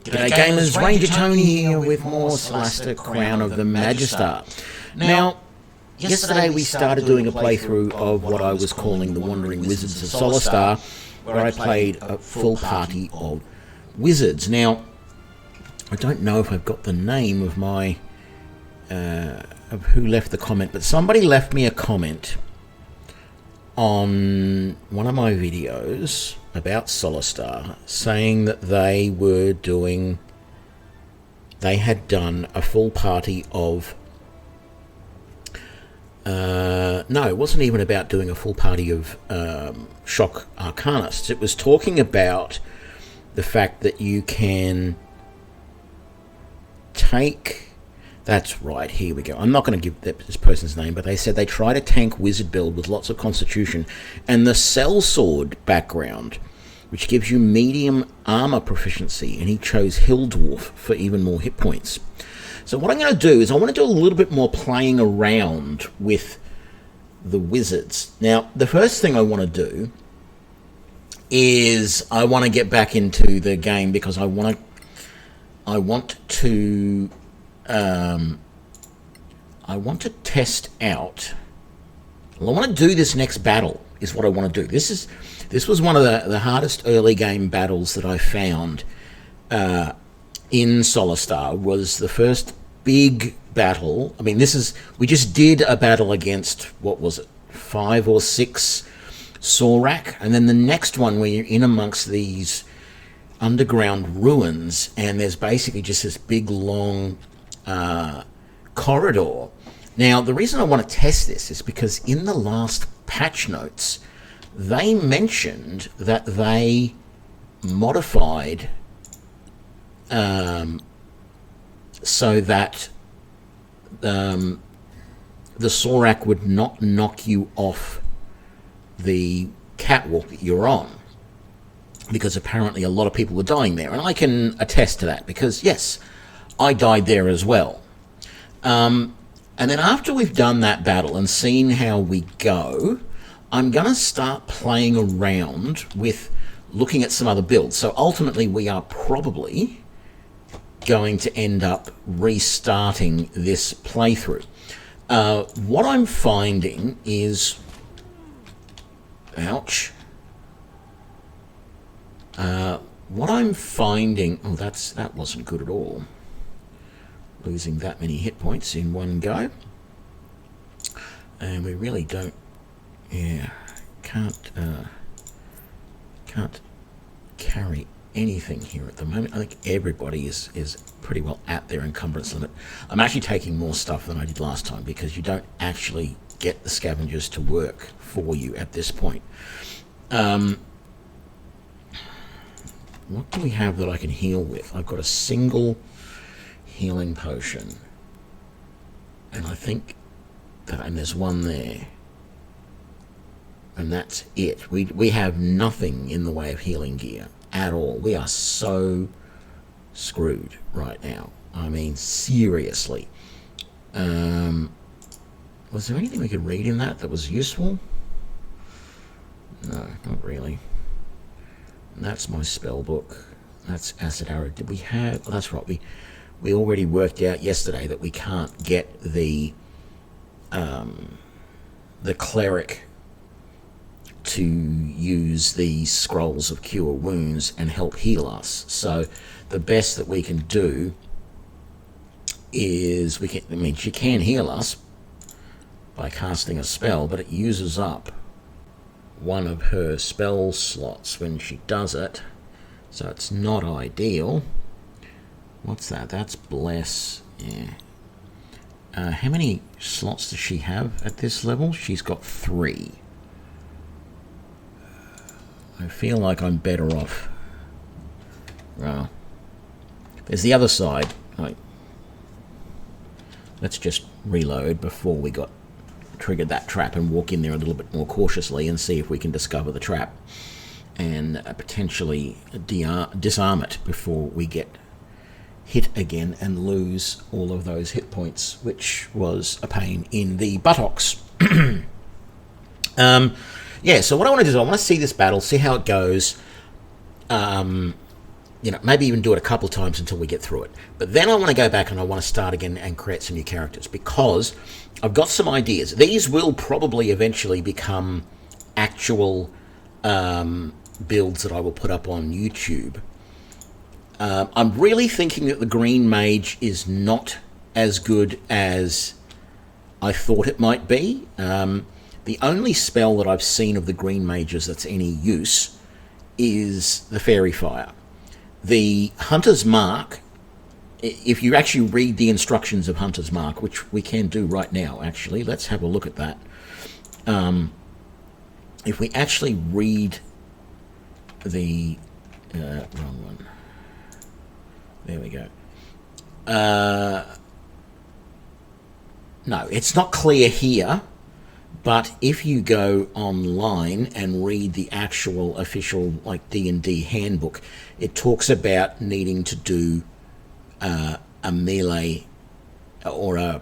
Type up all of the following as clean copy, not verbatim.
G'day gamers, Ranger Tony here with more SOLASTA Crown of the Magister. Now, yesterday we started doing a playthrough of what I was calling the Wandering Wizards of SOLASTA, where I played a full party of wizards. Now, I don't know if I've got the name of my of who left the comment, but somebody left me a comment on one of my videos about SOLASTA saying that they had done a full party of no, it wasn't even about doing a full party of Shock Arcanists. It was talking about the fact that you can take... That's right, here we go. I'm not going to give this person's name, but they said they tried a tank wizard build with lots of constitution and the sellsword background, which gives you medium armor proficiency, and he chose Hill Dwarf for even more hit points. So what I'm going to do is I want to do a little bit more playing around with the wizards. Now, the first thing I want to do is I want to get back into the game because I want to test out. Well, I want to do this next battle is what I want to do. This was one of the hardest early game battles that I found in SOLASTA. Was the first big battle. I mean, we just did a battle against, what was it, 5 or 6 Sorak, and then the next one where you're in amongst these underground ruins, and there's basically just this big long corridor. Now, the reason I want to test this is because in the last patch notes, they mentioned that they modified so that the Sorak would not knock you off the catwalk that you're on, because apparently a lot of people were dying there, and I can attest to that because, yes, I died there as well. And then after we've done that battle and seen how we go, I'm going to start playing around with looking at some other builds. So ultimately we are probably going to end up restarting this playthrough. What I'm finding is... Ouch. What I'm finding... Oh, that wasn't good at all. Losing that many hit points in one go. And we really don't... Yeah, can't carry anything here at the moment. I think everybody is pretty well at their encumbrance limit. I'm actually taking more stuff than I did last time because you don't actually get the scavengers to work for you at this point. What do we have that I can heal with? I've got a single healing potion, and I think that, and there's one there, and that's it. We have nothing in the way of healing gear at all. We are so screwed right now. I mean, seriously. Was there anything we could read in that was useful? No, not really. And that's my spell book. That's Acid Arrow. Did we have... Oh, that's right. We already worked out yesterday that we can't get the cleric to use the scrolls of cure wounds and help heal us. So the best that we can do is she can heal us by casting a spell, but it uses up one of her spell slots when she does it, so it's not ideal. What's that? That's Bless. Yeah. How many slots does she have at this level? She's got 3. I feel like I'm better off. Well, there's the other side. Let's just reload before we triggered that trap and walk in there a little bit more cautiously and see if we can discover the trap and potentially disarm it before we get hit again and lose all of those hit points, which was a pain in the buttocks. Yeah, so what I want to do is I want to see this battle, see how it goes. maybe even do it a couple of times until we get through it. But then I want to go back and I want to start again and create some new characters, because I've got some ideas. These will probably eventually become actual builds that I will put up on YouTube. I'm really thinking that the Green Mage is not as good as I thought it might be. The only spell that I've seen of the Green Mages that's any use is the Fairy Fire. The Hunter's Mark, if you actually read the instructions of Hunter's Mark, which we can do right now, actually, let's have a look at that. If we actually read the... wrong one. There we go. No, it's not clear here, but if you go online and read the actual official D&D handbook, it talks about needing to do a melee or a...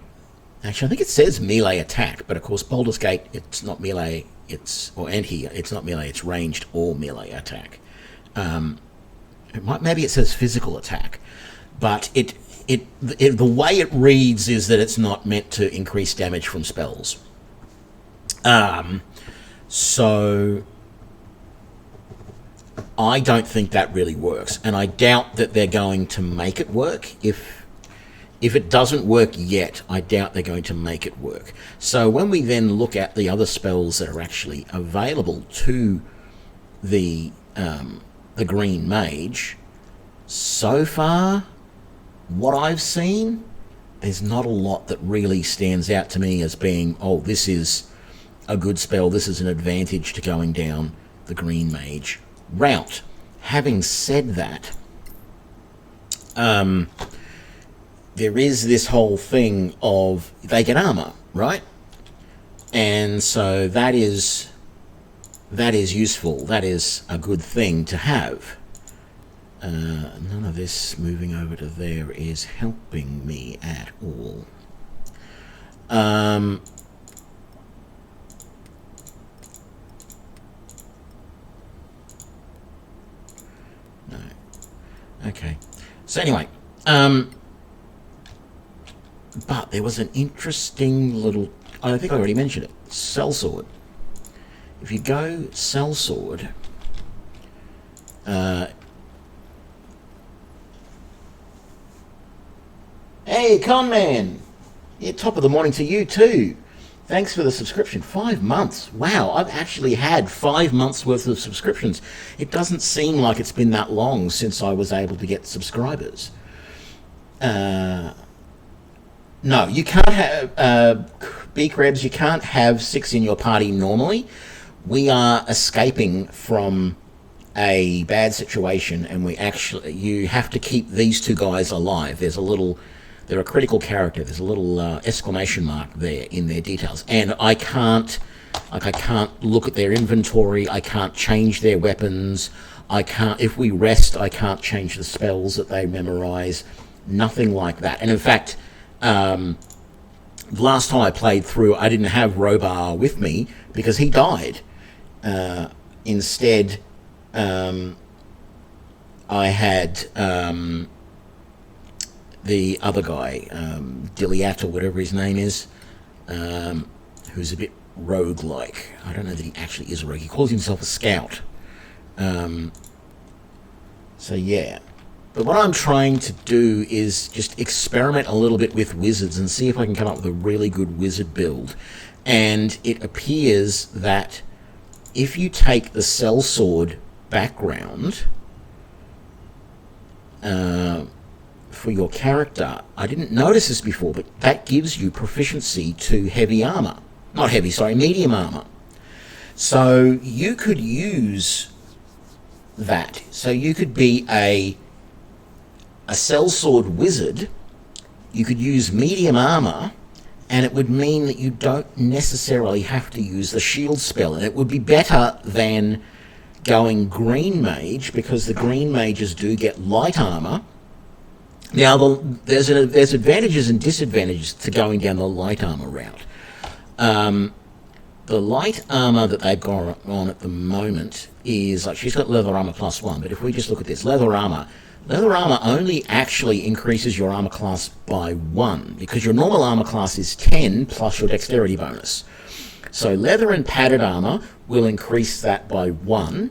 Actually, I think it says melee attack, but of course Baldur's Gate, it's not melee, it's not melee, it's ranged or melee attack. Maybe it says physical attack, but the way it reads is that it's not meant to increase damage from spells. So I don't think that really works, and I doubt that they're going to make it work. If it doesn't work yet, I doubt they're going to make it work. So when we then look at the other spells that are actually available to the Green Mage, so far, what I've seen, there's not a lot that really stands out to me as being, oh, this is a good spell, this is an advantage to going down the Green Mage route. Having said that, there is this whole thing of they get armor, right? And so that is useful. That is a good thing to have. None of this moving over to there is helping me at all. No. Okay. So anyway, but there was an interesting little... I think I already mentioned it. Sellsword. If you go Sellsword... Hey, Conman! Yeah, top of the morning to you too. Thanks for the subscription. 5 months. Wow, I've actually had 5 months worth of subscriptions. It doesn't seem like it's been that long since I was able to get subscribers. No, you can't have... B-Krebs, you can't have 6 in your party normally. We are escaping from a bad situation, and you have to keep these two guys alive. They're a critical character. There's a little exclamation mark there in their details, and I can't look at their inventory. I can't change their weapons. If we rest, I can't change the spells that they memorize. Nothing like that. And in fact, last time I played through, I didn't have Robar with me because he died. Instead, I had the other guy, Diliat or whatever his name is, who's a bit rogue-like. I don't know that he actually is a rogue. He calls himself a scout. So yeah. But what I'm trying to do is just experiment a little bit with wizards and see if I can come up with a really good wizard build. And it appears that if you take the sellsword background for your character, I didn't notice this before, but that gives you proficiency to heavy armor. Not heavy, sorry, medium armor. So you could use that. So you could be a sellsword wizard. You could use medium armor, and it would mean that you don't necessarily have to use the shield spell, and it would be better than going green mage, because the green mages do get light armor. Now, there's advantages and disadvantages to going down the light armor route. The light armor that they've got on at the moment is, like, she's got leather armor +1, but if we just look at this, leather armor, Leather armor only actually increases your armor class by 1, because your normal armor class is 10 plus your dexterity bonus. So leather and padded armor will increase that by 1.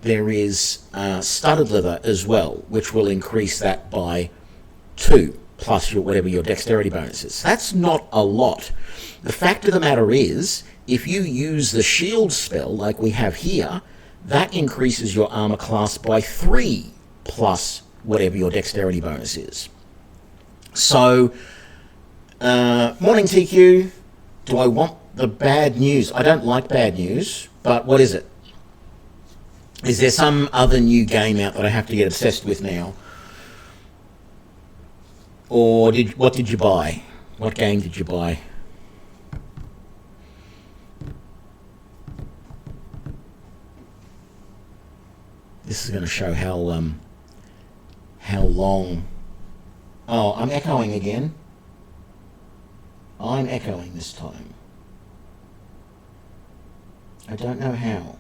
There is studded leather as well, which will increase that by 2, plus whatever your dexterity bonus is. That's not a lot. The fact of the matter is, if you use the shield spell like we have here, that increases your armor class by 3, plus whatever your dexterity bonus is. So, morning TQ, do I want the bad news? I don't like bad news, but what is it? Is there some other new game out that I have to get obsessed with now? Or what did you buy? What game did you buy? This is going to show how long... Oh, I'm echoing again. I'm echoing this time. I don't know how.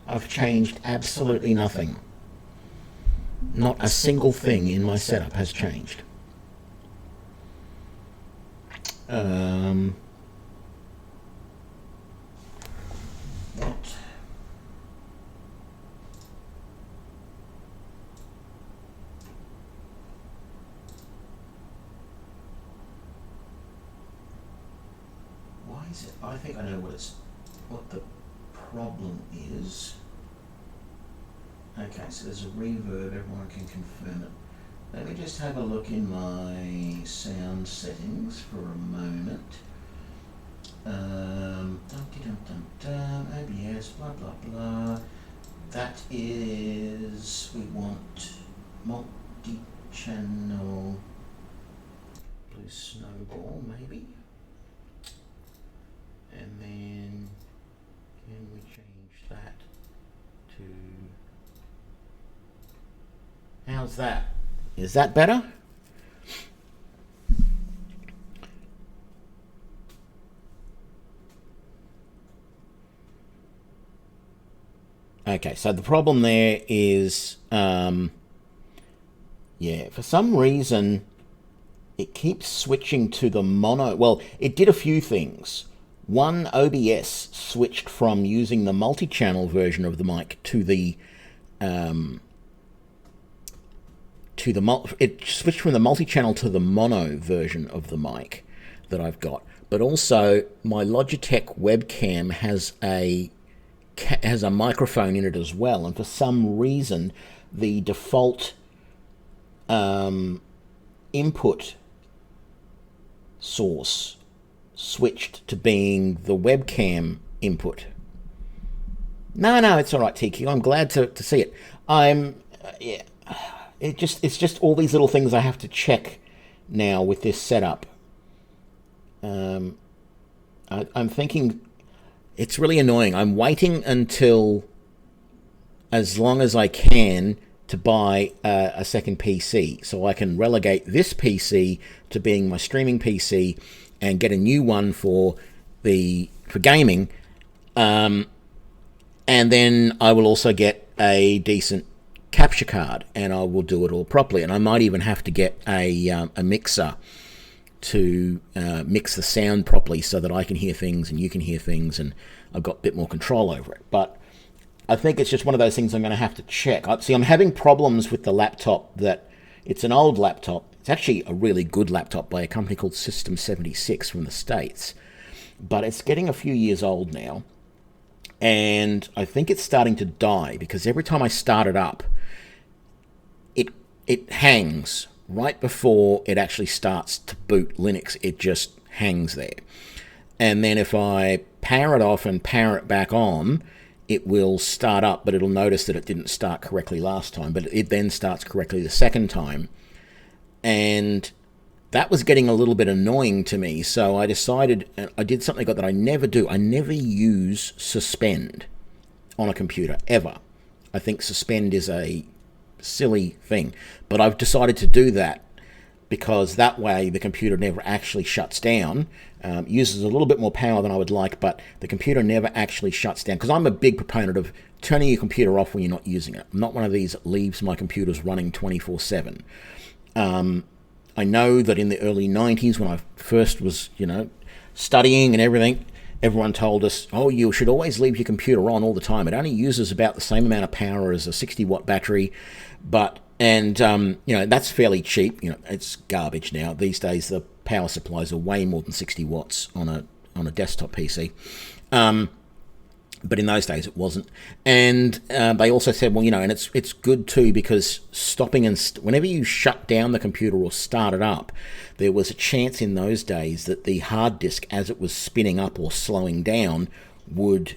I've changed absolutely nothing. Not a single thing in my setup has changed. What? Why is it? I think I know what the problem is. Okay, so there's a reverb, everyone can confirm it. Let me just have a look in my sound settings for a moment. OBS, blah blah blah. That is, we want multi-channel blue snowball maybe. And then can we change that to... How's that? Is that better? Okay, so the problem there is, yeah, for some reason, it keeps switching to the mono. Well, it did a few things. One, OBS switched from using the multi-channel version of the mic to the it switched from the multi-channel to the mono version of the mic that I've got. But also, my Logitech webcam has a microphone in it as well, and for some reason, the default input source switched to being the webcam input. No, it's all right, TQ. I'm glad to see it. Yeah. It's just all these little things I have to check now with this setup. I'm thinking it's really annoying. I'm waiting until as long as I can to buy a second PC so I can relegate this PC to being my streaming PC and get a new one for gaming. And then I will also get a decent capture card, and I will do it all properly. And I might even have to get a mixer to mix the sound properly so that I can hear things and you can hear things, and I've got a bit more control over it. But I think it's just one of those things I'm going to have to check. See, I'm having problems with the laptop. That it's an old laptop. It's actually a really good laptop by a company called System 76 from the States, but it's getting a few years old now, and I think it's starting to die because every time I start it up, it hangs right before it actually starts to boot Linux. It just hangs there. And then if I power it off and power it back on, it will start up, but it'll notice that it didn't start correctly last time, but it then starts correctly the second time. And that was getting a little bit annoying to me, so I decided, I did something that I never do. I never use suspend on a computer, ever. I think suspend is a silly thing, but I've decided to do that because that way the computer never actually shuts down. Uses a little bit more power than I would like, but the computer never actually shuts down, because I'm a big proponent of turning your computer off when you're not using it. I'm not one of these that leaves my computers running 24/7. I know that in the early 90s, when I first was, studying and everything, everyone told us, oh, you should always leave your computer on all the time. It only uses about the same amount of power as a 60-watt battery, that's fairly cheap. It's garbage now. These days, the power supplies are way more than 60 watts on a desktop PC. But in those days, it wasn't. And they also said, well, and it's good too, because stopping whenever you shut down the computer or start it up, there was a chance in those days that the hard disk, as it was spinning up or slowing down, would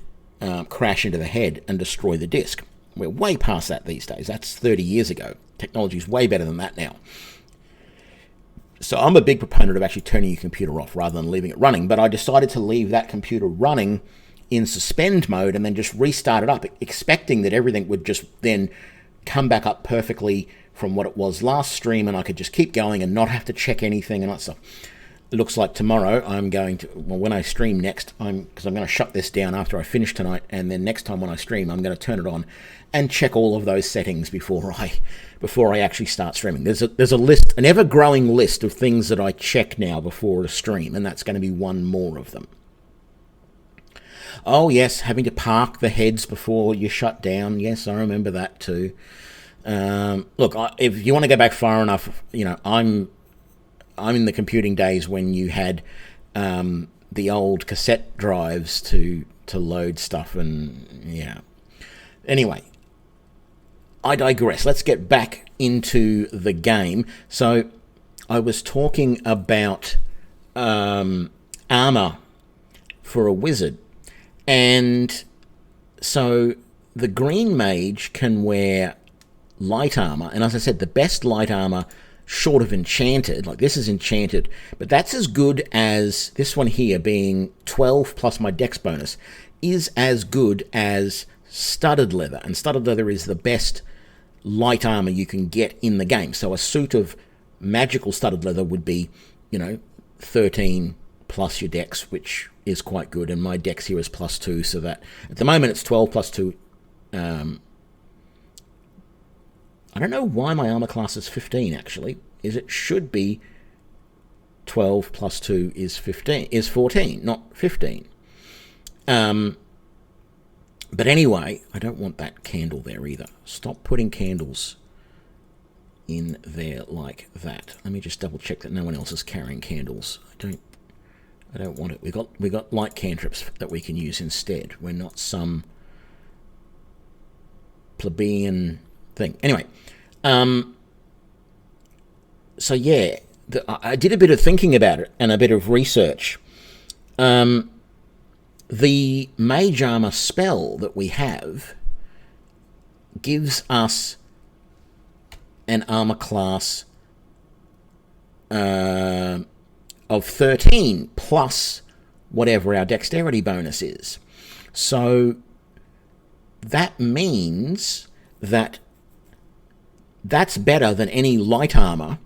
crash into the head and destroy the disk. We're way past that these days. That's 30 years ago. Technology is way better than that now. So I'm a big proponent of actually turning your computer off rather than leaving it running. But I decided to leave that computer running in suspend mode and then just restart it up, expecting that everything would just then come back up perfectly from what it was last stream, and I could just keep going and not have to check anything and that stuff. It looks like tomorrow I'm going to, when I stream next, because I'm going to shut this down after I finish tonight, and then next time when I stream, I'm going to turn it on and check all of those settings before I actually start streaming. There's a list, an ever-growing list of things that I check now before a stream, and that's going to be one more of them. Oh, yes, having to park the heads before you shut down. Yes, I remember that too. Look, if you want to go back far enough, I'm in the computing days when you had the old cassette drives to load stuff, and yeah. Anyway, I digress. Let's get back into the game. So I was talking about armor for a wizard. And so the green mage can wear light armor, and as I said, the best light armor short of enchanted, like this is enchanted, but that's as good as this one here, being 12 plus my dex bonus, is as good as studded leather, and studded leather is the best light armor you can get in the game. So a suit of magical studded leather would be, 13 plus your dex, which is quite good, and my dex here is +2, so that at the moment it's 12 +2. I don't know why my armor class is 15 actually. It should be 12 +2 is 14, not 15. But anyway, I don't want that candle there either. Stop putting candles in there like that. Let me just double check that no one else is carrying candles. I don't want it. We got light cantrips that we can use instead. We're not some plebeian thing. Anyway, so yeah, I did a bit of thinking about it and a bit of research. The Mage Armor spell that we have gives us an armor class of 13 plus whatever our dexterity bonus is. So that means that that's better than any light armor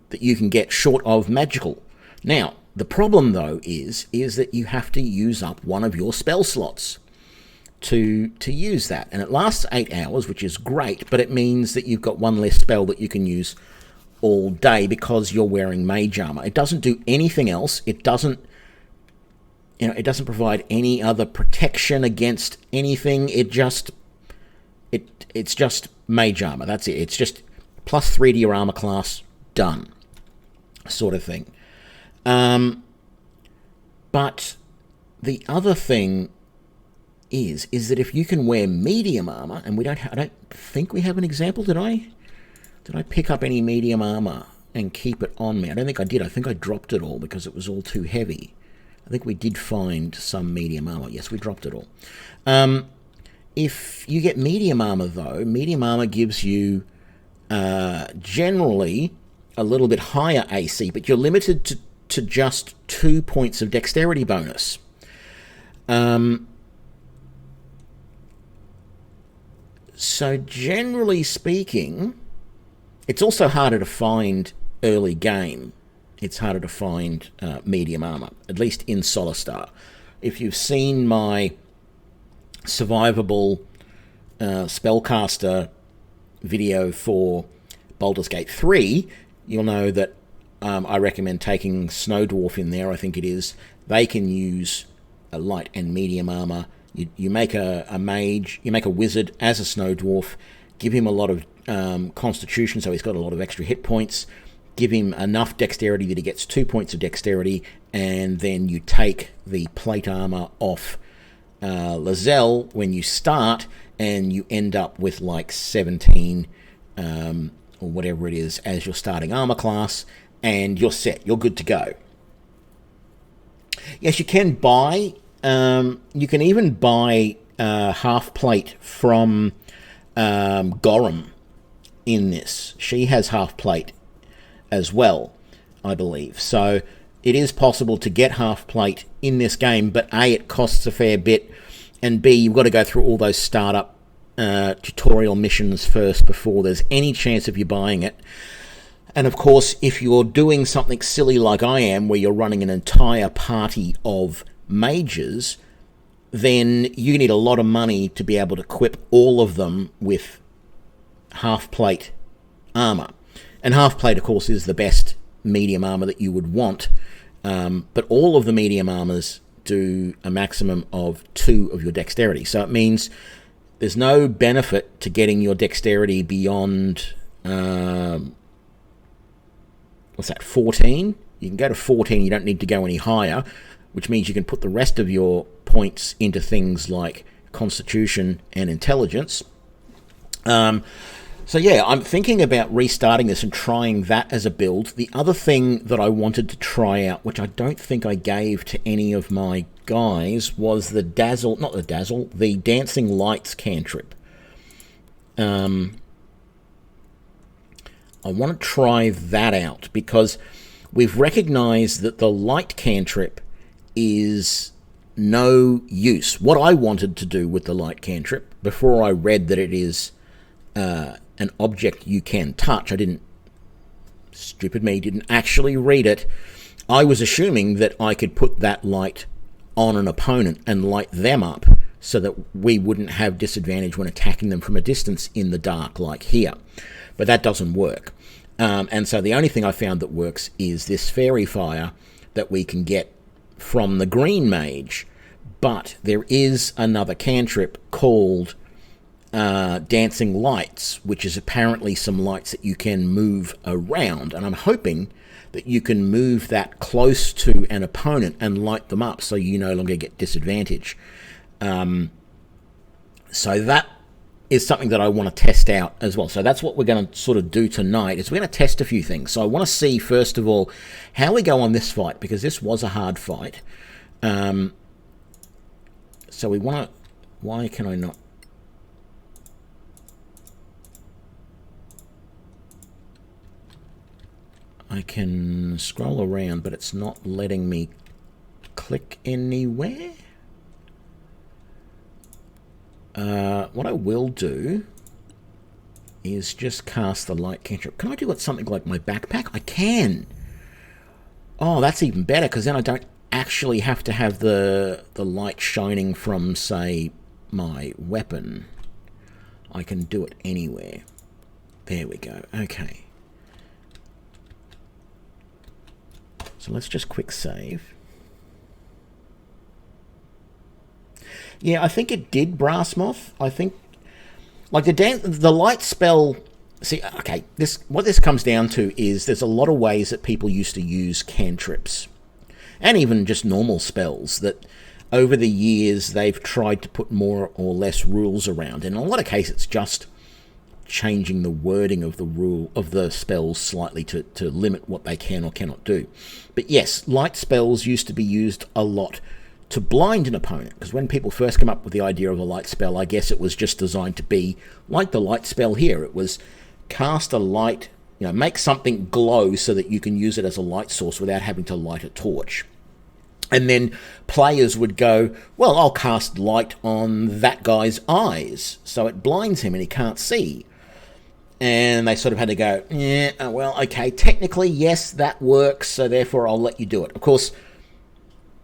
that you can get short of magical. Now, the problem though is that you have to use up one of your spell slots to use that, and it lasts 8 hours, which is great, but it means that you've got one less spell that you can use all day because you're wearing mage armor. It doesn't do anything else. It doesn't provide any other protection against anything. It's just mage armor. That's it. It's just +3 to your armor class, done, sort of thing. But the other thing is that if you can wear medium armor, and I don't think we have an example. Did I pick up any medium armor and keep it on me? I don't think I did. I think I dropped it all because it was all too heavy. I think we did find some medium armor. Yes, we dropped it all. If you get medium armor, though, medium armor gives you generally a little bit higher AC, but you're limited to just 2 points of dexterity bonus. So generally speaking, it's also harder to find early game. It's harder to find medium armor, at least in SOLASTA. If you've seen my survivable spellcaster video for Baldur's Gate 3, you'll know that I recommend taking Snow Dwarf in there, I think it is. They can use a light and medium armor. You make a mage, you make a wizard as a Snow Dwarf, give him a lot of constitution, so he's got a lot of extra hit points, give him enough dexterity that he gets 2 points of dexterity, and then you take the plate armor off Lizelle when you start, and you end up with like 17 or whatever it is as your starting armor class, and you're set. You're good to go. Yes, you can buy. You can even buy half plate from Gorham in this. She has half plate as well, I believe. So it is possible to get half plate in this game, but A, it costs a fair bit, and B, you've got to go through all those startup tutorial missions first before there's any chance of you buying it. And of course, if you're doing something silly like I am, where you're running an entire party of mages, then you need a lot of money to be able to equip all of them with half plate armor. And half plate, of course, is the best medium armor that you would want. But all of the medium armors do a maximum of 2 of your dexterity. So it means there's no benefit to getting your dexterity beyond, 14? You can go to 14, you don't need to go any higher, which means you can put the rest of your points into things like constitution and intelligence. So yeah, I'm thinking about restarting this and trying that as a build. The other thing that I wanted to try out, which I don't think I gave to any of my guys, was the the Dancing Lights cantrip. I want to try that out, because we've recognized that the light cantrip is no use. What I wanted to do with the light cantrip, before I read that it is an object you can touch, stupid me, didn't actually read it. I was assuming that I could put that light on an opponent and light them up so that we wouldn't have disadvantage when attacking them from a distance in the dark like here. But that doesn't work. And so the only thing I found that works is this fairy fire that we can get from the green mage. But there is another cantrip called Dancing Lights, which is apparently some lights that you can move around. And I'm hoping that you can move that close to an opponent and light them up so you no longer get disadvantage. So that is something that I want to test out as well. So that's what we're going to sort of do tonight, is we're going to test a few things. So I want to see, first of all, how we go on this fight, because this was a hard fight. So we want to... Why can I not... I can scroll around, but it's not letting me click anywhere. What I will do is just cast the light cantrip. Can I do it something like my backpack? I can. Oh, that's even better, because then I don't actually have to have the light shining from, say, my weapon. I can do it anywhere. There we go. Okay. So let's just quick save. Yeah, I think it did, Brassmoth. I think, like the light spell. See, okay, what this comes down to is there's a lot of ways that people used to use cantrips, and even just normal spells, that over the years they've tried to put more or less rules around. And in a lot of cases, it's just changing the wording of the rule of the spells slightly to limit what they can or cannot do. But yes, light spells used to be used a lot to blind an opponent, because when people first come up with the idea of a light spell, I guess it was just designed to be like the light spell here. It was cast a light, make something glow so that you can use it as a light source without having to light a torch. And then players would go, well, I'll cast light on that guy's eyes so it blinds him and he can't see. And they sort of had to go, yeah, well, okay, technically, yes, that works, so therefore I'll let you do it. Of course,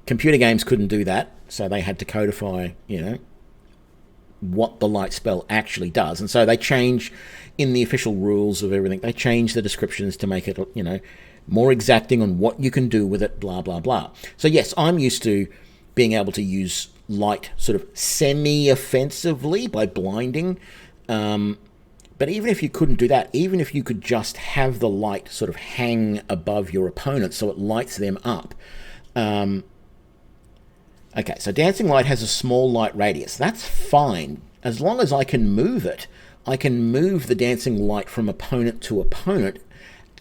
computer games couldn't do that, so they had to codify, what the light spell actually does. And so they change in the official rules of everything. They change the descriptions to make it, you know, more exacting on what you can do with it, blah, blah, blah. So yes, I'm used to being able to use light sort of semi-offensively by blinding. But even if you couldn't do that, even if you could just have the light sort of hang above your opponent so it lights them up. Okay, so dancing light has a small light radius. That's fine. As long as I can move it, I can move the dancing light from opponent to opponent.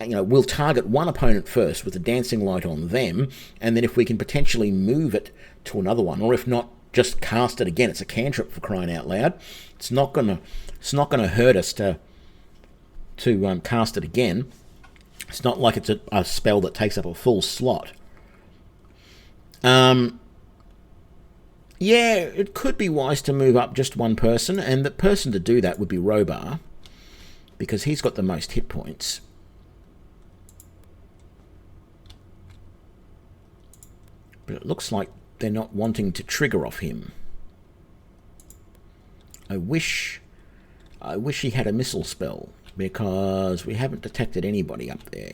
You know, we'll target one opponent first with the dancing light on them, and then if we can potentially move it to another one, or if not, just cast it again. It's a cantrip, for crying out loud. It's not gonna hurt us to cast it again. It's not like it's a spell that takes up a full slot. Yeah, it could be wise to move up just one person, and the person to do that would be Robar, because he's got the most hit points. But it looks like they're not wanting to trigger off him. I wish he had a missile spell, because we haven't detected anybody up there.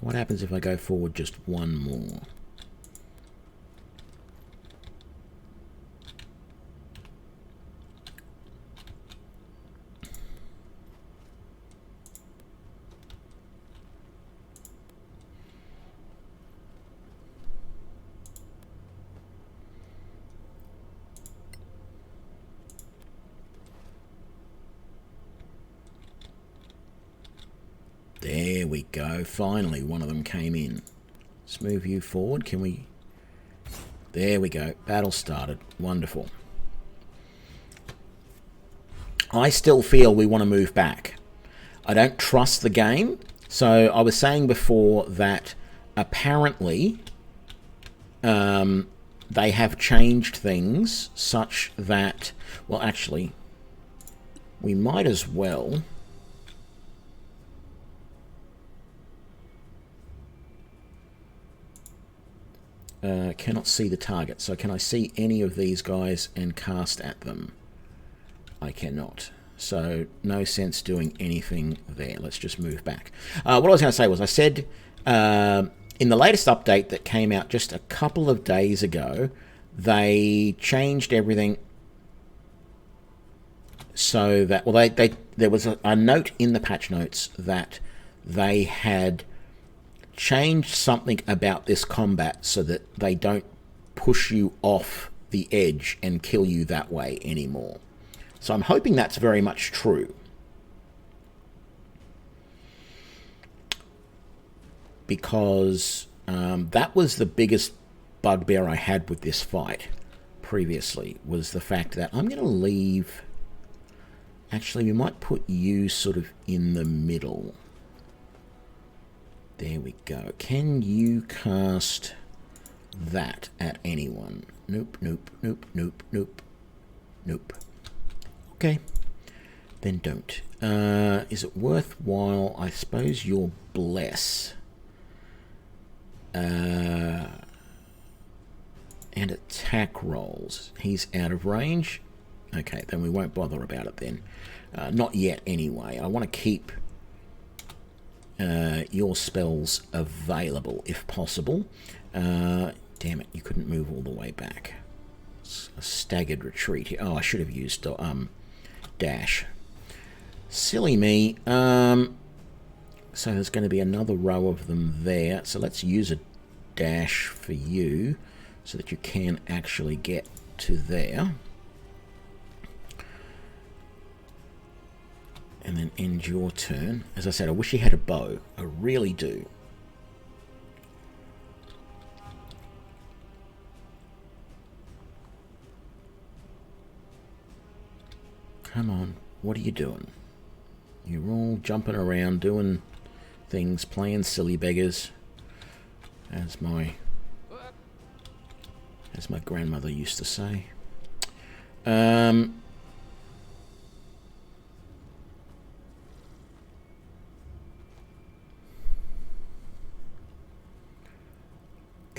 What happens if I go forward just one more? There we go. Finally, one of them came in. Let's move you forward. Can we... There we go. Battle started. Wonderful. I still feel we want to move back. I don't trust the game. So I was saying before that apparently they have changed things such that... Well, actually, we might as well... cannot see the target. So can I see any of these guys and cast at them? I cannot. So no sense doing anything there. Let's just move back. What I was going to say was, I said in the latest update that came out just a couple of days ago, they changed everything so that, well, there was a note in the patch notes that they had changed something about this combat so that they don't push you off the edge and kill you that way anymore. So I'm hoping that's very much true. Because that was the biggest bugbear I had with this fight previously, was the fact that I'm going to leave... Actually, we might put you sort of in the middle. There we go. Can you cast that at anyone? Nope, nope, nope, nope, nope, nope. Okay, then don't. Is it worthwhile? I suppose you're Bless. And attack rolls. He's out of range. Okay, then we won't bother about it then. Not yet anyway. I want to keep your spells available if possible. Damn it, you couldn't move all the way back. It's a staggered retreat here. Oh, I should have used dash. Silly me. So there's going to be another row of them there. So let's use a dash for you so that you can actually get to there. And then end your turn. As I said, I wish he had a bow. I really do. Come on. What are you doing? You're all jumping around, doing things, playing silly beggars. As my grandmother used to say.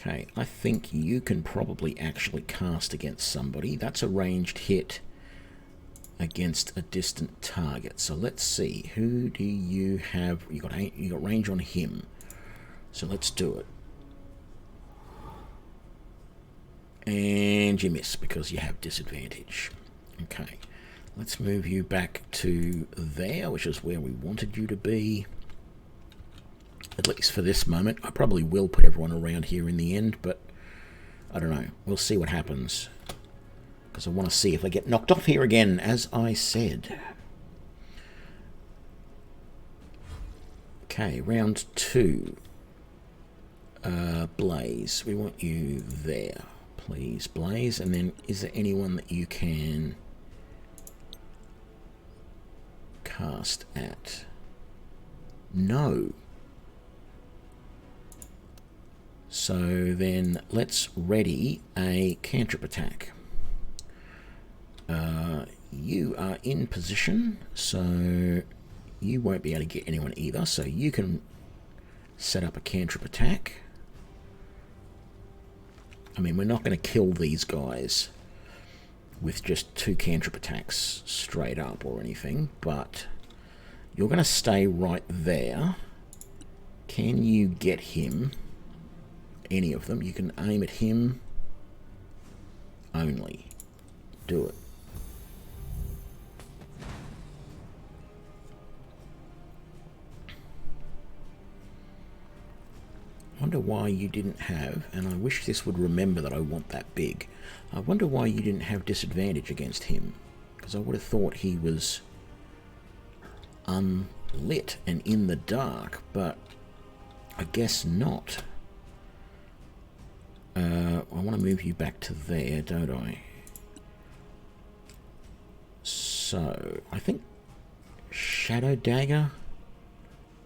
Okay, I think you can probably actually cast against somebody. That's a ranged hit against a distant target. So let's see, who do you have? You got range on him. So let's do it. And you miss because you have disadvantage. Okay, let's move you back to there, which is where we wanted you to be. At least for this moment. I probably will put everyone around here in the end, but I don't know. We'll see what happens. Because I want to see if I get knocked off here again, as I said. Okay, round 2. Blaze. We want you there. Please, Blaze. And then, is there anyone that you can cast at? No. So then, let's ready a cantrip attack. You are in position, so you won't be able to get anyone either. So you can set up a cantrip attack. I mean, we're not going to kill these guys with just 2 cantrip attacks straight up or anything, but you're going to stay right there. Can you get him? Any of them? You can aim at him only. Do it. I wonder why you didn't have, and I wish this would remember that I want that big. I wonder why you didn't have disadvantage against him, because I would have thought he was unlit and in the dark, but I guess not. I want to move you back to there, don't I? So, I think Shadow Dagger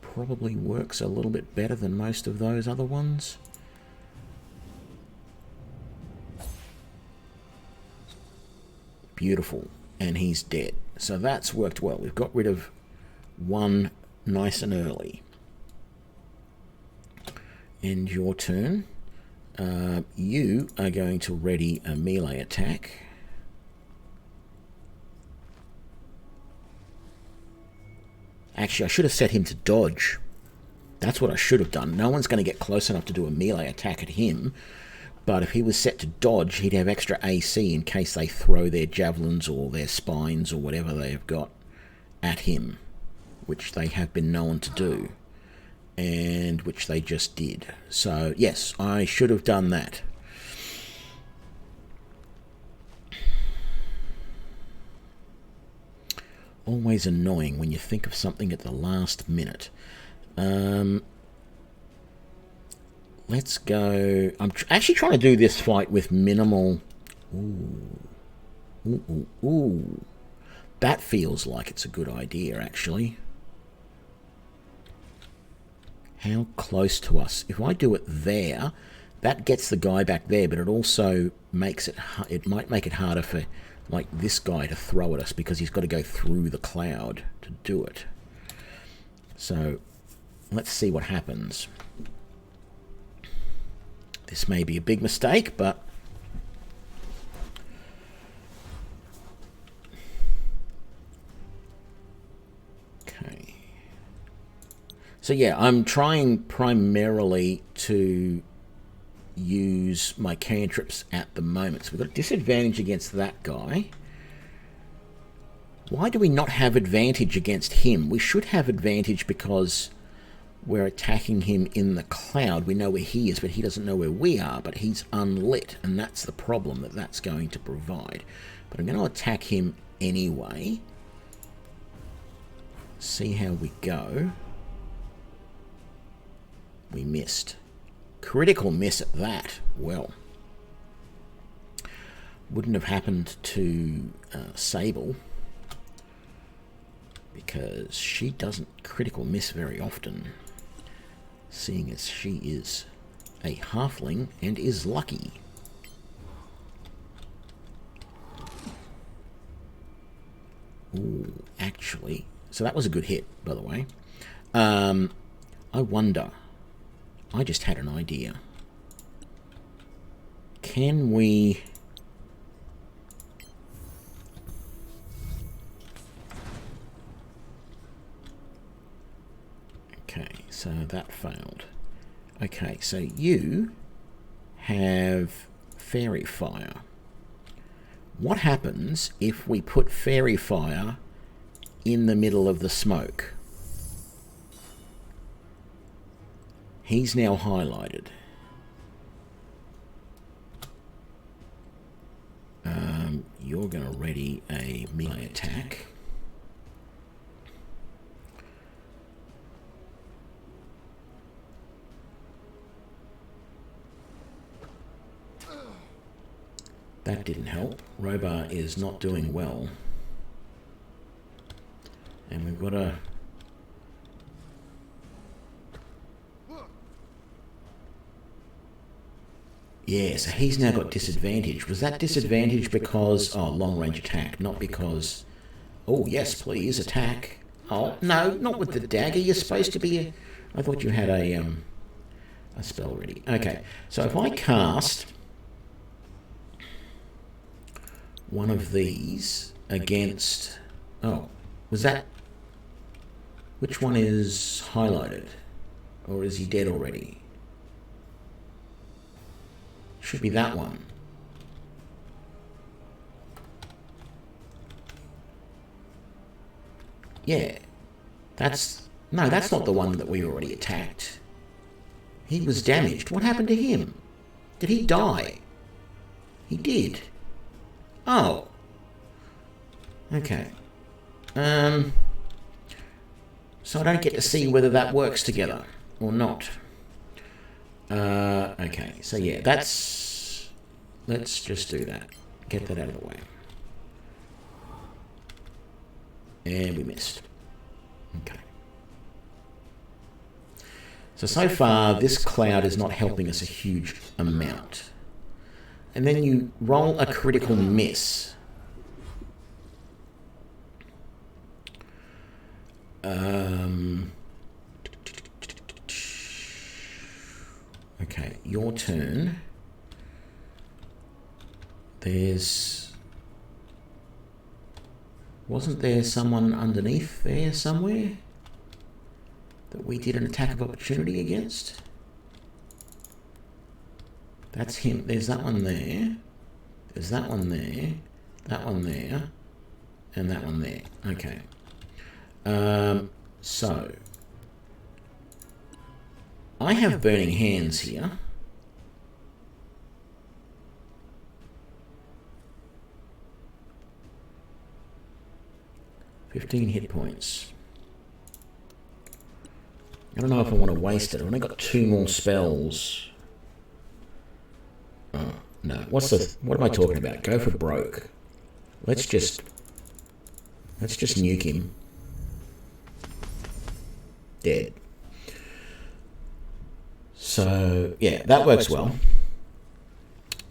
probably works a little bit better than most of those other ones. Beautiful. And he's dead. So that's worked well. We've got rid of one nice and early. And your turn. You are going to ready a melee attack. Actually, I should have set him to dodge. That's what I should have done. No one's going to get close enough to do a melee attack at him. But if he was set to dodge, he'd have extra AC in case they throw their javelins or their spines or whatever they have got at him, which they have been known to do, and which they just did. So, yes, I should have done that. Always annoying when you think of something at the last minute. Let's go. I'm actually trying to do this fight with minimal. Ooh. That feels like it's a good idea, actually. How close to us? If I do it there, that gets the guy back there, but it also makes it. It might make it harder for, like, this guy to throw at us because he's got to go through the cloud to do it. So, let's see what happens. This may be a big mistake, but okay. So yeah, I'm trying primarily to use my cantrips at the moment. So we've got disadvantage against that guy. Why do we not have advantage against him? We should have advantage because we're attacking him in the cloud. We know where he is, but he doesn't know where we are, but he's unlit, and that's the problem that that's going to provide. But I'm going to attack him anyway. See how we go. We missed. Critical miss at that. Well, wouldn't have happened to Sable, because she doesn't critical miss very often, seeing as she is a halfling and is lucky. Ooh, actually, so that was a good hit, by the way. I wonder, I just had an idea. can we... Okay, so that failed. Okay, so you have Fairy Fire. What happens if we put Fairy Fire in the middle of the smoke? He's now highlighted. You're going to ready a melee attack. That didn't help. Robar is not doing well. And we've got a... Yeah, so he's now got disadvantage. Was that disadvantage because... Oh, long-range attack, not because... Oh, yes, please, attack. Oh, no, not with the dagger. You're supposed to be... I thought you had a spell ready. Okay, so if I cast one of these against... Oh, was that... Which one is highlighted? Or is he dead already? Should be that one. Yeah. That's... No, that's not the one that we already attacked. He was damaged. What happened to him? Did he die? He did. Oh. Okay. So I don't get to see whether that works together or not. Okay, so yeah, that's... Let's just do that. Get that out of the way. And we missed. Okay. So far, this cloud is not helping us a huge amount. And then you roll a critical miss. Okay, your turn. Wasn't there someone underneath there somewhere that we did an attack of opportunity against? That's him. There's that one there. There's that one there. That one there. And that one there. Okay. So I have Burning Hands here. $15 hit points. I don't know if I want to waste it. I've only got 2 more spells. Oh, no. What am I talking about? Go for broke. Let's just nuke him. Dead. So, yeah, that works well.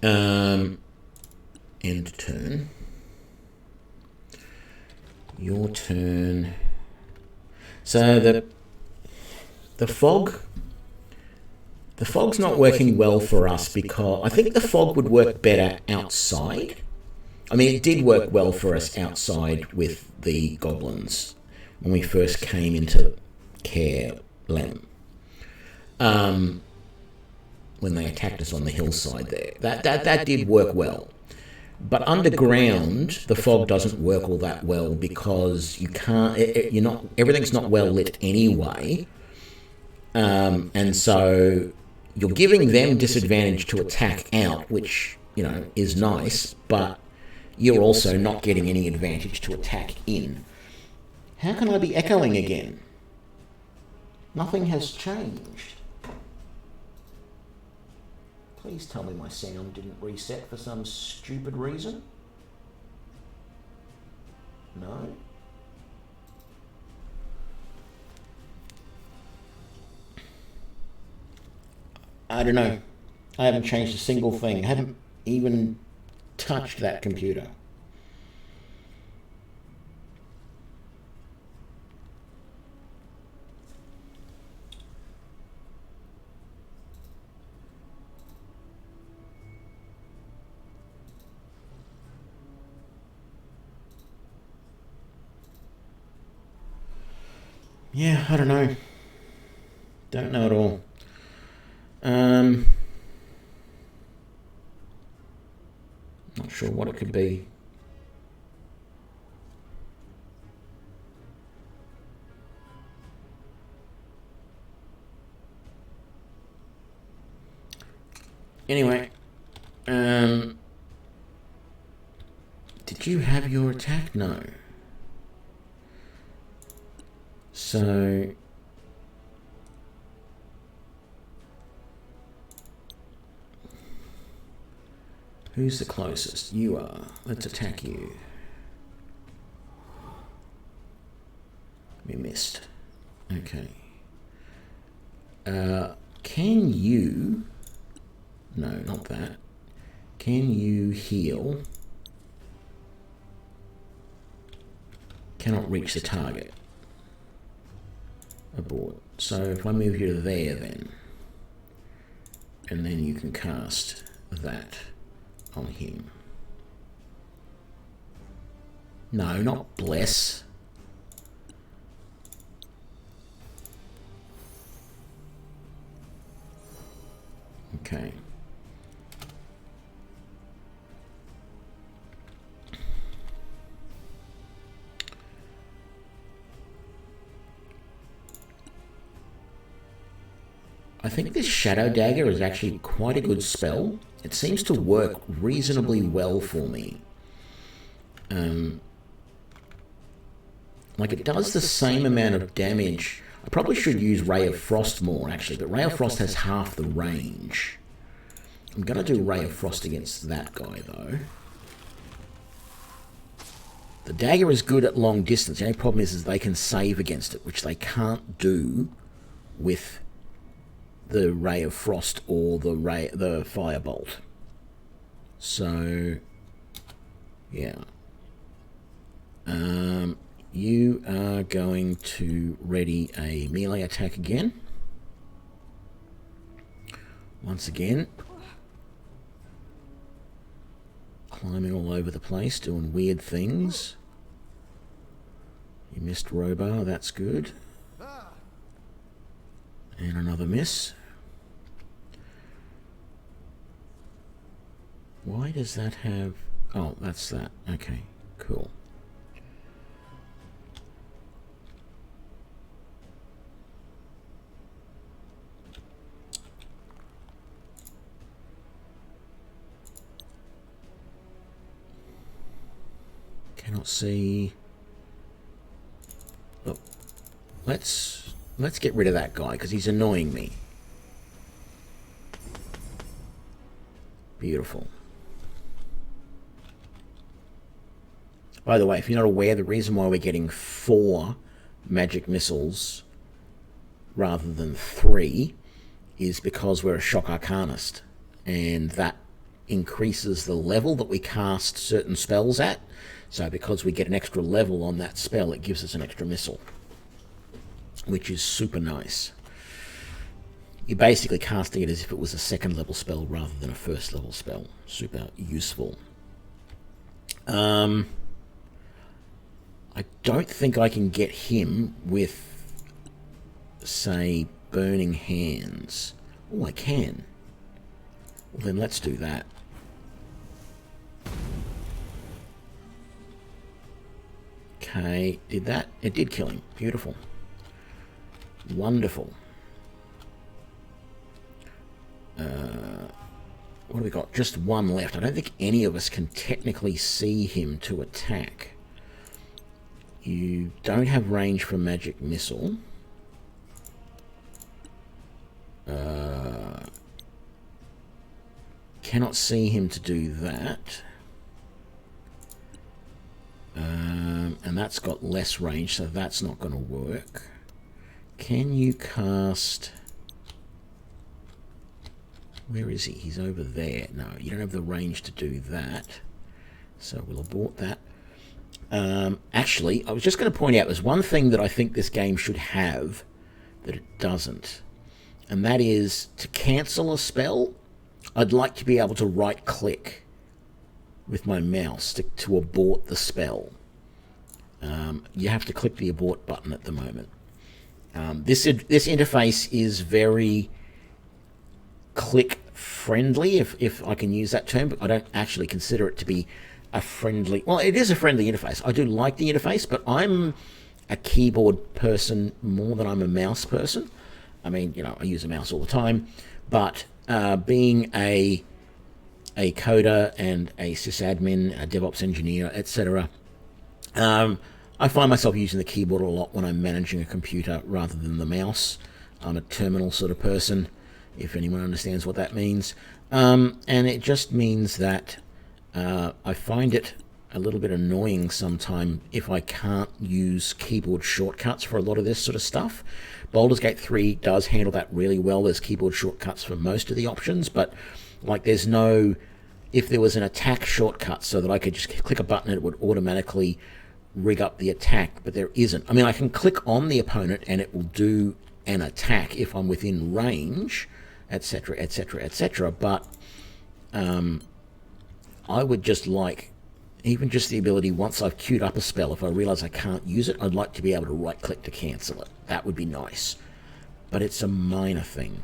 End turn. Your turn. So the fog's not working well for us because I think the fog would work better outside. I mean, it did work well for us outside with the goblins when we first came into Care Lem. When they attacked us on the hillside there. That did work well. But underground, the fog doesn't work all that well because you can't. Everything's not well lit anyway, and so you're giving them disadvantage to attack out, which is nice, but you're also not getting any advantage to attack in. How can I be echoing again? Nothing has changed. Please tell me my sound didn't reset for some stupid reason. No. I don't know. I haven't changed a single thing. I haven't even touched that computer. Yeah, I don't know. Don't know at all. Not sure what it could be. Anyway, did you have your attack? No. So who's the closest? You are. Let's attack you. We missed. Okay. Can you... No, not that. Can you heal? Cannot reach the target. Abort. So if I move you to there then, and then you can cast that on him. No, not bless. Okay. I think this Shadow Dagger is actually quite a good spell. It seems to work reasonably well for me. Like, it does the same amount of damage. I probably should use Ray of Frost more, actually, but Ray of Frost has half the range. I'm going to do Ray of Frost against that guy, though. The dagger is good at long distance. The only problem is they can save against it, which they can't do with the Ray of Frost or the Firebolt. So, yeah. You are going to ready a melee attack again. Once again. Climbing all over the place, doing weird things. You missed Robar, that's good. And another miss. Why does that have... Oh, that's that. Okay, cool. Cannot see... Look, let's get rid of that guy, because he's annoying me. Beautiful. By the way, if you're not aware, the reason why we're getting 4 magic missiles rather than 3 is because we're a Shock Arcanist, and that increases the level that we cast certain spells at. So because we get an extra level on that spell, it gives us an extra missile, which is super nice. You're basically casting it as if it was a second level spell rather than a first level spell. Super useful. I don't think I can get him with, say, Burning Hands. Oh, I can. Well, then let's do that. Okay, did that? It did kill him. Beautiful. Wonderful. What do we got? Just 1 left. I don't think any of us can technically see him to attack. You don't have range for Magic Missile. Cannot see him to do that. And that's got less range, so that's not going to work. Can you cast... Where is he? He's over there. No, you don't have the range to do that. So we'll abort that. Actually, I was just going to point out there's one thing that I think this game should have that it doesn't. And that is, to cancel a spell, I'd like to be able to right-click with my mouse to abort the spell. You have to click the abort button at the moment. This interface is very click friendly, if I can use that term, but I don't actually consider it to be a friendly... Well, it is a friendly interface. I do like the interface, but I'm a keyboard person more than I'm a mouse person. I mean, I use a mouse all the time, but being a coder and a sysadmin, a DevOps engineer, etc., I find myself using the keyboard a lot when I'm managing a computer rather than the mouse. I'm a terminal sort of person, if anyone understands what that means. And it just means that I find it a little bit annoying sometimes if I can't use keyboard shortcuts for a lot of this sort of stuff. Baldur's Gate 3 does handle that really well. There's keyboard shortcuts for most of the options, but like there's no... If there was an attack shortcut so that I could just click a button and it would automatically rig up the attack, but there isn't. I mean, I can click on the opponent and it will do an attack if I'm within range, etc., etc., etc., but I would just like, even just the ability, once I've queued up a spell, if I realize I can't use it, I'd like to be able to right-click to cancel it. That would be nice. But it's a minor thing.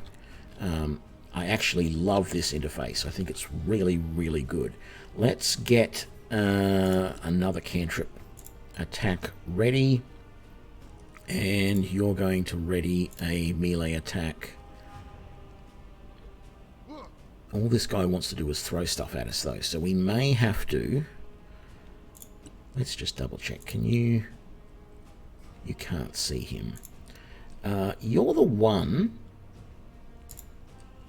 I actually love this interface. I think it's really, really good. Let's get another cantrip attack ready. And you're going to ready a melee attack. All this guy wants to do is throw stuff at us, though, so we may have to... Let's just double check. Can you... You can't see him. You're the one...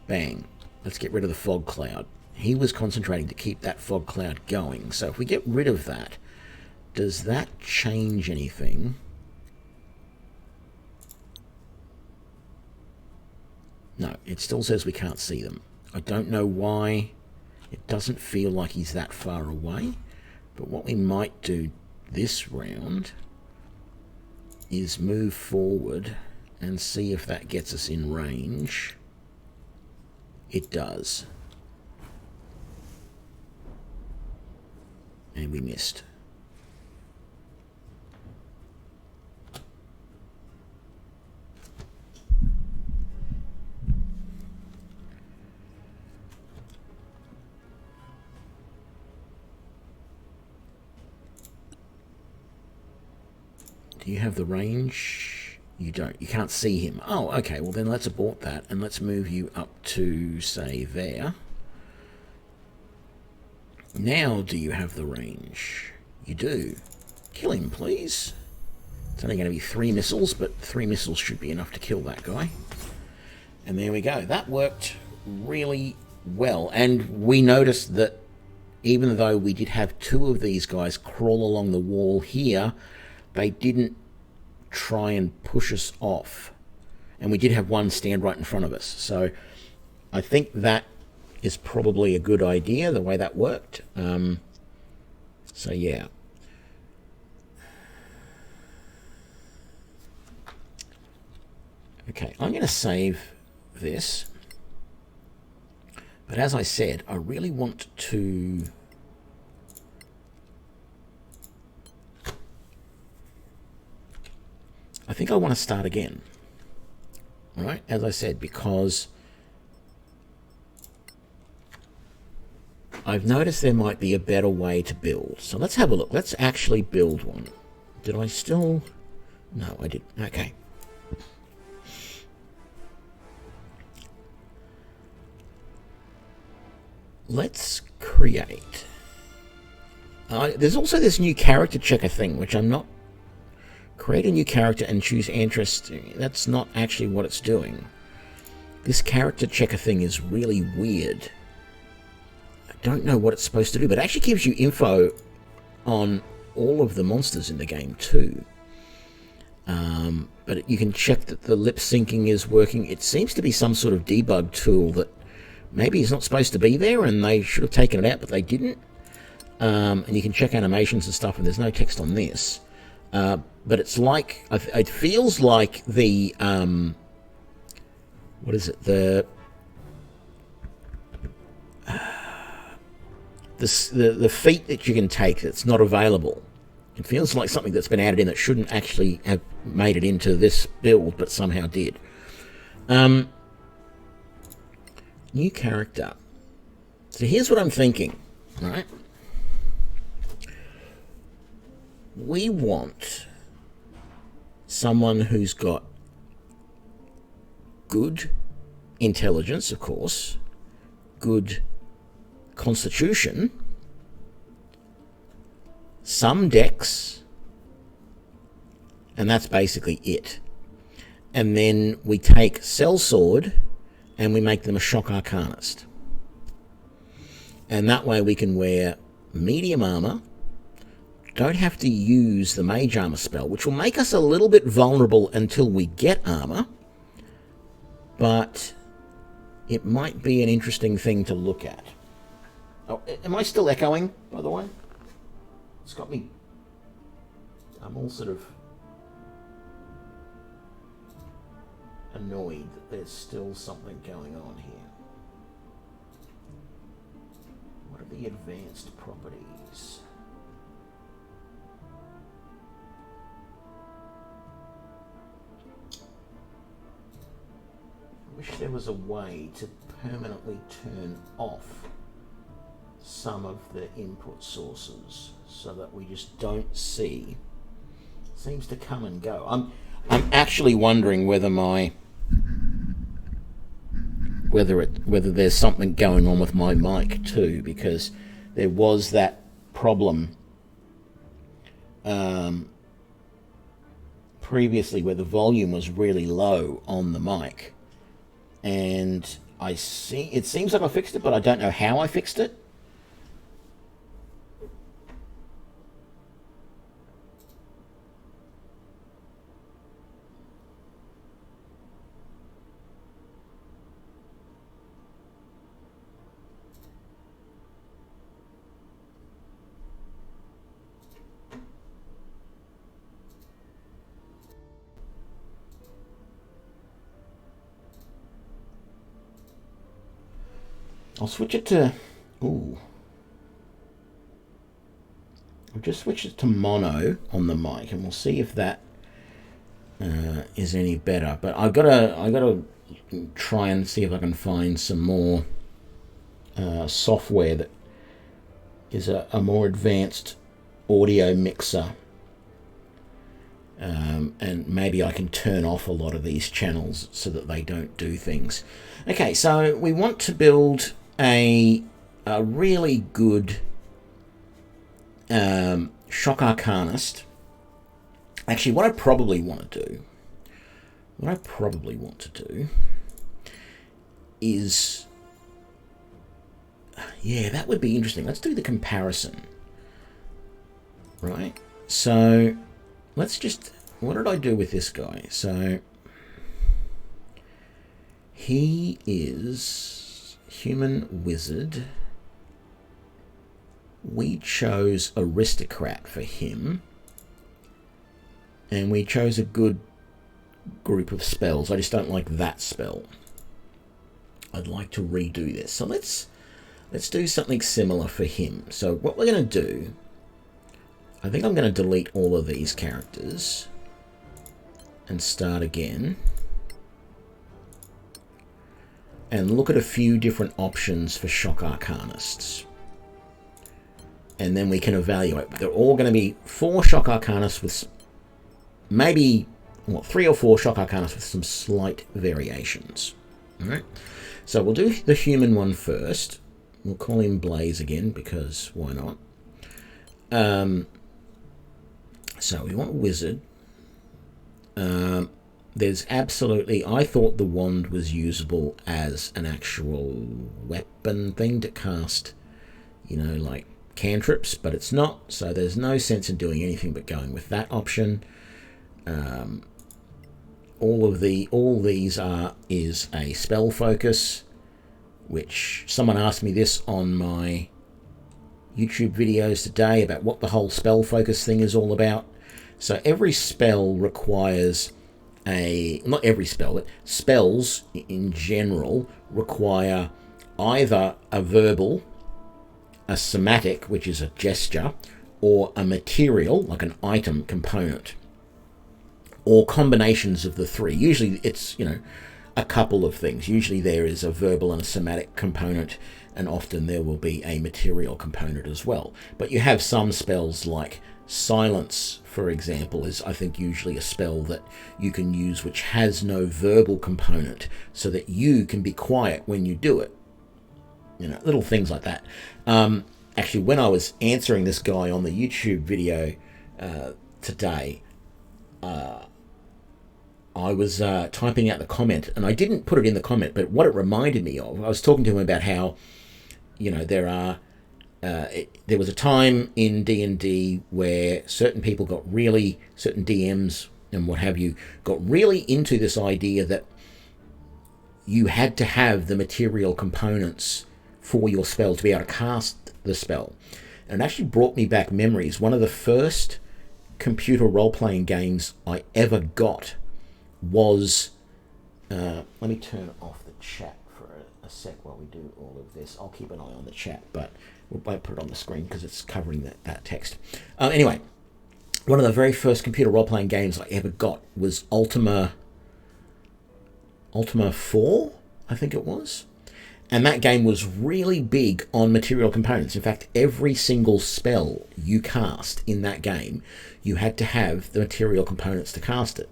Bang. Let's get rid of the fog cloud. He was concentrating to keep that fog cloud going, so if we get rid of that, does that change anything? No, it still says we can't see them. I don't know why. It doesn't feel like he's that far away. But what we might do this round is move forward and see if that gets us in range. It does. And we missed. Do you have the range? You don't. You can't see him. Oh, okay. Well, then let's abort that and let's move you up to, say, there. Now, do you have the range? You do. Kill him, please. It's only going to be 3 missiles, but 3 missiles should be enough to kill that guy. And there we go. That worked really well. And we noticed that even though we did have 2 of these guys crawl along the wall here, they didn't try and push us off. And we did have 1 stand right in front of us. So I think that is probably a good idea, the way that worked. So yeah. Okay, I'm going to save this. But as I said, I really want to... I think I want to start again, right? As I said, because I've noticed there might be a better way to build. So let's have a look. Let's actually build one. Did I still... No, I didn't. Okay. Let's create... there's also this new character checker thing, which I'm not... Create a new character and choose Ancestry. That's not actually what it's doing. This character checker thing is really weird. I don't know what it's supposed to do, but it actually gives you info on all of the monsters in the game too. But you can check that the lip syncing is working. It seems to be some sort of debug tool that maybe is not supposed to be there, and they should have taken it out, but they didn't. And you can check animations and stuff, and there's no text on this. But it's like, it feels like the, what is it, the feat that you can take that's not available It feels like something that's been added in that shouldn't actually have made it into this build, but somehow did. New character. So here's what I'm thinking, right? We want someone who's got good intelligence, of course, good constitution, some dex, and that's basically it. And then we take Sellsword and we make them a Shock Arcanist. And that way we can wear medium armor, don't have to use the Mage Armor spell, which will make us a little bit vulnerable until we get armor, but it might be an interesting thing to look at. Oh, am I still echoing, by the way? It's got me... I'm all sort of annoyed that there's still something going on here. What are the advanced properties? I wish there was a way to permanently turn off some of the input sources so that we just don't see. It seems to come and go. I'm actually wondering whether whether there's something going on with my mic too, because there was that problem previously where the volume was really low on the mic, and it seems like I fixed it, but I don't know how I fixed it. I'll switch it to... Ooh. I'll just switch it to mono on the mic, and we'll see if that is any better. But I gotta try and see if I can find some more software that is a more advanced audio mixer, and maybe I can turn off a lot of these channels so that they don't do things. Okay, so we want to build a really good Shock Arcanist. Actually, what I probably want to do is, yeah, that would be interesting. Let's do the comparison, right? So let's just, what did I do with this guy? So he is human wizard. We chose aristocrat for him, and we chose a good group of spells. I just don't like that spell. I'd like to redo this. So let's do something similar for him. So what we're going to do, I think I'm going to delete all of these characters and start again, and look at a few different options for Shock Arcanists. And then we can evaluate. They're all going to be 4 Shock Arcanists with maybe 3 or 4 Shock Arcanists with some slight variations. All right. So we'll do the human one first. We'll call him Blaze again, because why not? So we want wizard. There's absolutely... I thought the wand was usable as an actual weapon thing to cast, you know, like cantrips, but it's not, so there's no sense in doing anything but going with that option. All these is a spell focus, which someone asked me this on my YouTube videos today about what the whole spell focus thing is all about. So every spell requires not every spell, but spells in general require either a verbal, a somatic, which is a gesture, or a material, like an item component, or combinations of the three. Usually it's, a couple of things. Usually there is a verbal and a somatic component, and often there will be a material component as well. But you have some spells like silence, for example, is I think usually a spell that you can use which has no verbal component, so that you can be quiet when you do it. Little things like that. Actually, when I was answering this guy on the YouTube video today, I was typing out the comment, and I didn't put it in the comment, but what it reminded me of, I was talking to him about how, there was a time in D&D where certain DMs and what have you, got really into this idea that you had to have the material components for your spell to be able to cast the spell. And it actually brought me back memories. One of the first computer role-playing games I ever got was, let me turn off the chat for a sec while we do all of this. I'll keep an eye on the chat, but we won't put it on the screen because it's covering that text. Anyway, one of the very first computer role-playing games I ever got was Ultima 4, I think it was. And that game was really big on material components. In fact, every single spell you cast in that game, you had to have the material components to cast it.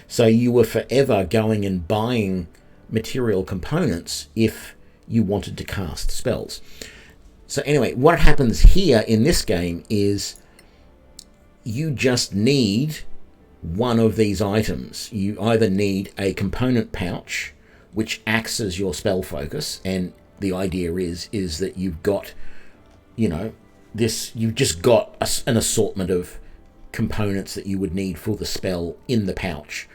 So you were forever going and buying material components if you wanted to cast spells. So anyway, what happens here in this game is you just need one of these items. You either need a component pouch, which acts as your spell focus, and the idea is that you've got, you've just got an assortment of components that you would need for the spell in the pouch,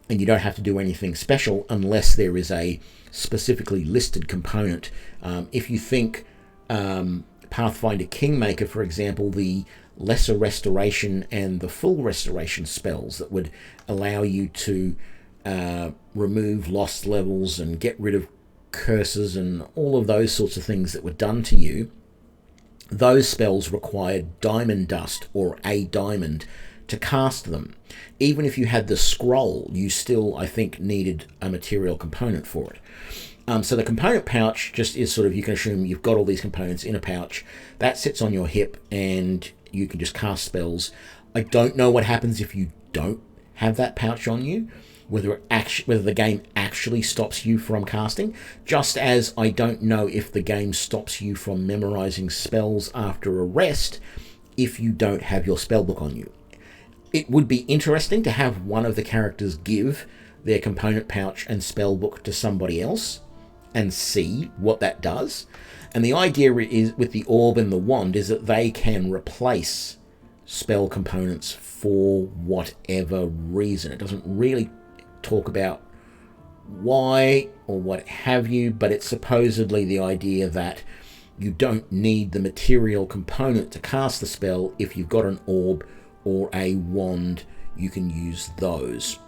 and you don't have to do anything special unless there is a specifically listed component. If you think Pathfinder Kingmaker, for example, the lesser restoration and the full restoration spells that would allow you to remove lost levels and get rid of curses and all of those sorts of things that were done to you, those spells required diamond dust or a diamond to cast them. Even if you had the scroll, you still, I think, needed a material component for it. So the component pouch just is sort of, you can assume you've got all these components in a pouch. That sits on your hip and you can just cast spells. I don't know what happens if you don't have that pouch on you, whether the game actually stops you from casting, just as I don't know if the game stops you from memorizing spells after a rest if you don't have your spellbook on you. It would be interesting to have one of the characters give their component pouch and spellbook to somebody else and see what that does. And the idea is, with the orb and the wand, is that they can replace spell components for whatever reason. It doesn't really talk about why or what have you, but it's supposedly the idea that you don't need the material component to cast the spell. If you've got an orb or a wand, you can use those.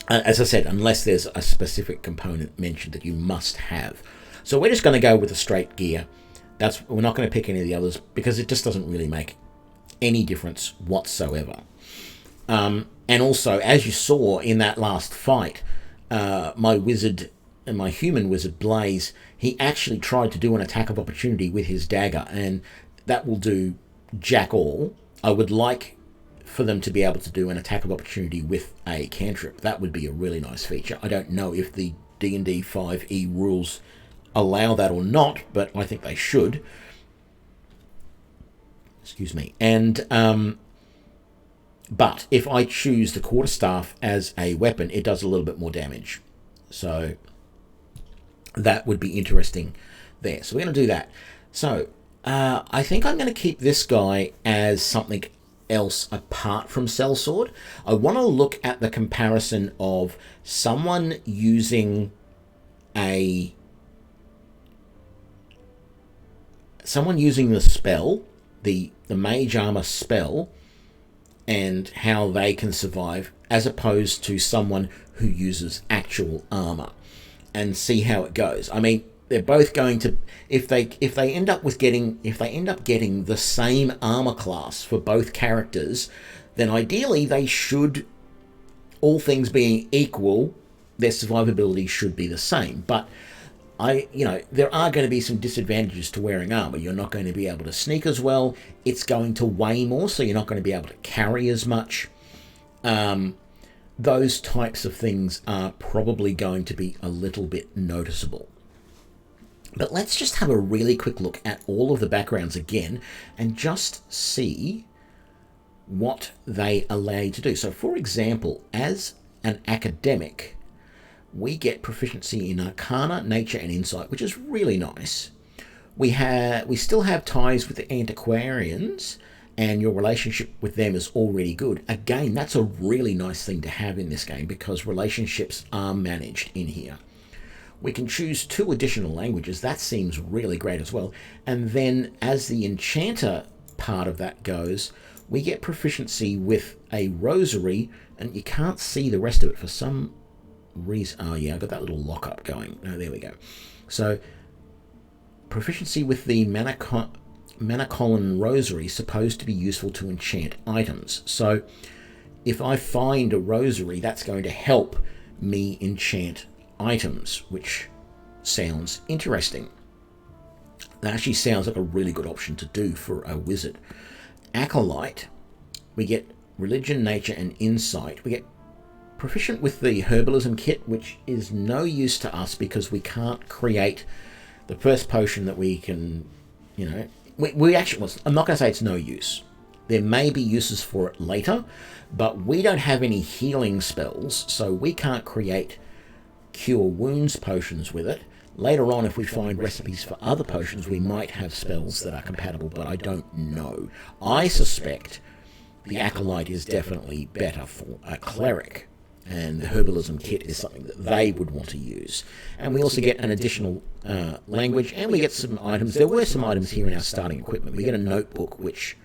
As I said, unless there's a specific component mentioned that you must have. So we're just going to go with the straight gear. We're not going to pick any of the others because it just doesn't really make any difference whatsoever. And also, as you saw in that last fight, my wizard and my human wizard Blaze, he actually tried to do an attack of opportunity with his dagger, and that will do jack all. I would like for them to be able to do an attack of opportunity with a cantrip. That would be a really nice feature. I don't know if the D&D 5e rules allow that or not, but I think they should. Excuse me. And but if I choose the quarterstaff as a weapon, it does a little bit more damage. So that would be interesting there. So we're going to do that. So I think I'm going to keep this guy as something else apart from Sellsword. I want to look at the comparison of someone using the spell, the Mage Armor spell, and how they can survive, as opposed to someone who uses actual armor, and see how it goes. I mean, they're both going to, if they end up getting the same armor class for both characters, then ideally they should, all things being equal, their survivability should be the same. But there are going to be some disadvantages to wearing armor. You're not going to be able to sneak as well. It's going to weigh more, so you're not going to be able to carry as much. Those types of things are probably going to be a little bit noticeable. But let's just have a really quick look at all of the backgrounds again and just see what they allow you to do. So, for example, as an academic, we get proficiency in Arcana, Nature, and Insight, which is really nice. We still have ties with the Antiquarians, and your relationship with them is already good. Again, that's a really nice thing to have in this game because relationships are managed in here. We can choose 2 additional languages. That seems really great as well. And then as the enchanter part of that goes, we get proficiency with a rosary, and you can't see the rest of it for some reason. Oh yeah, I've got that little lockup going. Oh, there we go. So proficiency with the Manacolin rosary is supposed to be useful to enchant items. So if I find a rosary, that's going to help me enchant items, which sounds interesting. That actually sounds like a really good option to do for a wizard. Acolyte, we get religion, nature, and insight. We get proficient with the herbalism kit, which is no use to us because we can't create the first potion that we can, we actually, I'm not going to say it's no use. There may be uses for it later, but we don't have any healing spells, so we can't create cure wounds potions with it. Later on, if we find recipes for other potions, we might have spells that are compatible, but I don't know. I suspect the Acolyte is definitely better for a cleric, and the herbalism kit is something that they would want to use. And we also get an additional language, and we get some items. There were some items here in our starting equipment. We get a notebook, which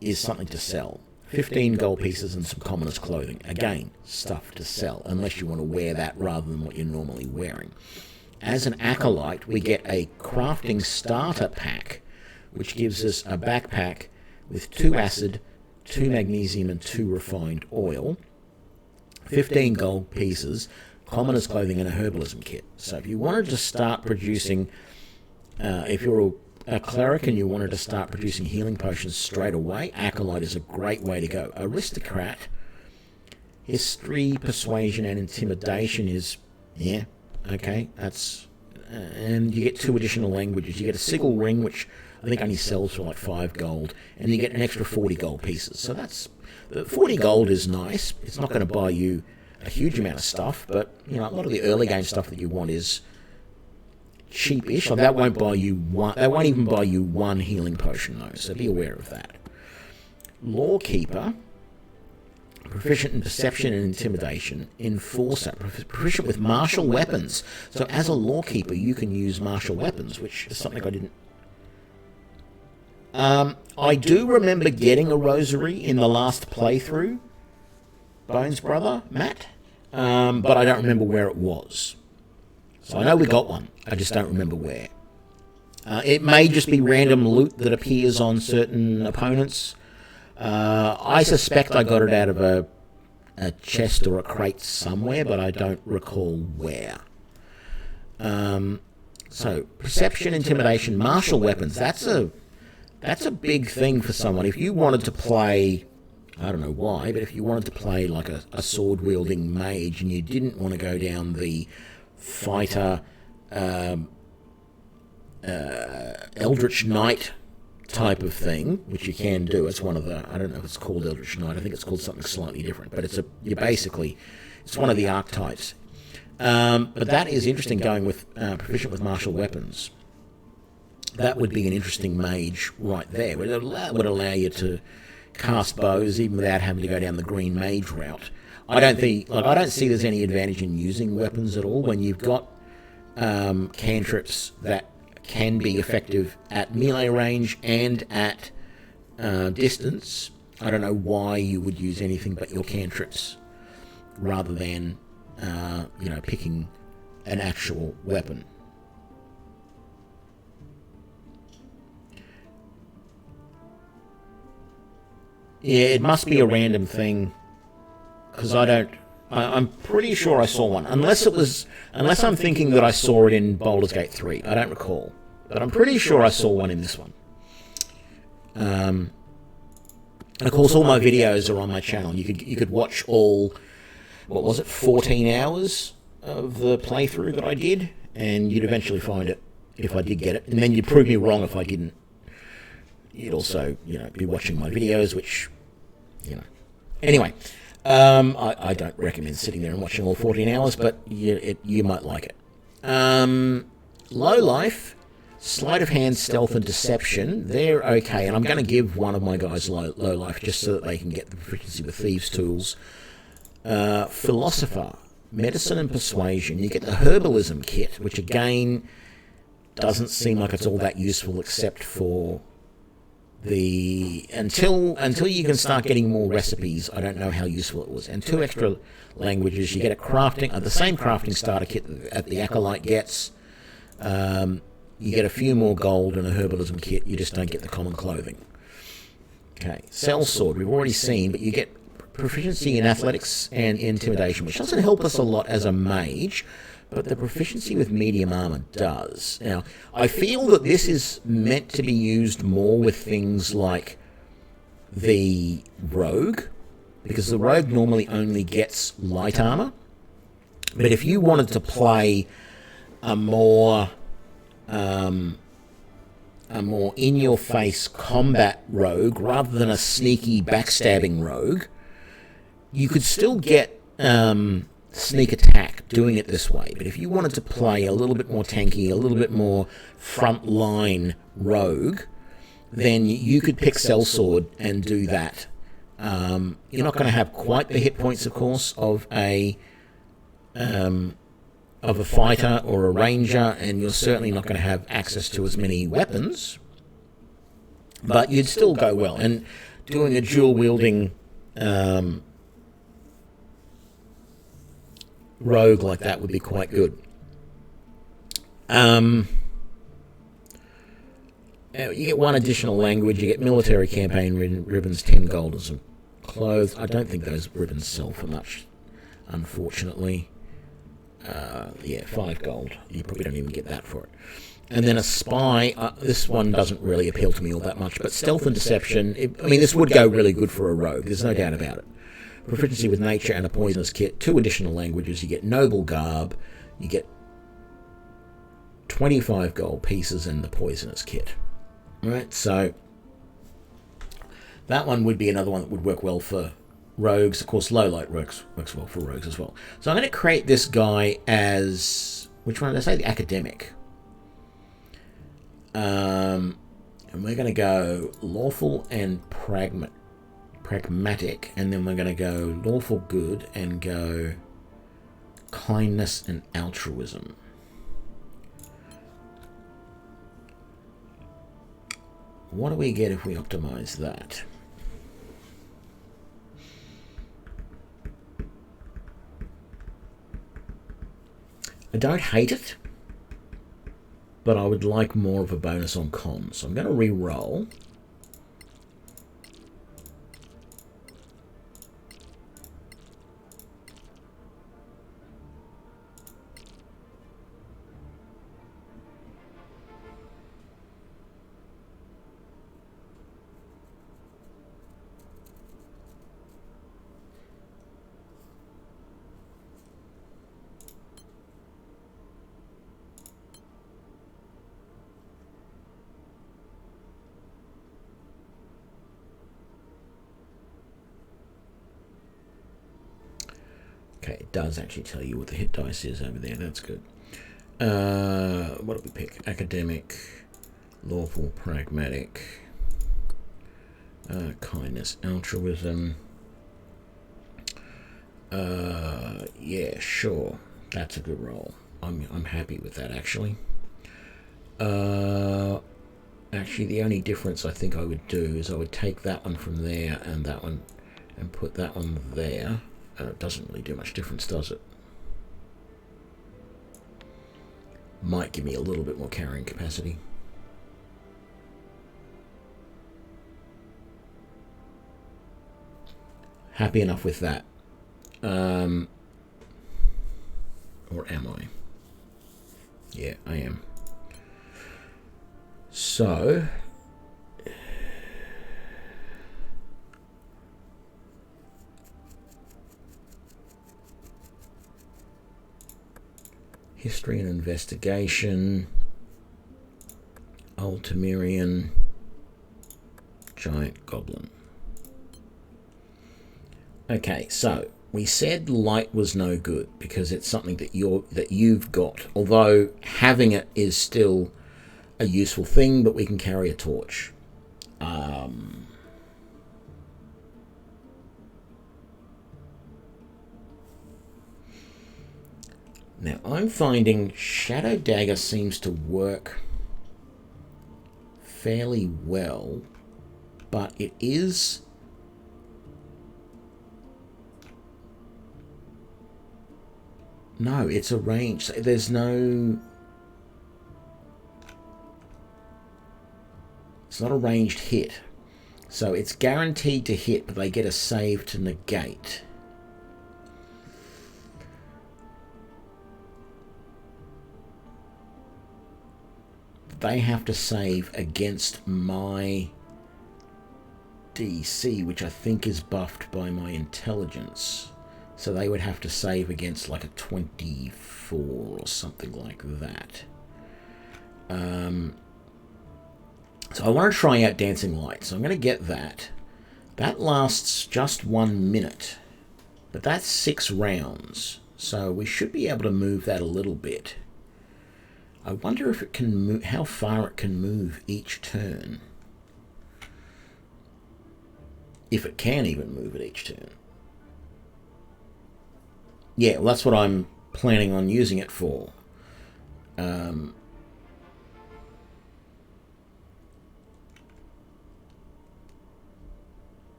is something to sell. 15 gold pieces and some commoner's clothing. Again, stuff to sell, unless you want to wear that rather than what you're normally wearing. As an acolyte, we get a crafting starter pack, which gives us a backpack with 2 acid, 2 magnesium, and 2 refined oil. 15 gold pieces, commoner's clothing, and a herbalism kit. So if you wanted to start producing, if you're a cleric and you wanted to start producing healing potions straight away, Acolyte is a great way to go. Aristocrat, history, persuasion, and intimidation is, okay, that's, and you get 2 additional languages. You get a sigil ring, which I think only sells for like 5 gold, and you get an extra 40 gold pieces. So that's, the 40 gold is nice. It's not going to buy you a huge amount of stuff, but a lot of the early game stuff that you want is cheapish. So that won't buy you one. That won't even buy you 1 healing potion though. So be aware of that. Lawkeeper, proficient in perception and intimidation. Enforcer, proficient with martial weapons. So as a lawkeeper, you can use martial weapons, which is something I didn't. I do remember getting a rosary in the last playthrough, Bones brother Matt, but I don't remember where it was. So I know we got one, I just don't remember where. It may just be random loot that appears on certain opponents. I suspect I got it out of a chest or a crate somewhere, but I don't recall where. So, perception, intimidation, martial weapons, that's a big thing for someone. If you wanted to play, I don't know why, but if you wanted to play like a sword-wielding mage and you didn't want to go down the fighter, Eldritch Knight type of thing, which you can do. It's one of the, I don't know if it's called Eldritch Knight, I think it's called something slightly different, but it's one of the archetypes. But that is interesting, going with proficient with martial weapons. That would be an interesting mage right there. It would allow you to cast bows even without having to go down the green mage route. I don't see there's any advantage in using weapons at all when you've got cantrips that can be effective at melee range and at distance. I don't know why you would use anything but your cantrips rather than picking an actual weapon. Yeah, it must be a random thing, because I'm pretty sure I saw one. Unless I'm thinking that I saw it in Baldur's Gate 3. I don't recall. But I'm pretty sure I saw one in this one. And of course, all my videos are on my channel. You could watch all, 14 hours of the playthrough that I did, and you'd eventually find it if I did get it. And then you'd prove me wrong if I didn't. You'd also, be watching my videos, which, Anyway, I don't recommend sitting there and watching all 14 hours, but you might like it. Low life, sleight of hand, stealth, and deception, they're okay. And I'm going to give one of my guys low life just so that they can get the proficiency with thieves' tools. Philosopher, medicine and persuasion. You get the herbalism kit, which again doesn't seem like it's all that useful except for until you can start getting more recipes. I don't know how useful it was. And 2 extra languages. You get the same crafting starter kit that the acolyte gets. You get a few more gold and a herbalism kit. You just don't get the common clothing. Okay, sellsword we've already seen, but you get proficiency in athletics and intimidation, which doesn't help us a lot as a mage, but the proficiency with medium armor does. Now, I feel that this is meant to be used more with things like the rogue, because the rogue normally only gets light armor. But if you wanted to play a more in-your-face combat rogue rather than a sneaky backstabbing rogue, you could still get sneak attack doing it this way. But if you wanted to play a little bit more tanky, a little bit more front-line rogue, then you could pick sellsword and do that. You're not going to have quite the hit points, of course, of a fighter or a ranger, and you're certainly not going to have access to as many weapons, but you'd still go well. And doing a dual-wielding rogue like that would be quite good. You get 1 additional language. You get military campaign ribbons, 10 gold and some clothes. I don't think those ribbons sell for much, unfortunately. 5 gold. You probably don't even get that for it. And then a spy. This one doesn't really appeal to me all that much, but stealth and deception. This would go really good for a rogue. There's no doubt about it. Proficiency with nature and a poisonous kit. 2 additional languages. You get noble garb. You get 25 gold pieces and the poisonous kit. Right, so that one would be another one that would work well for rogues. Of course, low light works well for rogues as well. So I'm going to create this guy as, which one did I say? The academic. And we're going to go lawful and pragmatic, and then we're going to go lawful good and go kindness and altruism. What do we get if we optimize that? I don't hate it, but I would like more of a bonus on cons. So I'm going to re-roll. Okay, it does actually tell you what the hit dice is over there. That's good. What do we pick? Academic, lawful, pragmatic, kindness, altruism. Yeah, sure. That's a good roll. I'm happy with that, actually. Actually, the only difference I think I would do is I would take that one from there and that one and put that one there. It doesn't really do much difference, does it? Might give me a little bit more carrying capacity. Happy enough with that. Or am I? Yeah, I am. So... History and investigation. Ultimerian. Giant goblin. Okay, so we said light was no good because it's something that you've got. Although having it is still a useful thing, but we can carry a torch. Now I'm finding Shadow Dagger seems to work fairly well, but it is... No, it's a range. There's no... It's not a ranged hit. So it's guaranteed to hit, but they get a save to negate. They have to save against my DC, which I think is buffed by my intelligence. So they would have to save against like a 24 or something like that. So I want to try out Dancing Light. So I'm going to get that. That lasts just 1 minute. But that's 6 rounds. So we should be able to move that a little bit. I wonder if it can move, how far it can move each turn. If it can even move it each turn. Yeah, well, that's what I'm planning on using it for.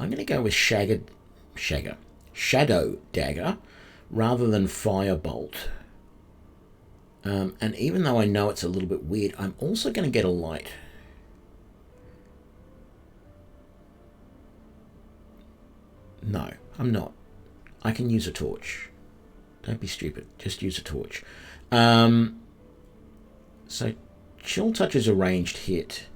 I'm going to go with Shadow Dagger rather than Firebolt. And even though I know it's a little bit weird, I'm also going to get a light. No, I'm not. I can use a torch. Don't be stupid. Just use a torch. So Chill Touch is a ranged hit.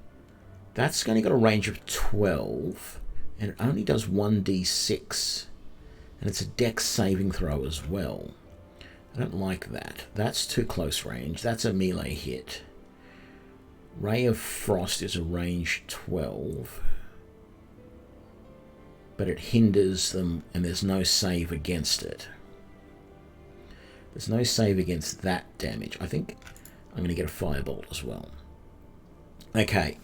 That's only got a range of 12. And it only does 1d6. And it's a dex saving throw as well. I don't like that. That's too close range. That's a melee hit. Ray of Frost is a range 12. But it hinders them, and there's no save against it. There's no save against that damage. I think I'm going to get a Firebolt as well. Okay.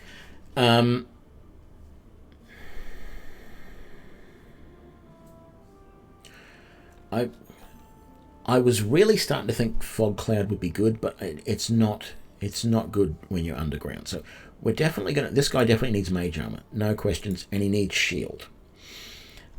I was really starting to think Fog Cloud would be good, but it's not good when you're underground. So we're definitely going to... This guy definitely needs Mage Armor. No questions. And he needs Shield.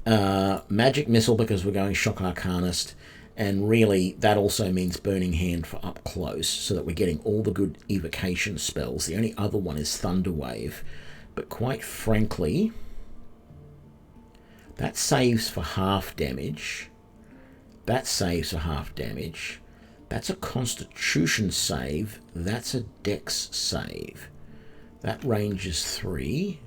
Magic Missile because we're going Shock Arcanist. And really, that also means Burning Hand for up close, so that we're getting all the good evocation spells. The only other one is Thunder Wave. But quite frankly, that saves for half damage. That saves for half damage. That's a Constitution save. That's a Dex save. That range is 3.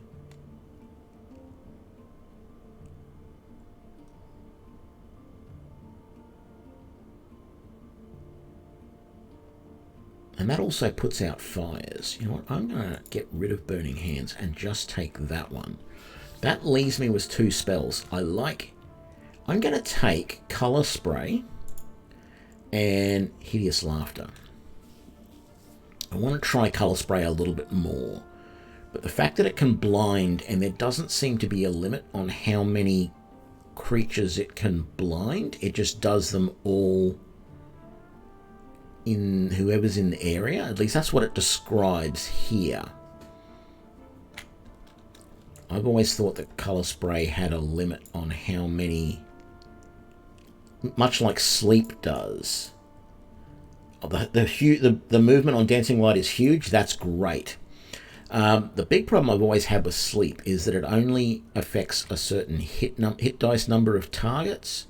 And that also puts out fires. You know what? I'm going to get rid of Burning Hands and just take that one. That leaves me with 2 spells. I'm going to take Colour Spray and Hideous Laughter. I want to try Colour Spray a little bit more. But the fact that it can blind, and there doesn't seem to be a limit on how many creatures it can blind, it just does them all in whoever's in the area. At least that's what it describes here. I've always thought that Colour Spray had a limit on how many, much like Sleep does. The movement on Dancing Light is huge. That's great. The big problem I've always had with sleep is that it only affects a certain hit dice number of targets.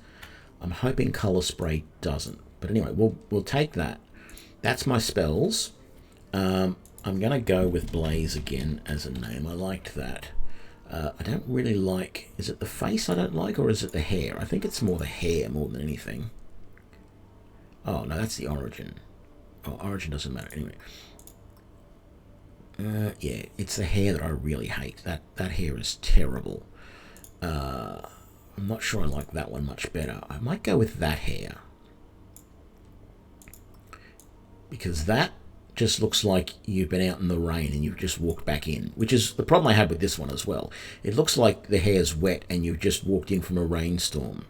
I'm hoping Color Spray doesn't. But anyway, we'll take that. That's my spells. I'm going to go with Blaze again as a name. I liked that. I don't really like... Is it the face I don't like, or is it the hair? I think it's more the hair more than anything. Oh, no, that's the origin. Oh, origin doesn't matter. Anyway. Yeah, it's the hair that I really hate. That hair is terrible. I'm not sure I like that one much better. I might go with that hair. Because that just looks like you've been out in the rain and you've just walked back in, which is the problem I had with this one as well. It looks like the hair's wet and you've just walked in from a rainstorm.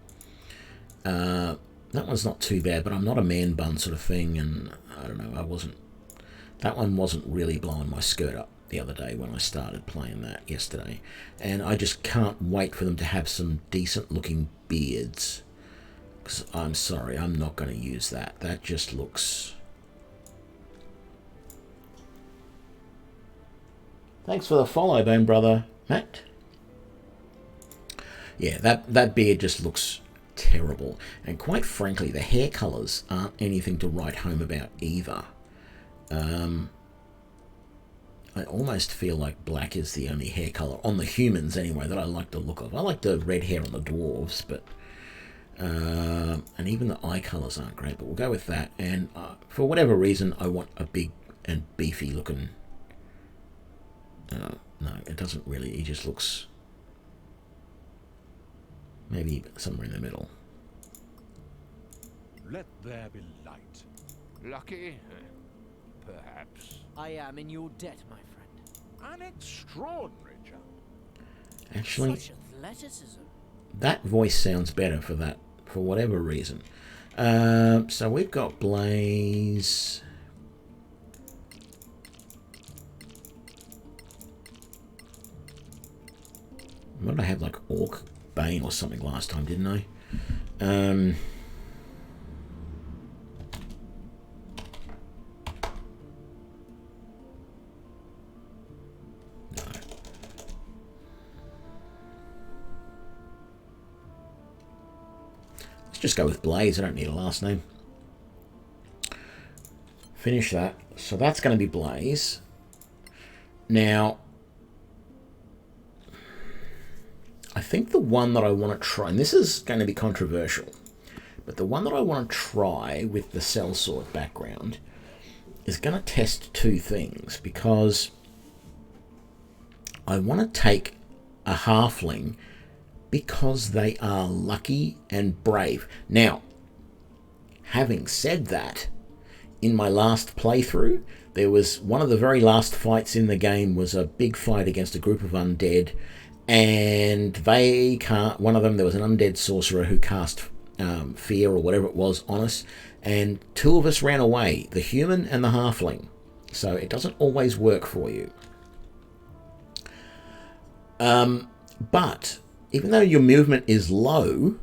That one's not too bad, but I'm not a man bun sort of thing, and I don't know, that one wasn't really blowing my skirt up the other day when I started playing that yesterday. And I just can't wait for them to have some decent looking beards. Because I'm sorry, I'm not going to use that. That just looks... Thanks for the follow, Bone Brother, Matt. Yeah, that beard just looks terrible. And quite frankly, the hair colours aren't anything to write home about either. I almost feel like black is the only hair colour, on the humans anyway, that I like the look of. I like the red hair on the dwarves, but... and even the eye colours aren't great, but we'll go with that. And for whatever reason, I want a big and beefy looking... no, it doesn't really. He just looks maybe somewhere in the middle. Let there be light. Lucky? Perhaps. I am in your debt, my friend. An extraordinary jump. Actually, Such athleticism. that voice sounds better for that, for whatever reason. So we've got Blaze. What did I have, like Orc Bane or something last time, didn't I? No. Let's just go with Blaze. I don't need a last name. Finish that. So that's going to be Blaze. Now... I think the one that I want to try, and this is going to be controversial, but the one that I want to try with the sellsword background is going to test two things, because I want to take a halfling because they are lucky and brave. Now, having said that, in my last playthrough, there was one of the very last fights in the game was a big fight against a group of undead. And they can't. One of them, there was an undead sorcerer who cast fear or whatever it was on us, and two of us ran away, the human and the halfling. So it doesn't always work for you. But even though your movement is low,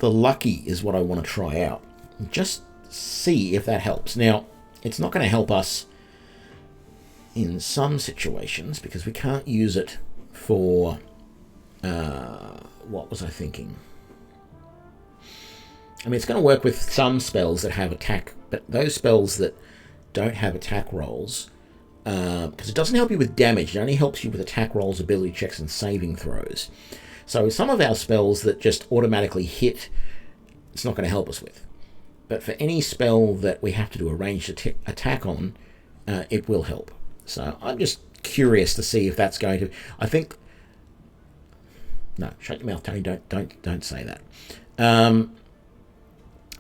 the lucky is what I want to try out. Just see if that helps. Now, it's not going to help us in some situations because we can't use it for, what was I thinking? I mean, it's going to work with some spells that have attack, but those spells that don't have attack rolls, because it doesn't help you with damage, it only helps you with attack rolls, ability checks, and saving throws. So some of our spells that just automatically hit, it's not going to help us with. But for any spell that we have to do a ranged attack on, it will help. So I'm just curious to see if that's going to... I think... No, shut your mouth, Tony. Don't say that.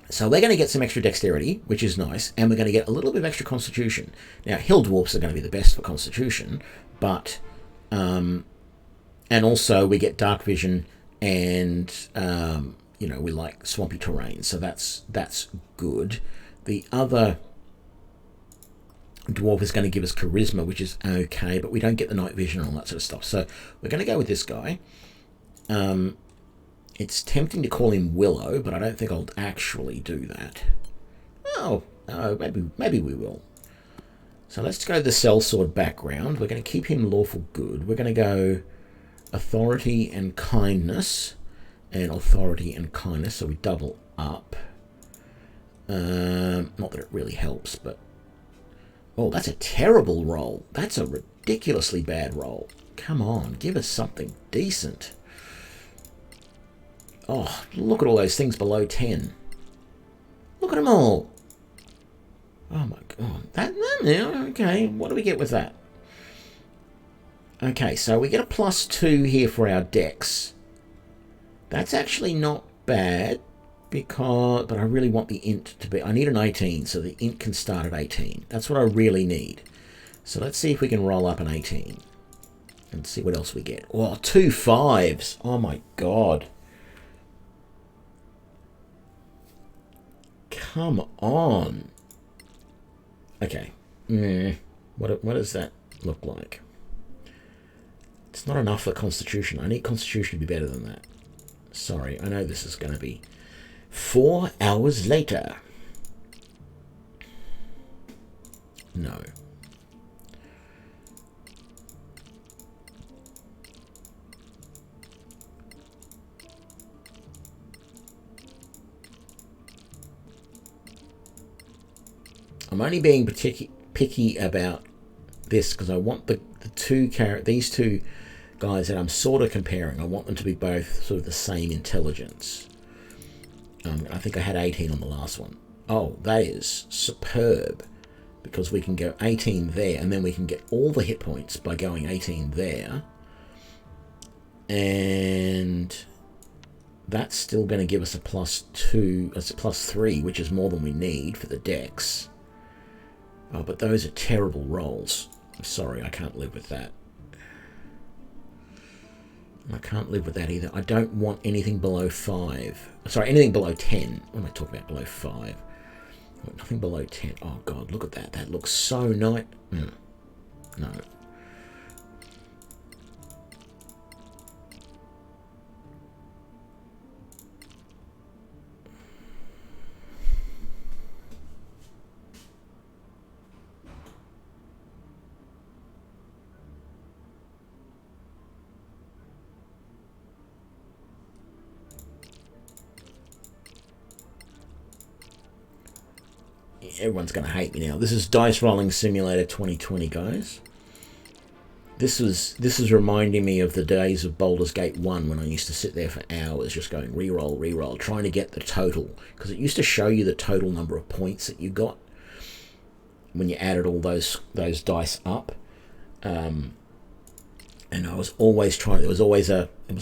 So we're going to get some extra dexterity, which is nice, and we're going to get a little bit of extra constitution. Now, hill dwarfs are going to be the best for constitution, but... and also we get dark vision, and you know, we like swampy terrain, so that's good. The other dwarf is going to give us charisma, which is okay, but we don't get the night vision and all that sort of stuff. So we're going to go with this guy. It's tempting to call him Willow, but I don't think I'll actually do that. Oh, no, maybe we will. So let's go the sellsword background. We're going to keep him lawful good. We're going to go authority and kindness, and authority and kindness, so we double up. Not that it really helps, but oh, that's a terrible roll. That's a ridiculously bad roll. Come on, give us something decent. Oh, look at all those things below 10. Look at them all. Oh my god. Okay, what do we get with that? Okay, so we get a +2 here for our dex. That's actually not bad, but I really want the int to be... I need an 18, so the int can start at 18. That's what I really need. So let's see if we can roll up an 18. And see what else we get. Oh, 2 5s. Oh my god. Come on. Okay. What does that look like? It's not enough for Constitution. I need Constitution to be better than that. Sorry, I know this is going to be 4 hours later. No. I'm only being picky about this because I want these two guys that I'm sort of comparing. I want them to be both sort of the same intelligence. I think I had 18 on the last one. Oh, that is superb, because we can go 18 there, and then we can get all the hit points by going 18 there, and that's still going to give us a +2, a +3, which is more than we need for the dex. Oh, but those are terrible rolls. I'm sorry, I can't live with that. I can't live with that either. I don't want anything below 5. Sorry, anything below 10. What am I talking about? Below 5. Nothing below 10. Oh, God, look at that. That looks so nice. No. Everyone's going to hate me now. This is Dice Rolling Simulator 2020, guys. This is reminding me of the days of Baldur's Gate 1 when I used to sit there for hours just going reroll, trying to get the total. Because it used to show you the total number of points that you got when you added all those dice up. And I was always trying, it was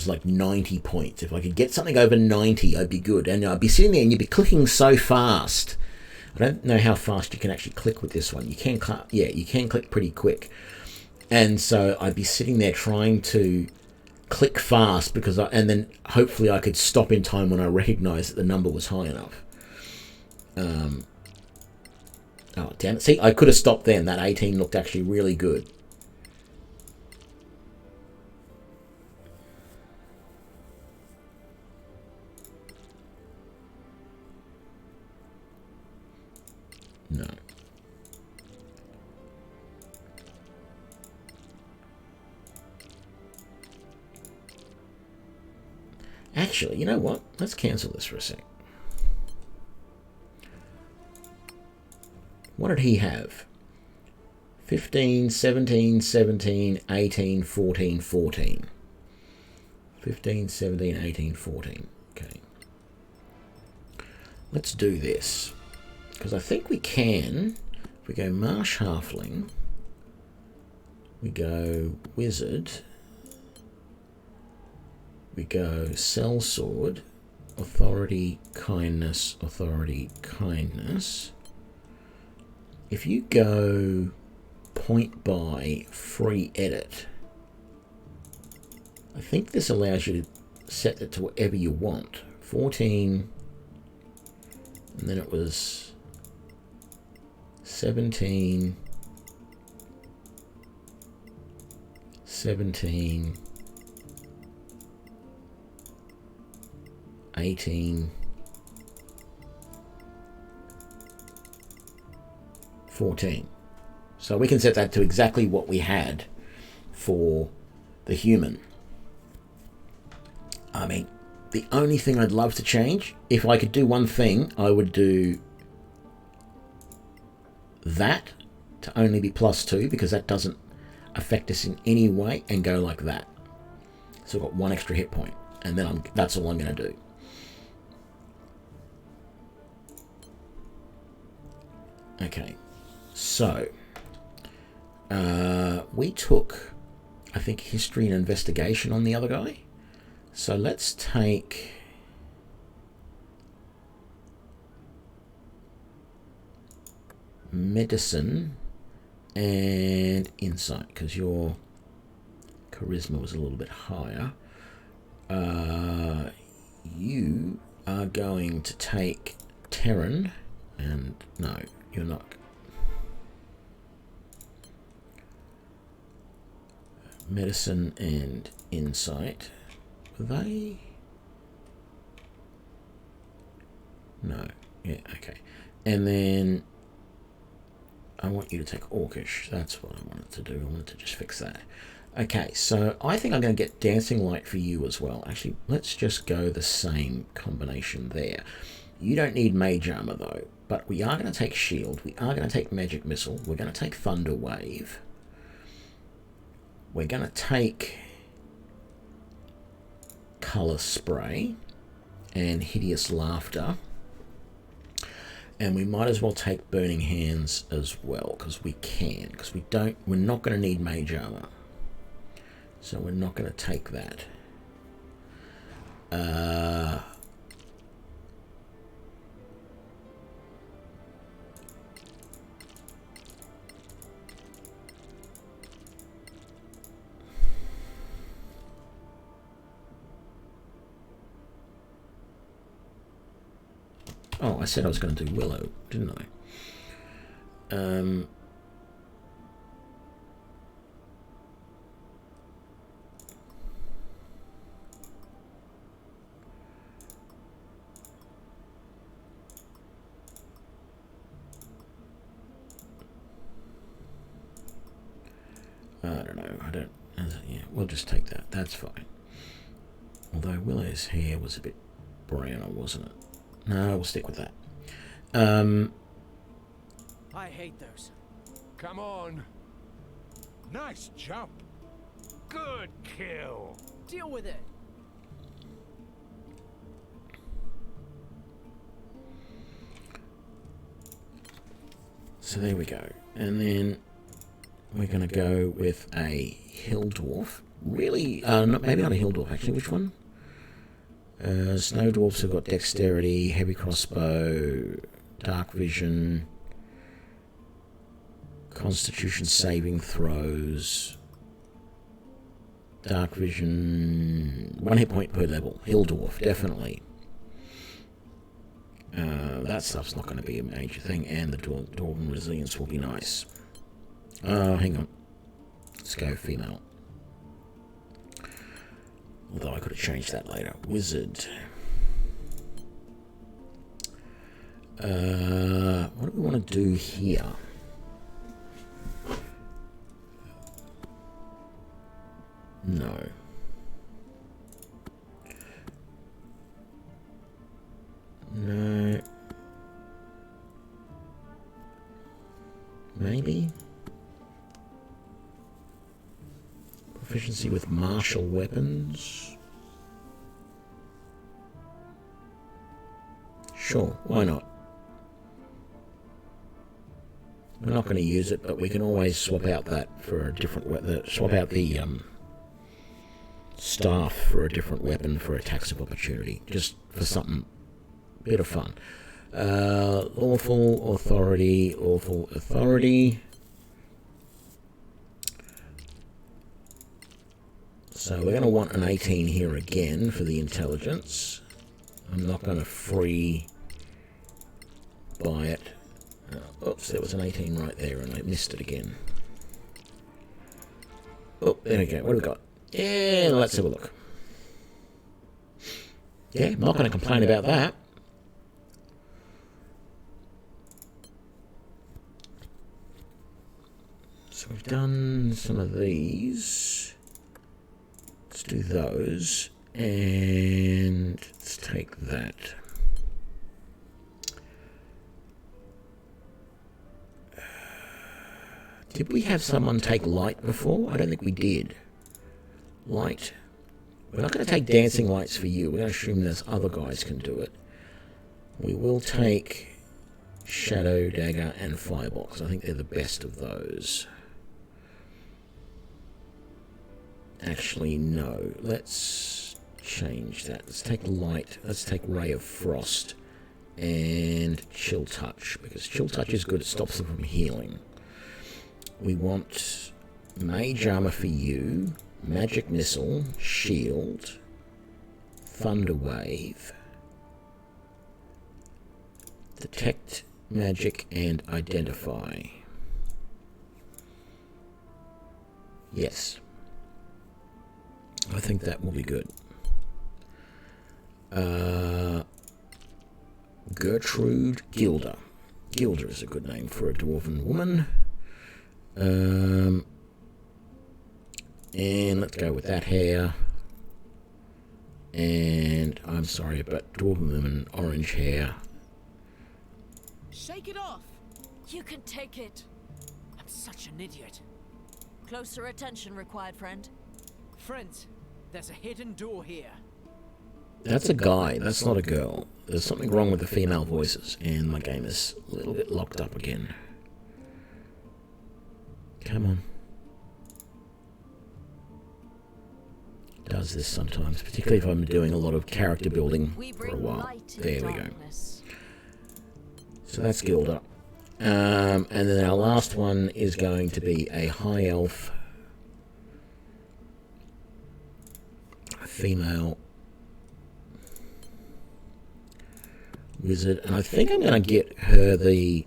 like 90 points. If I could get something over 90, I'd be good. And I'd be sitting there and you'd be clicking so fast. I don't know how fast you can actually click with this one. You can click pretty quick. And so I'd be sitting there trying to click fast and then hopefully I could stop in time when I recognized that the number was high enough. Oh, damn it. See, I could have stopped then. That 18 looked actually really good. No. Actually, you know what? Let's cancel this for a sec. What did he have? 15, 17, 17, 18, 14, 14. 15, 17, 18, 14. Okay. Let's do this. Because I think we can. If we go Marsh Halfling, we go Wizard, we go Sellsword, Authority, Kindness, Authority, Kindness. If you go point by free edit, I think this allows you to set it to whatever you want. 14, and then it was 17, 17, 18, 14. So we can set that to exactly what we had for the human. I mean, the only thing I'd love to change, if I could do one thing, I would do that to only be +2, because that doesn't affect us in any way, and go like that. So I've got 1 extra hit point, and then that's all I'm going to do. Okay, so we took, I think, history and investigation on the other guy. So let's take medicine and insight, because your charisma was a little bit higher. You are going to take Terran, and no, you're not. Medicine and insight. Were they? No. Yeah, okay. And then I want you to take Orcish. That's what I wanted to do. I wanted to just fix that. Okay, so I think I'm going to get Dancing Light for you as well. Actually, let's just go the same combination there. You don't need Mage Armor, though. But we are going to take Shield. We are going to take Magic Missile. We're going to take Thunder Wave. We're going to take Colour Spray and Hideous Laughter. And we might as well take Burning Hands as well, because we can. Because we're not going to need Mage Armor. So we're not going to take that. Oh, I said I was going to do Willow, didn't I? I don't know. Yeah, we'll just take that. That's fine. Although Willow's hair was a bit browner, wasn't it? No, we'll stick with that. I hate those. Come on. Nice jump. Good kill. Deal with it. So there we go. And then we're going to go with a Hill Dwarf. Really, maybe not a Hill Dwarf, actually. Which one? Snow Dwarfs have got Dexterity, Heavy Crossbow, Dark Vision, Constitution Saving Throws, Dark Vision, 1 hit point per level. Hill Dwarf, definitely. That stuff's not going to be a major thing, and the Dwarven Resilience will be nice. Oh, hang on. Let's go female. Although I could have changed that later. Wizard. What do we want to do here? No. No. Maybe? Proficiency with martial weapons. Sure, why not? We're not going to use it, but we can always swap out that for a different weapon. Swap out the staff for a different weapon for attacks of opportunity, just for something bit of fun. Lawful authority, lawful authority. So we're going to want an 18 here again for the intelligence. I'm not going to free buy it. Oops, there was an 18 right there and I missed it again. Oh, there we go. What do we got? Yeah, let's have a look. Yeah, I'm not going to complain about that. done some of these. Let's do those. And let's take that. Did we have someone take light before? I don't think we did. Light. We're not going to take dancing lights for you. We're going to assume there's other guys can do it. We will take Shadow, Dagger, and Firebox. I think they're the best of those. Actually, no. Let's change that. Let's take Light. Let's take Ray of Frost. And Chill Touch. Because Chill Touch is good. It stops them from healing. We want Mage Armor for you. Magic Missile. Shield. Thunder Wave. Detect Magic and Identify. Yes. I think that will be good. Gertrude Gilda. Gilda is a good name for a dwarven woman. And let's go with that hair. And I'm sorry, but dwarven woman, orange hair. Shake it off! You can take it. I'm such an idiot. Closer attention required, friend. Friends, there's a hidden door here. That's a guy, that's not a girl. There's something wrong with the female voices, and my game is a little bit locked up again. Come on. It does this sometimes, particularly if I'm doing a lot of character building for a while. There we go. So that's Gilda. And then our last one is going to be a high elf female wizard, and I think I'm going to get her the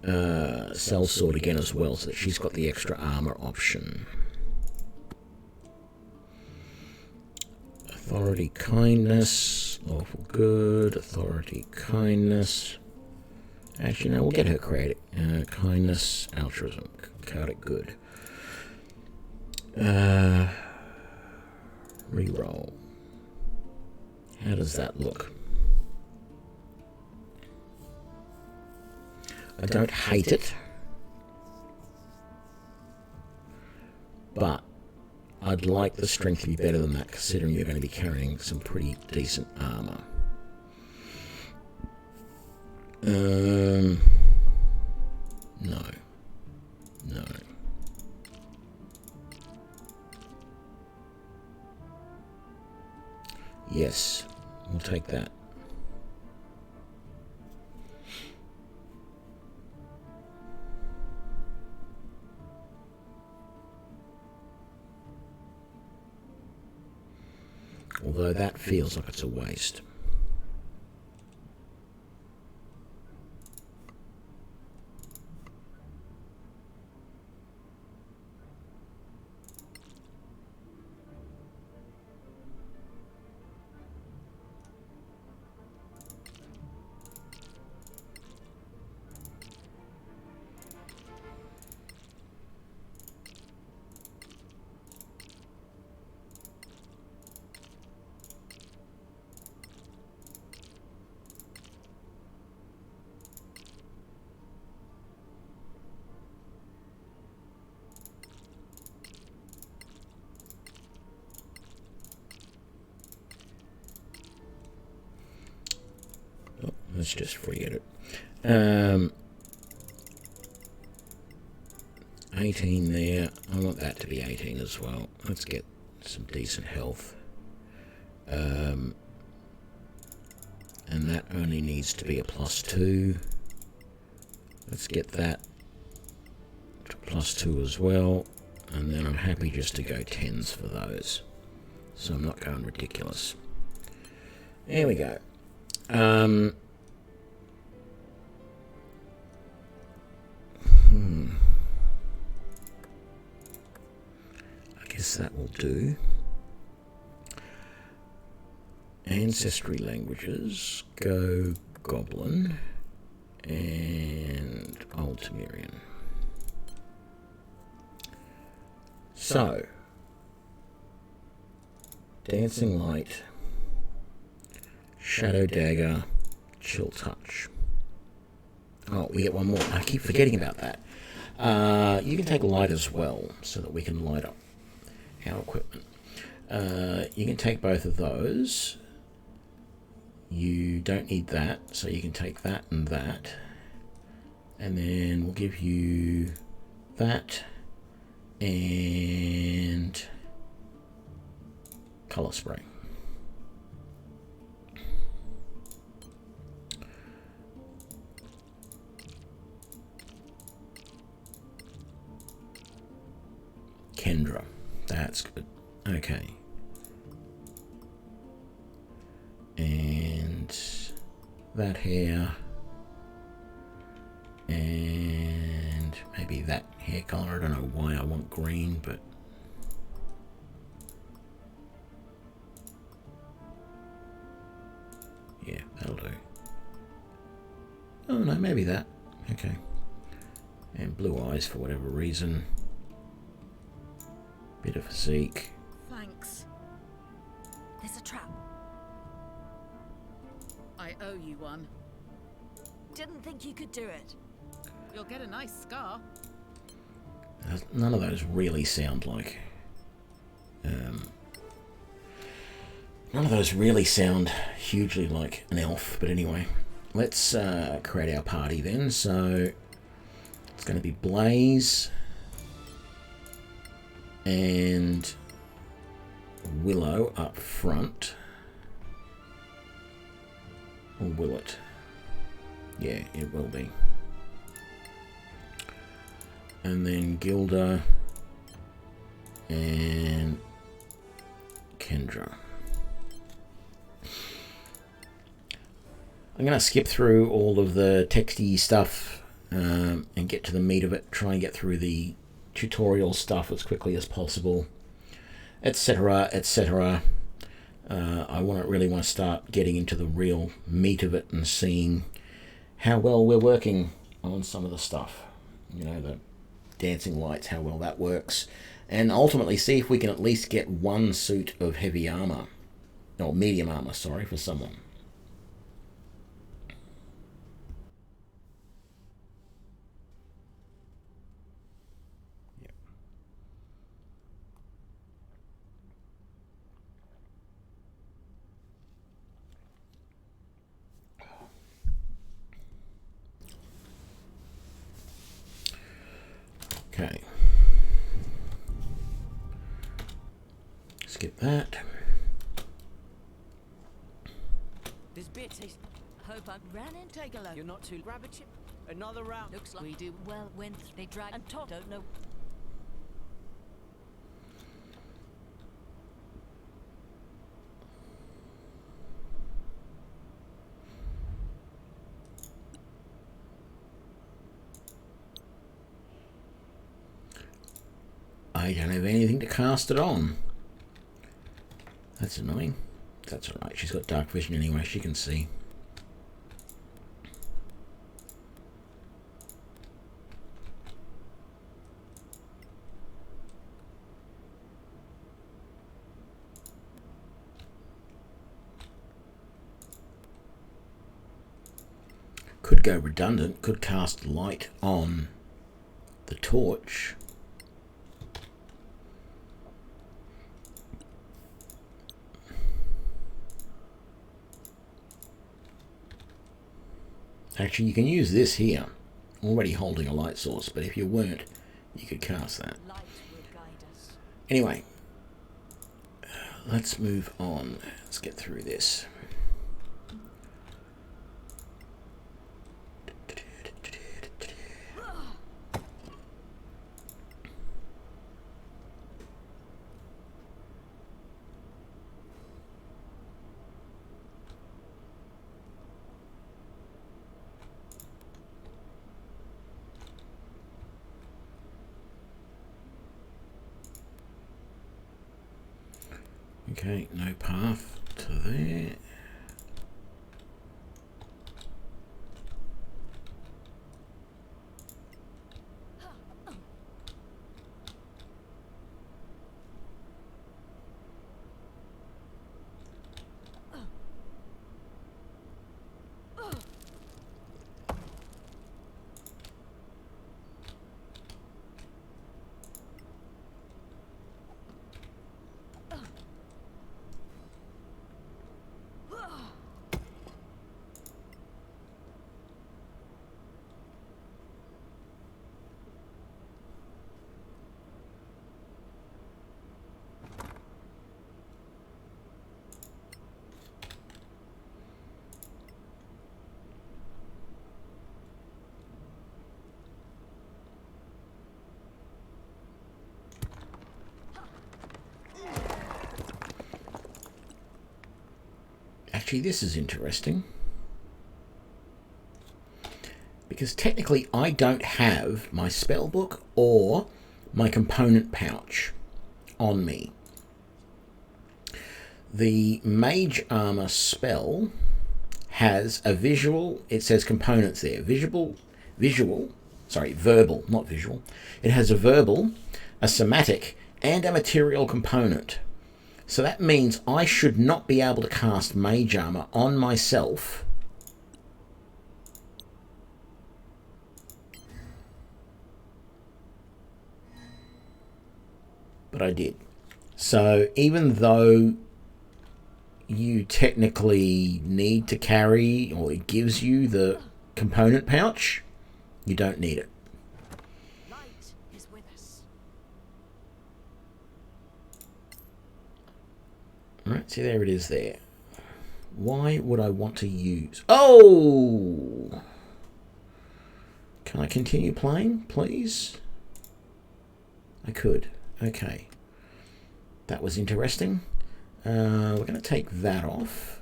sellsword again as well, so that she's got the extra armor option. Authority, kindness, lawful good. Authority, kindness. Actually, no, we'll get her credit. Kindness, altruism, chaotic good. Reroll. How does that look? I don't hate it, but I'd like the strength to be better than that, considering you're going to be carrying some pretty decent armor. No. No. Yes, we'll take that. Although that feels like it's a waste. Let's just forget it. 18 there. I want that to be 18 as well. Let's get some decent health. And that only needs to be a +2. Let's get that to +2 as well. And then I'm happy just to go 10s for those. So I'm not going ridiculous. There we go. I guess that will do. Ancestry Languages, go Goblin, and Ultimirian. So, Dancing Light, Shadow Dagger, Chill Touch. Oh, we get one more. I keep forgetting about that. You can take light as well, so that we can light up our equipment. You can take both of those. You don't need that, so you can take that and that. And then we'll give you that and color spray. Kendra. That's good. Okay. And that here. And maybe that hair color. I don't know why I want green, but yeah, that'll do. Oh no, maybe that. Okay. And blue eyes for whatever reason. Bit of physique. Thanks. There's a trap. I owe you one. Didn't think you could do it. You'll get a nice scar. None of those really sound like... none of those really sound hugely like an elf, but anyway. Let's create our party then. So it's going to be Blaze and Willow up front. Or will it? Yeah, it will be. And then Gilda and Kendra. I'm going to skip through all of the texty stuff and get to the meat of it. Try and get through the tutorial stuff as quickly as possible, etc., etc. I really want to start getting into the real meat of it and seeing how well we're working on some of the stuff. You know, the dancing lights, how well that works. And ultimately see if we can at least get one suit of heavy armor. No, medium armor, sorry, for someone. Okay. Skip that. This bit is... Hope I ran in. Take a look. You're not too... Grab a chip. Another round. Looks like we do. Well, when they drag and talk, don't know. I don't have anything to cast it on. That's annoying. That's alright. She's got dark vision anyway. She can see. Could go redundant. Could cast light on the torch. Actually, you can use this here, already holding a light source, but if you weren't, you could cast that. Light will guide us. Anyway, let's move on. Let's get through this. Okay, no path to there. Actually, this is interesting. Because technically I don't have my spellbook or my component pouch on me. The Mage Armor spell has a visual, it says components there, verbal, not visual. It has a verbal, a somatic, and a material component. So that means I should not be able to cast Mage Armor on myself but I did. So even though you technically need to carry, or it gives you the component pouch, you don't need it. Light is with us. Right, see, there it is there. Why would I want to use... Oh! Can I continue playing, please? I could. Okay. That was interesting. We're going to take that off.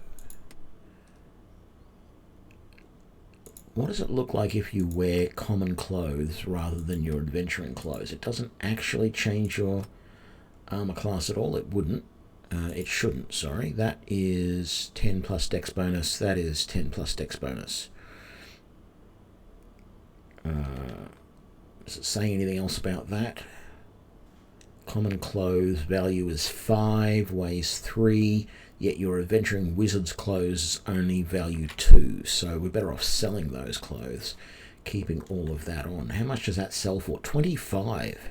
What does it look like if you wear common clothes rather than your adventuring clothes? It doesn't actually change your armor class at all. It wouldn't. It shouldn't, sorry. That is 10 plus dex bonus. That is 10 plus dex bonus. Does it say anything else about that? Common clothes value is 5, weighs 3, yet your adventuring wizard's clothes only value 2. So we're better off selling those clothes, keeping all of that on. How much does that sell for? 25.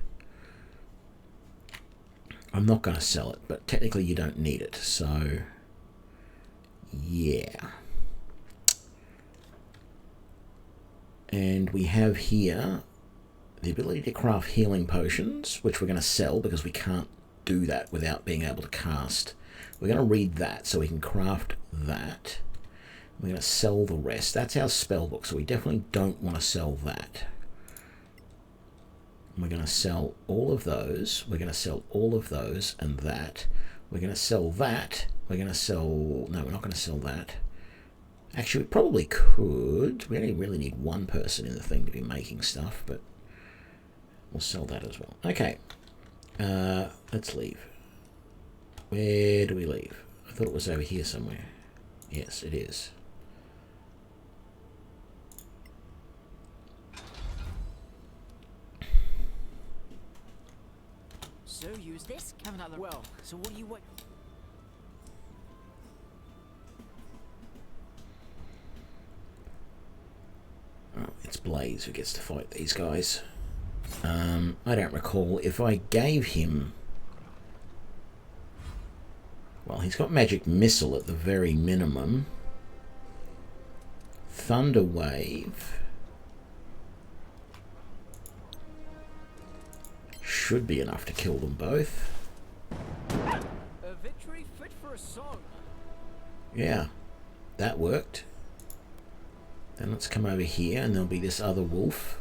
I'm not going to sell it, but technically you don't need it. So, yeah. And we have here the ability to craft healing potions, which we're going to sell because we can't do that without being able to cast. We're going to read that so we can craft that. We're going to sell the rest. That's our spellbook, so we definitely don't want to sell that. We're going to sell all of those. We're going to sell all of those and that. We're going to sell that. We're going to sell... No, we're not going to sell that. Actually, we probably could. We only really need one person in the thing to be making stuff, but we'll sell that as well. Okay. Let's leave. Where do we leave? I thought it was over here somewhere. Yes, it is. So use this. Have another. Well, so what do you want? Oh, it's Blaze who gets to fight these guys. I don't recall if I gave him... Well, he's got Magic Missile at the very minimum. Thunder Wave should be enough to kill them both. A victory fit for a song. Yeah, that worked. Then let's come over here and there'll be this other wolf.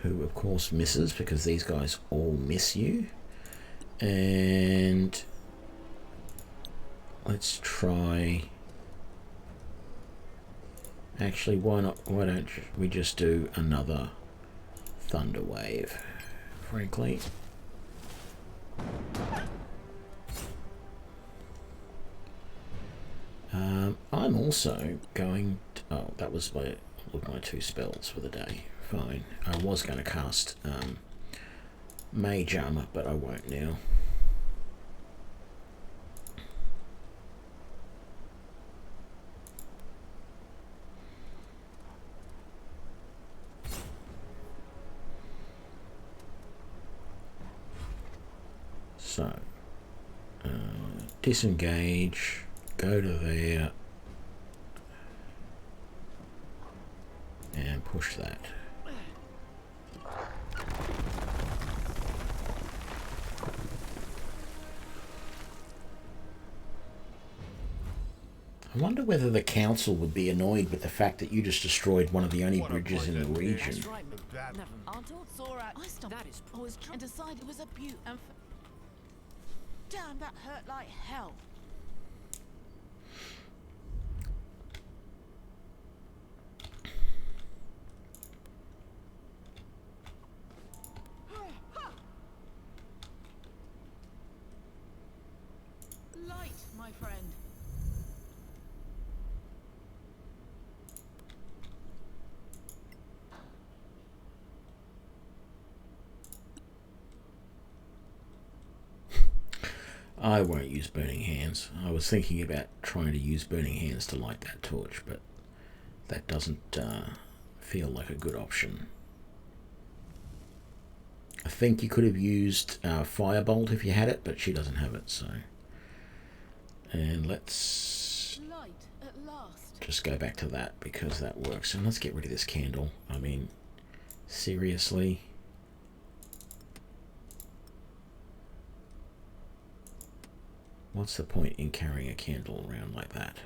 Who of course misses because these guys all miss you. And let's try... Actually, why don't we just do another Thunder Wave, frankly. I'm also going to, oh, that was my 2 spells for the day. Fine. I was going to cast Mage Armor, but I won't now. So, disengage, go to there, and push that. I wonder whether the council would be annoyed with the fact that you just destroyed one of the only bridges in the region. That's right. that. Never mind. Untold Zorak. I stumbled. That is. I was And decided it was a beaut. And damn, that hurt like hell. Light, my friend. I won't use Burning Hands. I was thinking about trying to use Burning Hands to light that torch, but that doesn't feel like a good option. I think you could have used Firebolt if you had it, but she doesn't have it, so... And let's Light at last. just go back to that, because that works. And let's get rid of this candle. I mean, seriously? What's the point in carrying a candle around like that?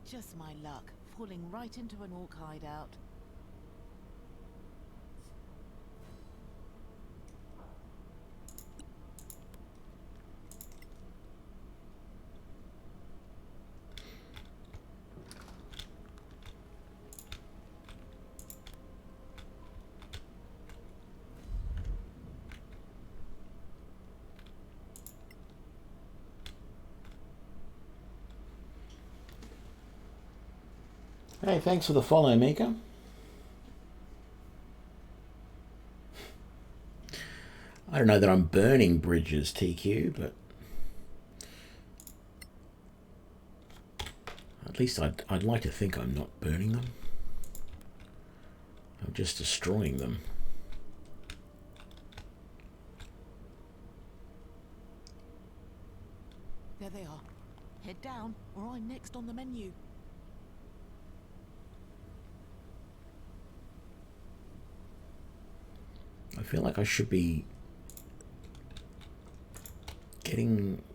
Just my luck, falling right into an orc hideout. Hey, thanks for the follow, Mika. I don't know that I'm burning bridges, TQ, but at least I'd like to think I'm not burning them. I'm just destroying them. There they are. Head down, or I'm next on the menu. I feel like I should be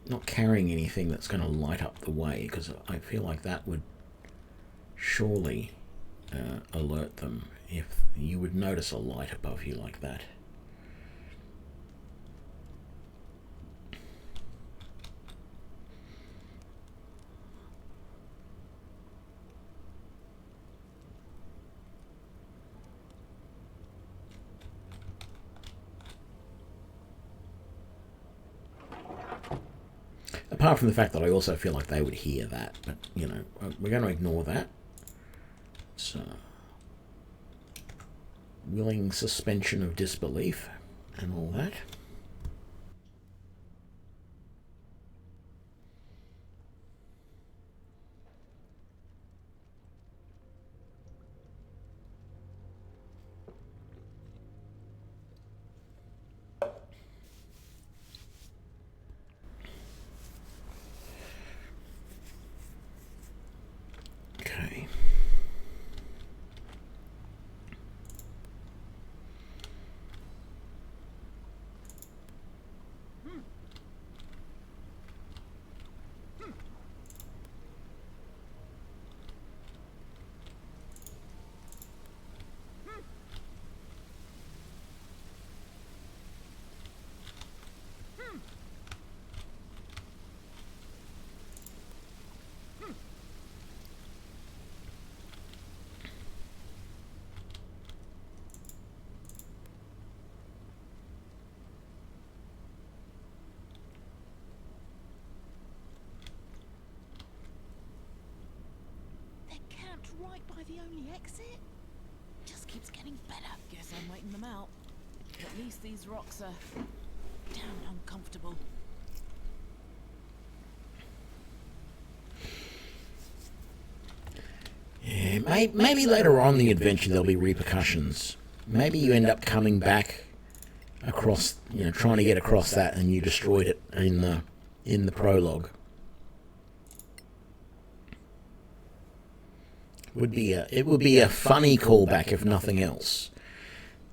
not carrying anything that's going to light up the way, because I feel like that would surely alert them if you would notice a light above you like that. Apart from the fact that I also feel like they would hear that, but, you know, we're going to ignore that. It's willing suspension of disbelief and all that. Okay. They're camped right by the only exit. Just keeps getting better. Guess I'm waiting them out. At least these rocks are Damn uncomfortable. Yeah, maybe later on in the adventure there'll be repercussions. Maybe you end up coming back across, you know, trying to get across that, and you destroyed it in the prologue. It would be a funny callback if nothing else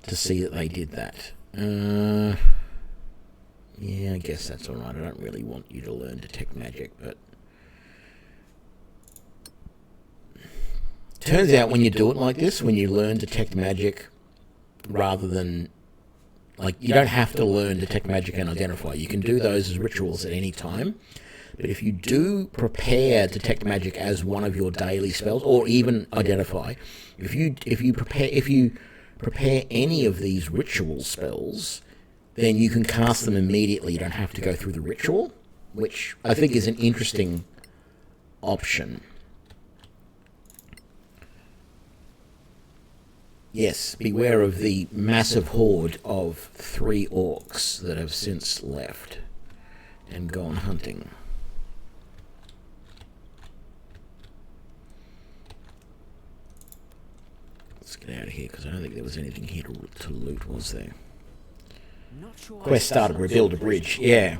to see that they did that. Yeah, I guess that's all right. I don't really want you to learn Detect Magic, but turns out when you do it like this, when you learn Detect Magic rather than, like, you don't have to learn Detect Magic and Identify. You can do those as rituals at any time. But if you do prepare Detect Magic as one of your daily spells, or even Identify, if you prepare any of these ritual spells, then you can cast them immediately. You don't have to go through the ritual, which I think is an interesting option. Yes, beware of the massive horde of 3 orcs that have since left and gone hunting. Let's get out of here, because I don't think there was anything here to loot, was there? Not sure. Quest started, rebuild a bridge. Yeah.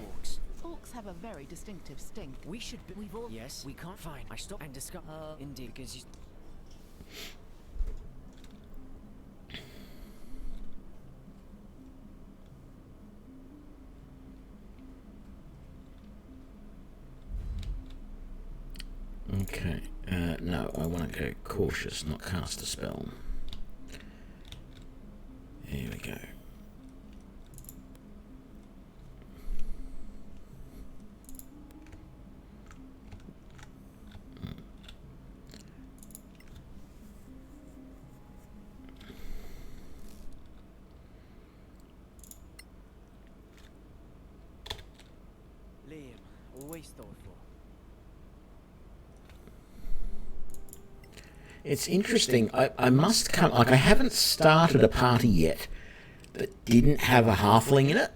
Orcs have a very distinctive stink. We should. We've all. Yes. We can't find. I stopped and discovered. Indeed, because you. Okay. No, I want to go cautious, not cast a spell. Here we go. Liam, always thoughtful. It's interesting. I must come... Like, I haven't started a party yet that didn't have a halfling in it.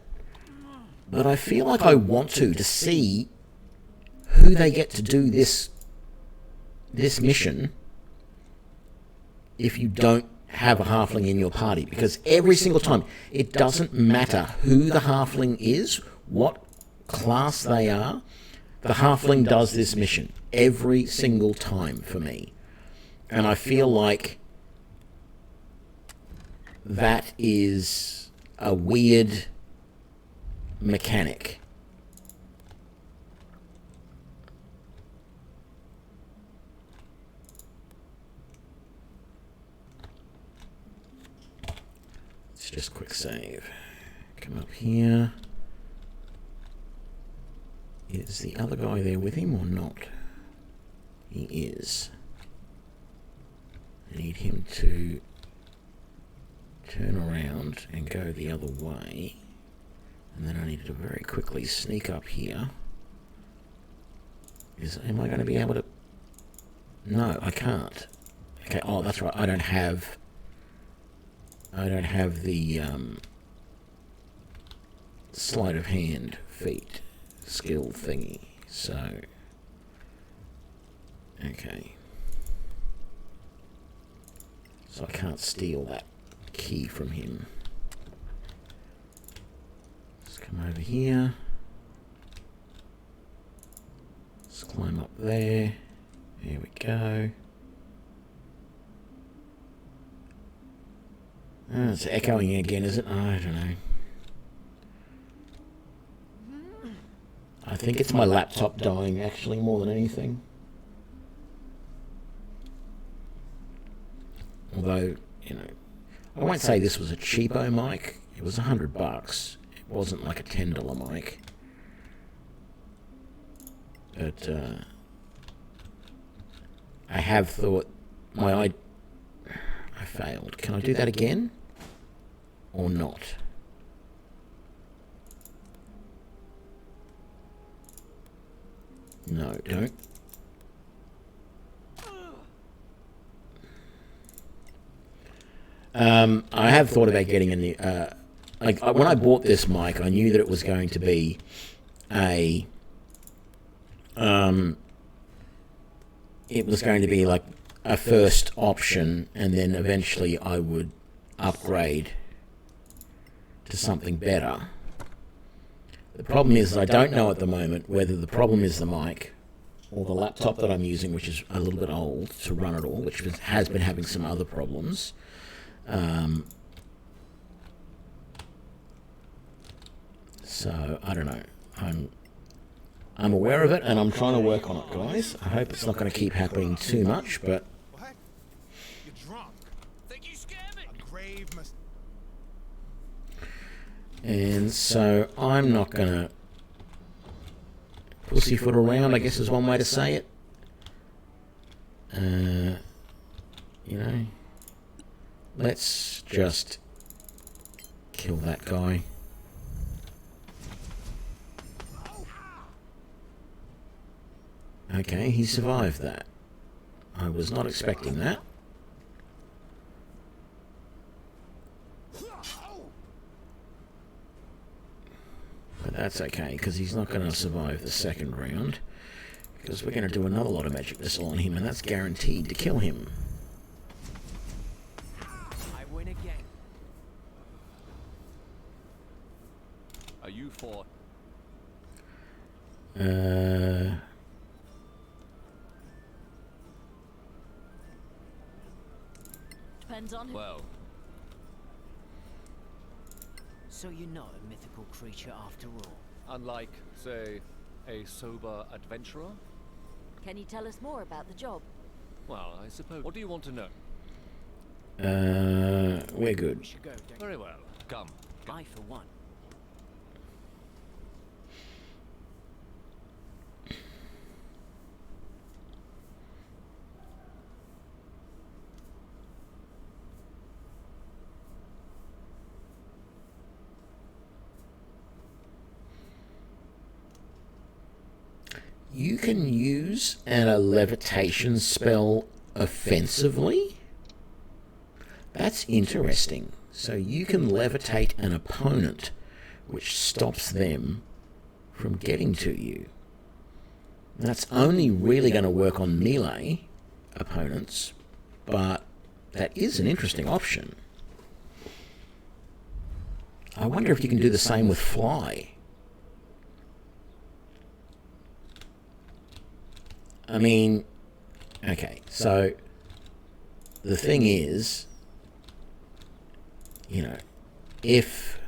But I feel like I want to see who they get to do this mission if you don't have a halfling in your party. Because every single time, it doesn't matter who the halfling is, what class they are, the halfling does this mission every single time for me. And I feel like that is a weird mechanic. Let's just quick save. Come up here. Is the other guy there with him or not? He is. I need him to turn around and go the other way. And then I need to very quickly sneak up here. Am I going to be able to... No, I can't. Okay, oh, that's right. I don't have the sleight of hand feat skill thingy. So, okay. So I can't steal that key from him. Let's come over here. Let's climb up there. There we go. Oh, it's echoing again, is it? I don't know. I think it's my laptop dying, actually, more than anything. Although, you know, I won't say this was a cheapo mic. It was $100. It wasn't like a $10 mic. But I have thought I failed. Can I do that again? Or not? No, don't. I have thought about getting a new... when I bought this mic, I knew that it was going to be a... it was going to be like a first option, and then eventually I would upgrade to something better. The problem is I don't know at the moment whether the problem is the mic or the laptop that I'm using, which is a little bit old to run it all, which has been having some other problems. So I don't know. I'm aware of it, and I'm trying to work on it, guys. I hope it's not going to keep happening too much, but What? You're drunk. Think you scared me? A grave must. and so I'm not going to pussyfoot around, I guess is one way to say it. You know, let's just kill that guy. Okay, he survived that. I was not expecting that. But that's okay, because he's not going to survive the second round. Because we're going to do another lot of magic missile on him, and that's guaranteed to kill him. I win again. Are you for? Depends on who. Well, So you're not a mythical creature after all. unlike, say, a sober adventurer? Can you tell us more about the job? Well, I suppose. What do you want to know? We're good. We should go, don't Very well. Come. you? I, for one. You can use a levitation spell offensively? That's interesting. So you can levitate an opponent, which stops them from getting to you. That's only really going to work on melee opponents, but that is an interesting option. I wonder if you can do the same with fly. I mean, okay, so the thing is, you know, if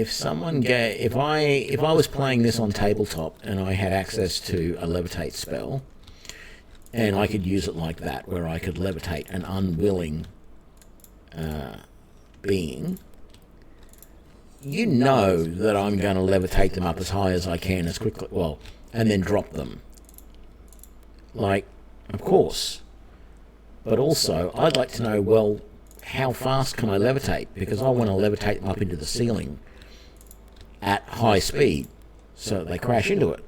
someone if I was playing this on tabletop and I had access to a levitate spell, and I could use it like that, where I could levitate an unwilling being, you know that I'm going to levitate them up as high as I can, as quickly, well, and then drop them. Like, of course. But also, I'd like to know, well, how fast can I levitate? Because I want to levitate them up into the ceiling at high speed so that they crash into it.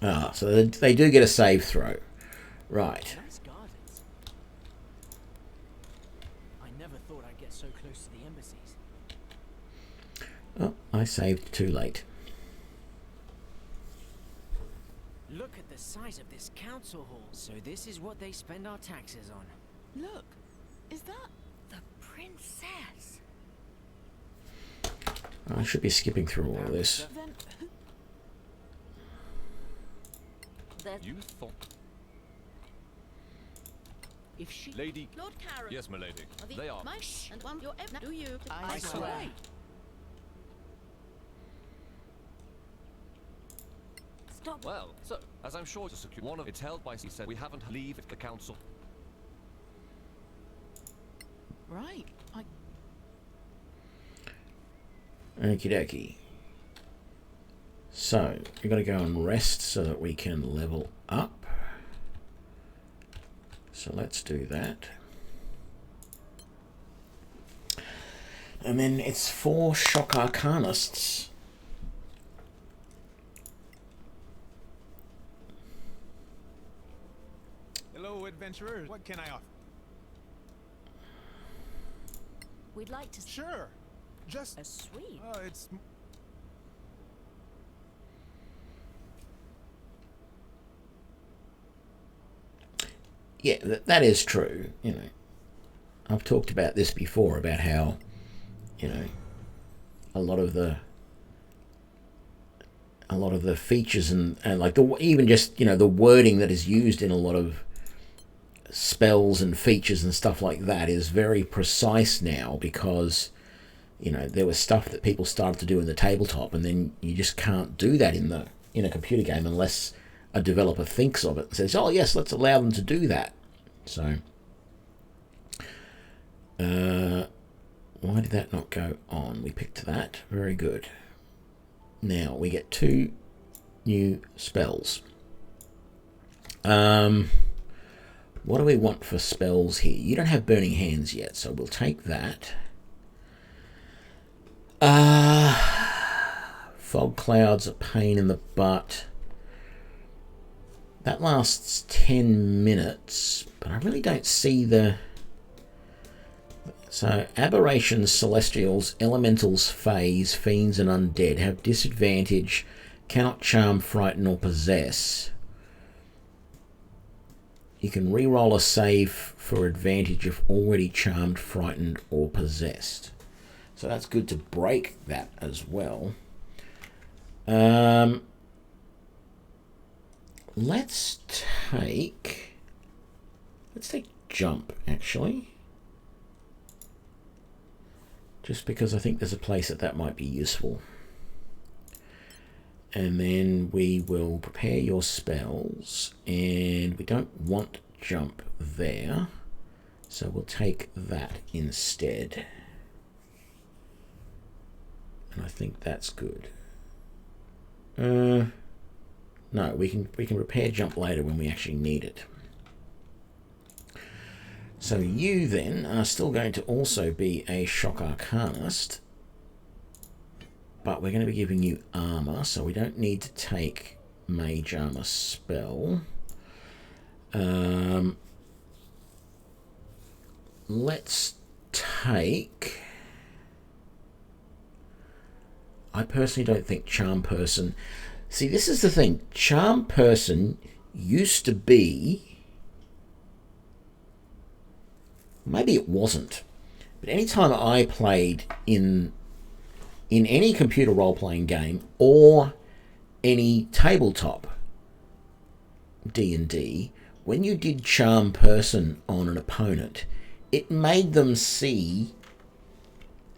Ah, so they do get a save throw. Right. Nice gardens. I never thought I'd get so close to the embassies. Oh, I saved too late. Look at the size of this council hall. So this is what they spend our taxes on. Look, is that the princess? I should be skipping through all of this. Then There's You thought. If she... Lady. Lord Karen. Yes, my lady. They are. My and one your do you? I swear. stop. Well, so, as I'm sure to secure one of it's held by he said we haven't leave the council. Right. Okie dokie. So, we've got to go and rest so that we can level up. So let's do that. And then it's 4 Shock Arcanists. Hello, adventurers. What can I offer? We'd like to Sure. Just. a sweet. It's. Yeah, that is true. You know, I've talked about this before, about how, you know, a lot of the a lot of the features and like even just, you know, the wording that is used in a lot of spells and features and stuff like that is very precise now, because, you know, there was stuff that people started to do in the tabletop, and then you just can't do that in a computer game unless a developer thinks of it and says, oh yes, let's allow them to do that. So why did that not go on? We picked that. Very good. Now we get 2 new spells. What do we want for spells here? You don't have Burning Hands yet, so we'll take that. Fog Cloud's a pain in the butt. That lasts 10 minutes, but I really don't see the... So, Aberrations, Celestials, Elementals, Fays, Fiends, and Undead have disadvantage, cannot charm, frighten, or possess. You can re-roll a save for advantage if already charmed, frightened, or possessed. So that's good to break that as well. Let's take Jump, actually. Just because I think there's a place that might be useful. And then we will prepare your spells, and we don't want Jump there, so we'll take that instead. And I think that's good. No, we can prepare Jump later when we actually need it. So you then are still going to also be a Shock Arcanist, but we're going to be giving you armor, so we don't need to take Mage Armor spell. Let's take... I personally don't think Charm Person... See, this is the thing. Charm Person used to be... Maybe it wasn't. But anytime I played in any computer role-playing game or any tabletop D&D, when you did Charm Person on an opponent, it made them see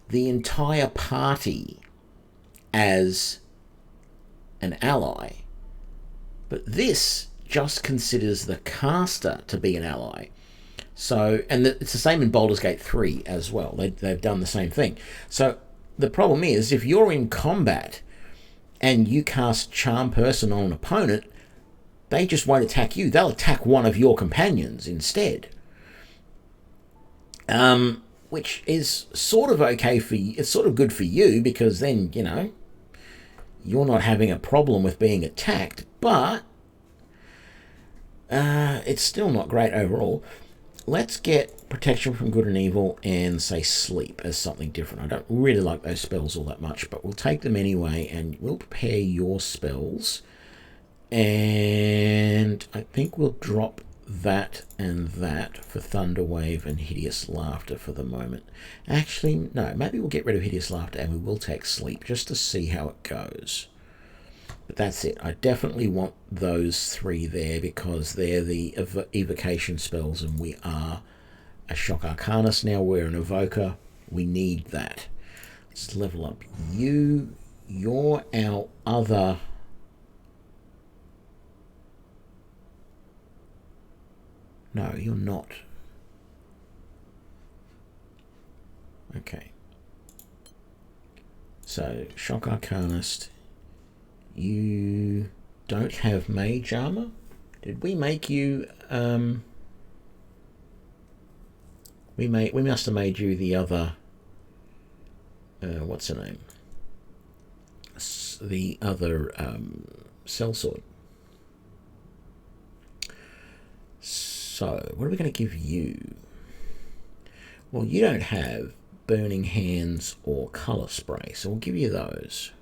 the entire party as an ally. But this just considers the caster to be an ally. So, and it's the same in Baldur's Gate 3 as well. They've done the same thing. So the problem is, if you're in combat and you cast Charm Person on an opponent, they just won't attack you. They'll attack one of your companions instead. Which is sort of okay for you. It's sort of good for you, because then, you know, you're not having a problem with being attacked, but it's still not great overall. Let's get Protection from Good and Evil and say Sleep as something different. I don't really like those spells all that much, but we'll take them anyway, and we'll prepare your spells. And I think we'll drop that and that for Thunderwave and Hideous Laughter for the moment. Actually, no, maybe we'll get rid of Hideous Laughter and we will take Sleep just to see how it goes. But that's it. I definitely want those 3 there because they're the evocation spells, and we are a Shock Arcanist now. We're an Evoker. We need that. Let's level up you. You're our other... No, you're not. Okay. So, Shock Arcanist. You don't have Mage Armor? Did we make you... We must have made you the other... what's her name? The other sellsword. So, what are we going to give you? Well, you don't have Burning Hands or Colour Spray, so we'll give you those.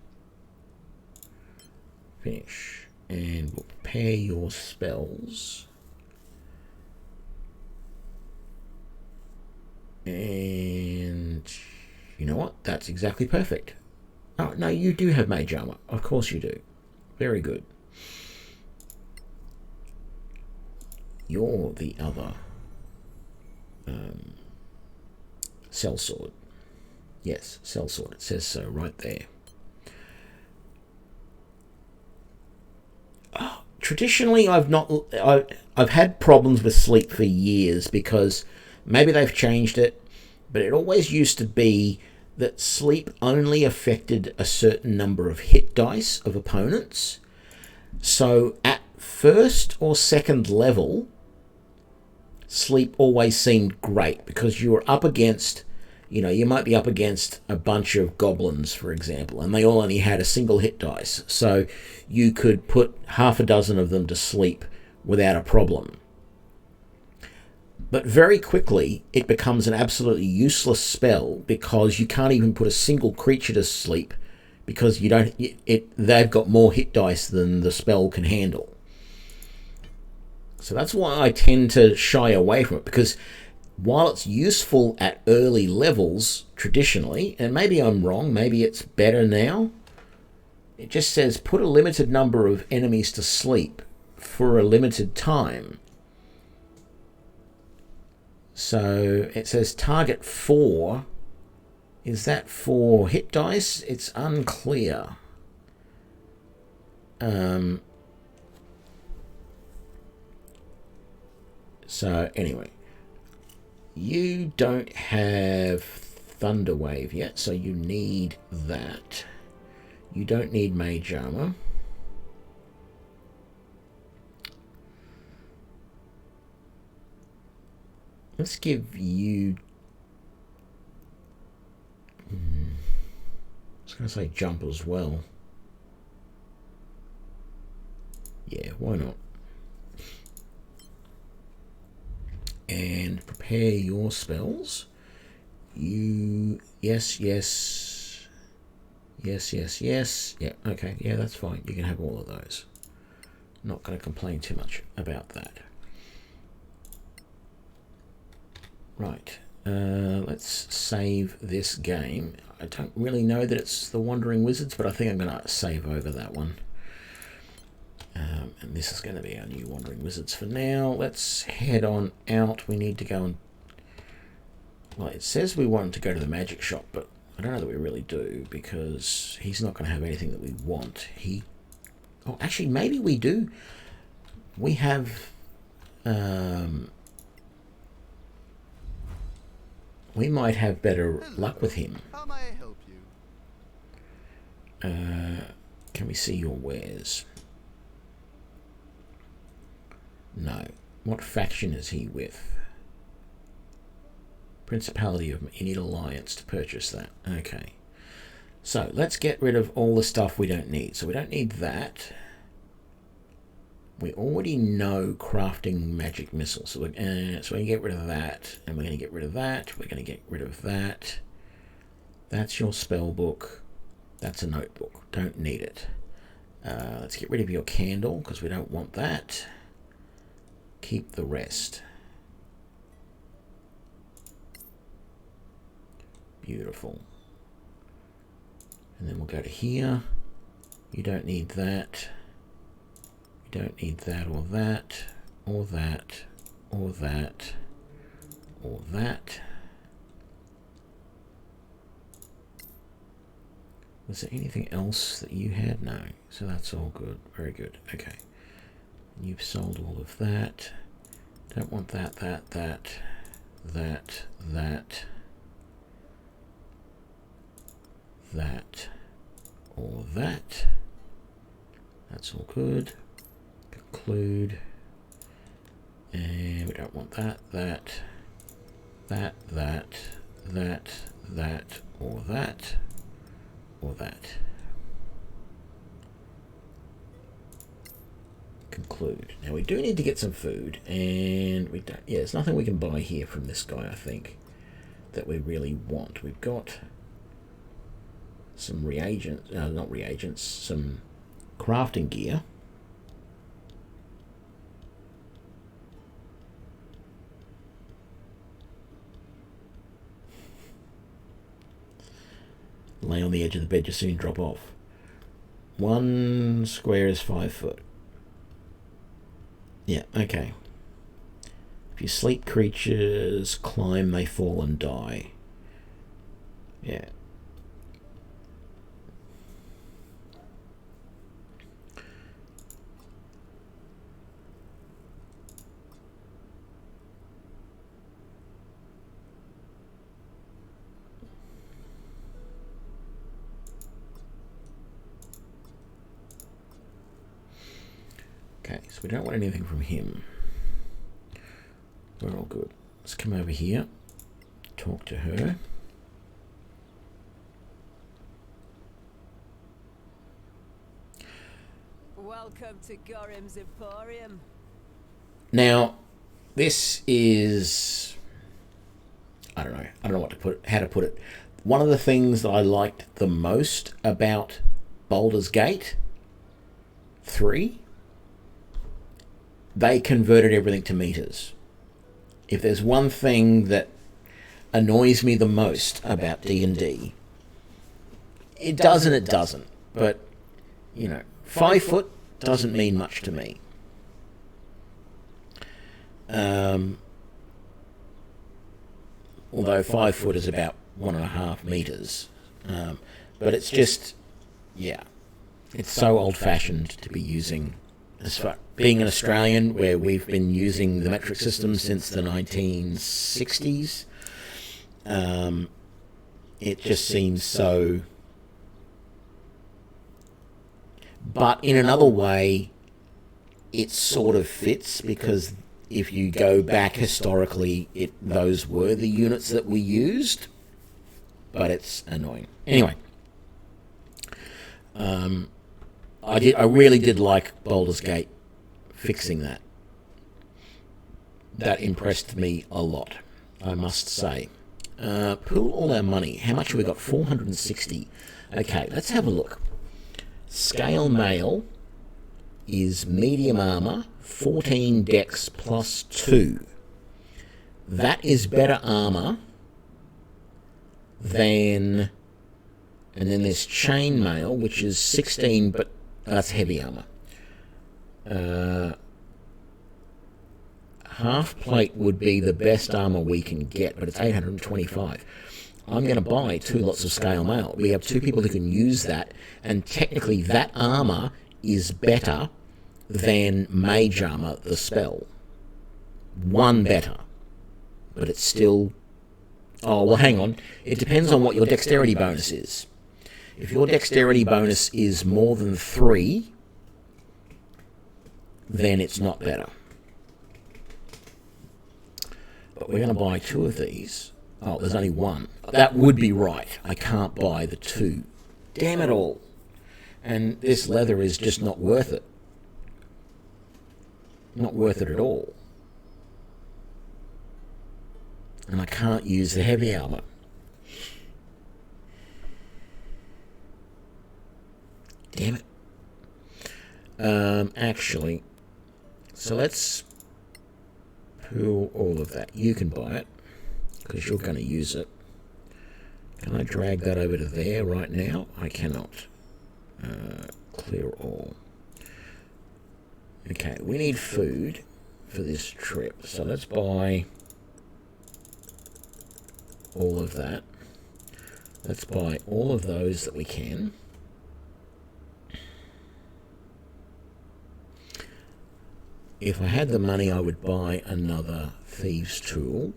Finish. And we'll prepare your spells. And you know what? That's exactly perfect. Oh, no, you do have Mage Armor. Of course you do. Very good. You're the other sellsword. Yes, sellsword. It says so right there. Traditionally, I've had problems with sleep for years because maybe they've changed it, but it always used to be that sleep only affected a certain number of hit dice of opponents. So at first or second level, sleep always seemed great because you were up against, you might be up against a bunch of goblins, for example, and they all only had a single hit dice. So you could put half a dozen of them to sleep without a problem. But very quickly, it becomes an absolutely useless spell because you can't even put a single creature to sleep because they've got more hit dice than the spell can handle. So that's why I tend to shy away from it, because while it's useful at early levels traditionally, and maybe I'm wrong, maybe it's better now, it just says put a limited number of enemies to sleep for a limited time. So it says target 4. Is that 4 hit dice? It's unclear. So anyway, you don't have Thunderwave yet, so you need that. You don't need Mage Armor. Let's give you... I was going to say jump as well. Yeah, why not? And prepare your spells. Yes. Yeah, okay, yeah, that's fine. You can have all of those. Not going to complain too much about that. Right, let's save this game. I don't really know that it's the Wandering Wizards, but I think I'm going to save over that one. And this is going to be our new Wandering Wizards for now. Let's head on out. We need to go and... Well, it says we want to go to the magic shop, but I don't know that we really do, because he's not going to have anything that we want. Oh, actually, maybe we do. We have... we might have better luck with him. How may I help you? Can we see your wares? No. What faction is he with? Principality of... You need alliance to purchase that. Okay. So, let's get rid of all the stuff we don't need. So we don't need that. We already know crafting magic missiles. So we can get rid of that. And we're going to get rid of that. We're going to get rid of that. That's your spell book. That's a notebook. Don't need it. Let's get rid of your candle, because we don't want that. Keep the rest. Beautiful. And then we'll go to here. You don't need that. You don't need that or that or that or that or that. Was there anything else that you had? No. So that's all good. Very good. Okay. You've sold all of that. Don't want that, that, or that. That's all good. Conclude. And we don't want that, or that, or that. Conclude. Now we do need to get some food, and we don't. Yeah, there's nothing we can buy here from this guy, I think, that we really want. We've got some reagents, not reagents, some crafting gear. Lay on the edge of the bed, you soon drop off. 1 square is 5 foot. Yeah, okay. If you sleep, creatures climb, they fall and die. Yeah. Okay, so we don't want anything from him. We're all good. Let's come over here, talk to her. Welcome to Gorim's Emporium. Now, this is, I don't know how to put it. One of the things that I liked the most about Baldur's Gate 3, they converted everything to meters. If there's one thing that annoys me the most about D&D, it does and it doesn't. But, 5 foot doesn't mean much to me. Although 5 foot is about 1.5 meters. But it's just, it's so old-fashioned to be using. As far being an Australian, where we've been using the metric system since the 1960s, it just seems so. But in another way, it sort of fits, because if you go back historically, those were the units that we used. But it's annoying. Anyway. I really did like Baldur's Gate fixing that. That impressed me a lot, I must say. Pool all our money. How much have we got? 460. Okay, let's have a look. Scale Mail is medium armor, 14 dex plus 2. That is better armor than... And then there's Chainmail, which is 16, but that's heavy armor. Half plate would be the best armor we can get, but it's 825. I'm going to buy 2 lots of Scale Mail. We have 2 people who can use that, and technically that armor is better than Mage Armor, the spell. 1 better. But it's still... Oh, well, hang on. It depends on what your dexterity bonus is. If your dexterity bonus is more than 3, then it's not better. But we're going to buy 2 of these. Oh, there's only 1. That would be right. I can't buy the 2. Damn it all. And this leather is just not worth it. Not worth it at all. And I can't use the heavy armor. Damn it. Actually, so let's pool all of that. You can buy it, because you're going to use it. Can I drag that over to there right now? I cannot. Clear all. Okay, we need food for this trip. So let's buy all of that. Let's buy all of those that we can. If I had the money, I would buy another thieves' tool,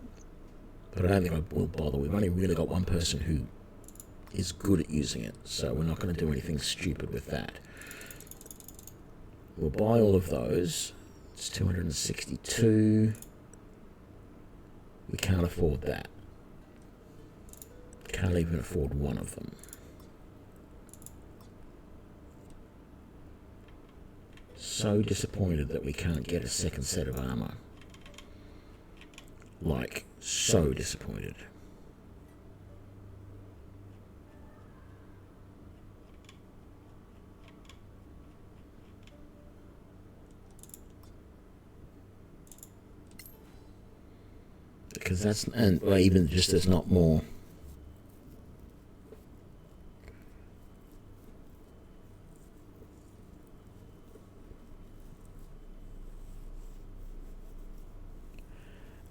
but I don't think I will bother. We've only really got one person who is good at using it, so we're not going to do anything stupid with that. We'll buy all of those. It's 262. We can't afford that. Can't even afford one of them. So disappointed that we can't get a second set of armor. Like, so disappointed. Because that's, and well, even just there's not more.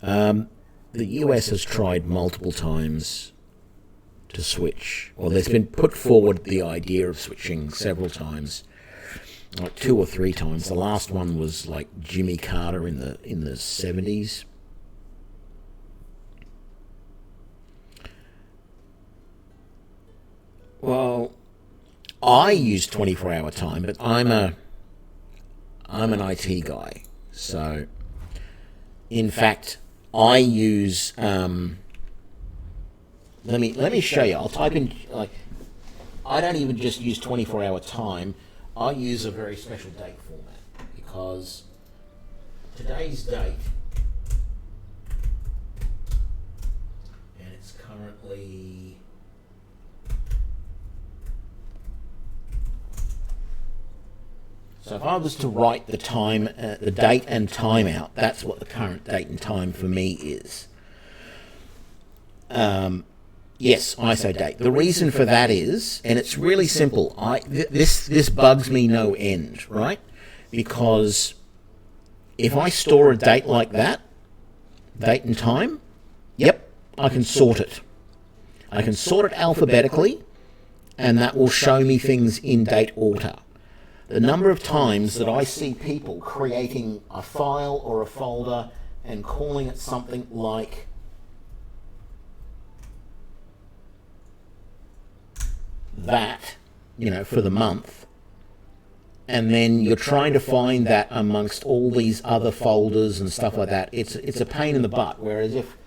The US has tried multiple times to switch, or there's been put forward the idea of switching several times, like 2 or 3 times. The last one was like Jimmy Carter in the 70s. Well, I use 24-hour time, but I'm an IT guy, so in fact I use let me show you. I'll type in, like, I don't even just use 24-hour time. I use a very special date format, because today's date, and it's currently so if I was to write the time, the date and time out, that's what the current date and time for me is. Yes, ISO date. The reason for that is, and it's really simple. This bugs me no end, right? Because if I store a date like that, date and time, yep, I can sort it. I can sort it alphabetically, and that will show me things in date order. The number of times that I see people creating a file or a folder and calling it something like that, for the month, and then you're trying to find that amongst all these other folders and stuff like that. It's a pain in the butt. Whereas if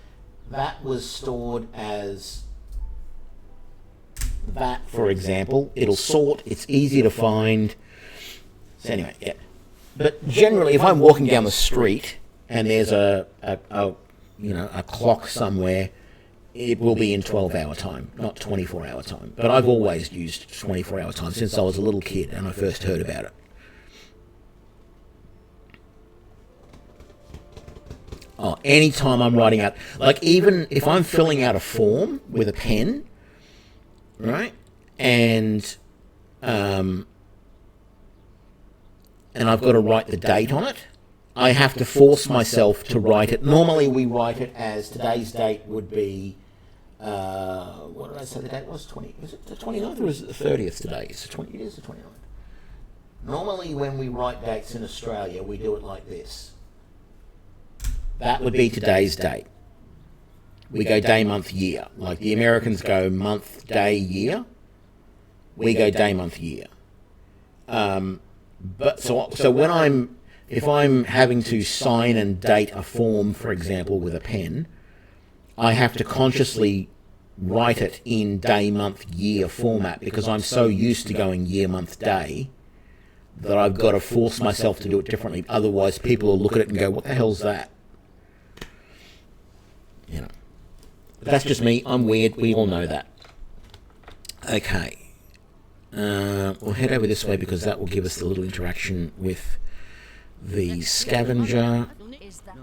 that was stored as that, for example, it'll sort, it's easy to find. So anyway, yeah. But generally, if I'm walking down the street and there's a clock somewhere, it will be in 12-hour time, not 24-hour time. But I've always used 24-hour time since I was a little kid and I first heard about it. Oh, anytime I'm writing out, like even if I'm filling out a form with a pen, right, and I've got to write the date on it, I have to force myself to write it. Normally we write it as today's date would be, what did I say the date was? Is it the 29th or is it the 30th today? It is the 29th. Normally when we write dates in Australia, we do it like this. That would be today's date. We go day, month, year. Like the Americans go month, day, year. We go day, month, year. But so when if I'm having to sign and date a form, for example, with a pen, I have to consciously write it in day, month, year format, because I'm so used to going year, month, day that I've got to force myself to do it differently. Otherwise, people will look at it and go, "What the hell's that?" But that's just me. I'm weird. We all know that. Okay. We'll head over this way because that will give us a little interaction with the scavenger. Is that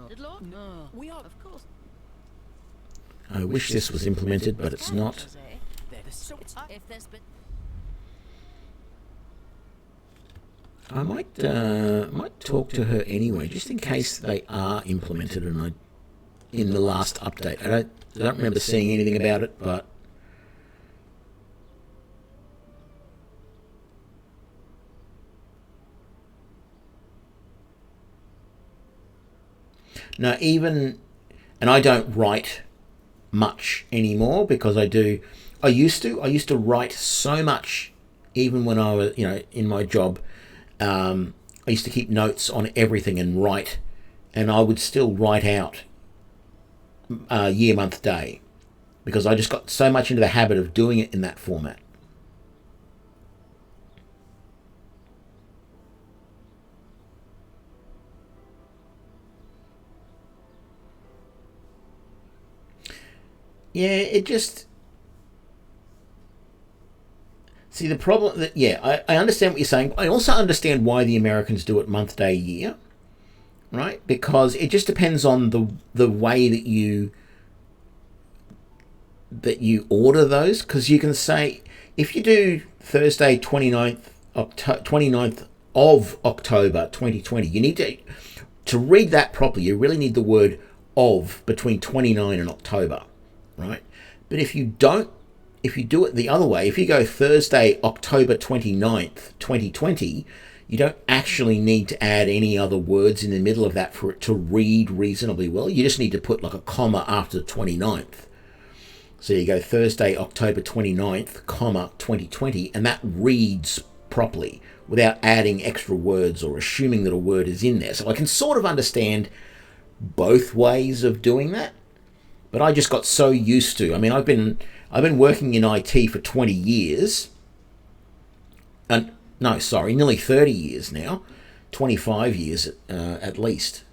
no? We are, of course. I wish this was implemented, but it's not. If there's been I might talk to her anyway, just in case they are implemented. And in the last update, I don't remember seeing anything about it, but no, and I don't write much anymore because I used to write so much, even when I was, in my job. I used to keep notes on everything and write, and I would still write out year, month, day, because I just got so much into the habit of doing it in that format. Yeah, it just... See, the problem... I understand what you're saying. I also understand why the Americans do it month, day, year, right? Because it just depends on the way that you order those. Because you can say, if you do Thursday, 29th of October 2020, you need to read that properly. You really need the word of between 29 and October, right? But if you do it the other way, if you go Thursday, October 29th, 2020, you don't actually need to add any other words in the middle of that for it to read reasonably well. You just need to put like a comma after the 29th. So you go Thursday, October 29th, comma, 2020, and that reads properly without adding extra words or assuming that a word is in there. So I can sort of understand both ways of doing that, but I just got so used to. I mean, I've been working in IT for 20 years, and no, sorry, nearly 30 years now, 25 years at least.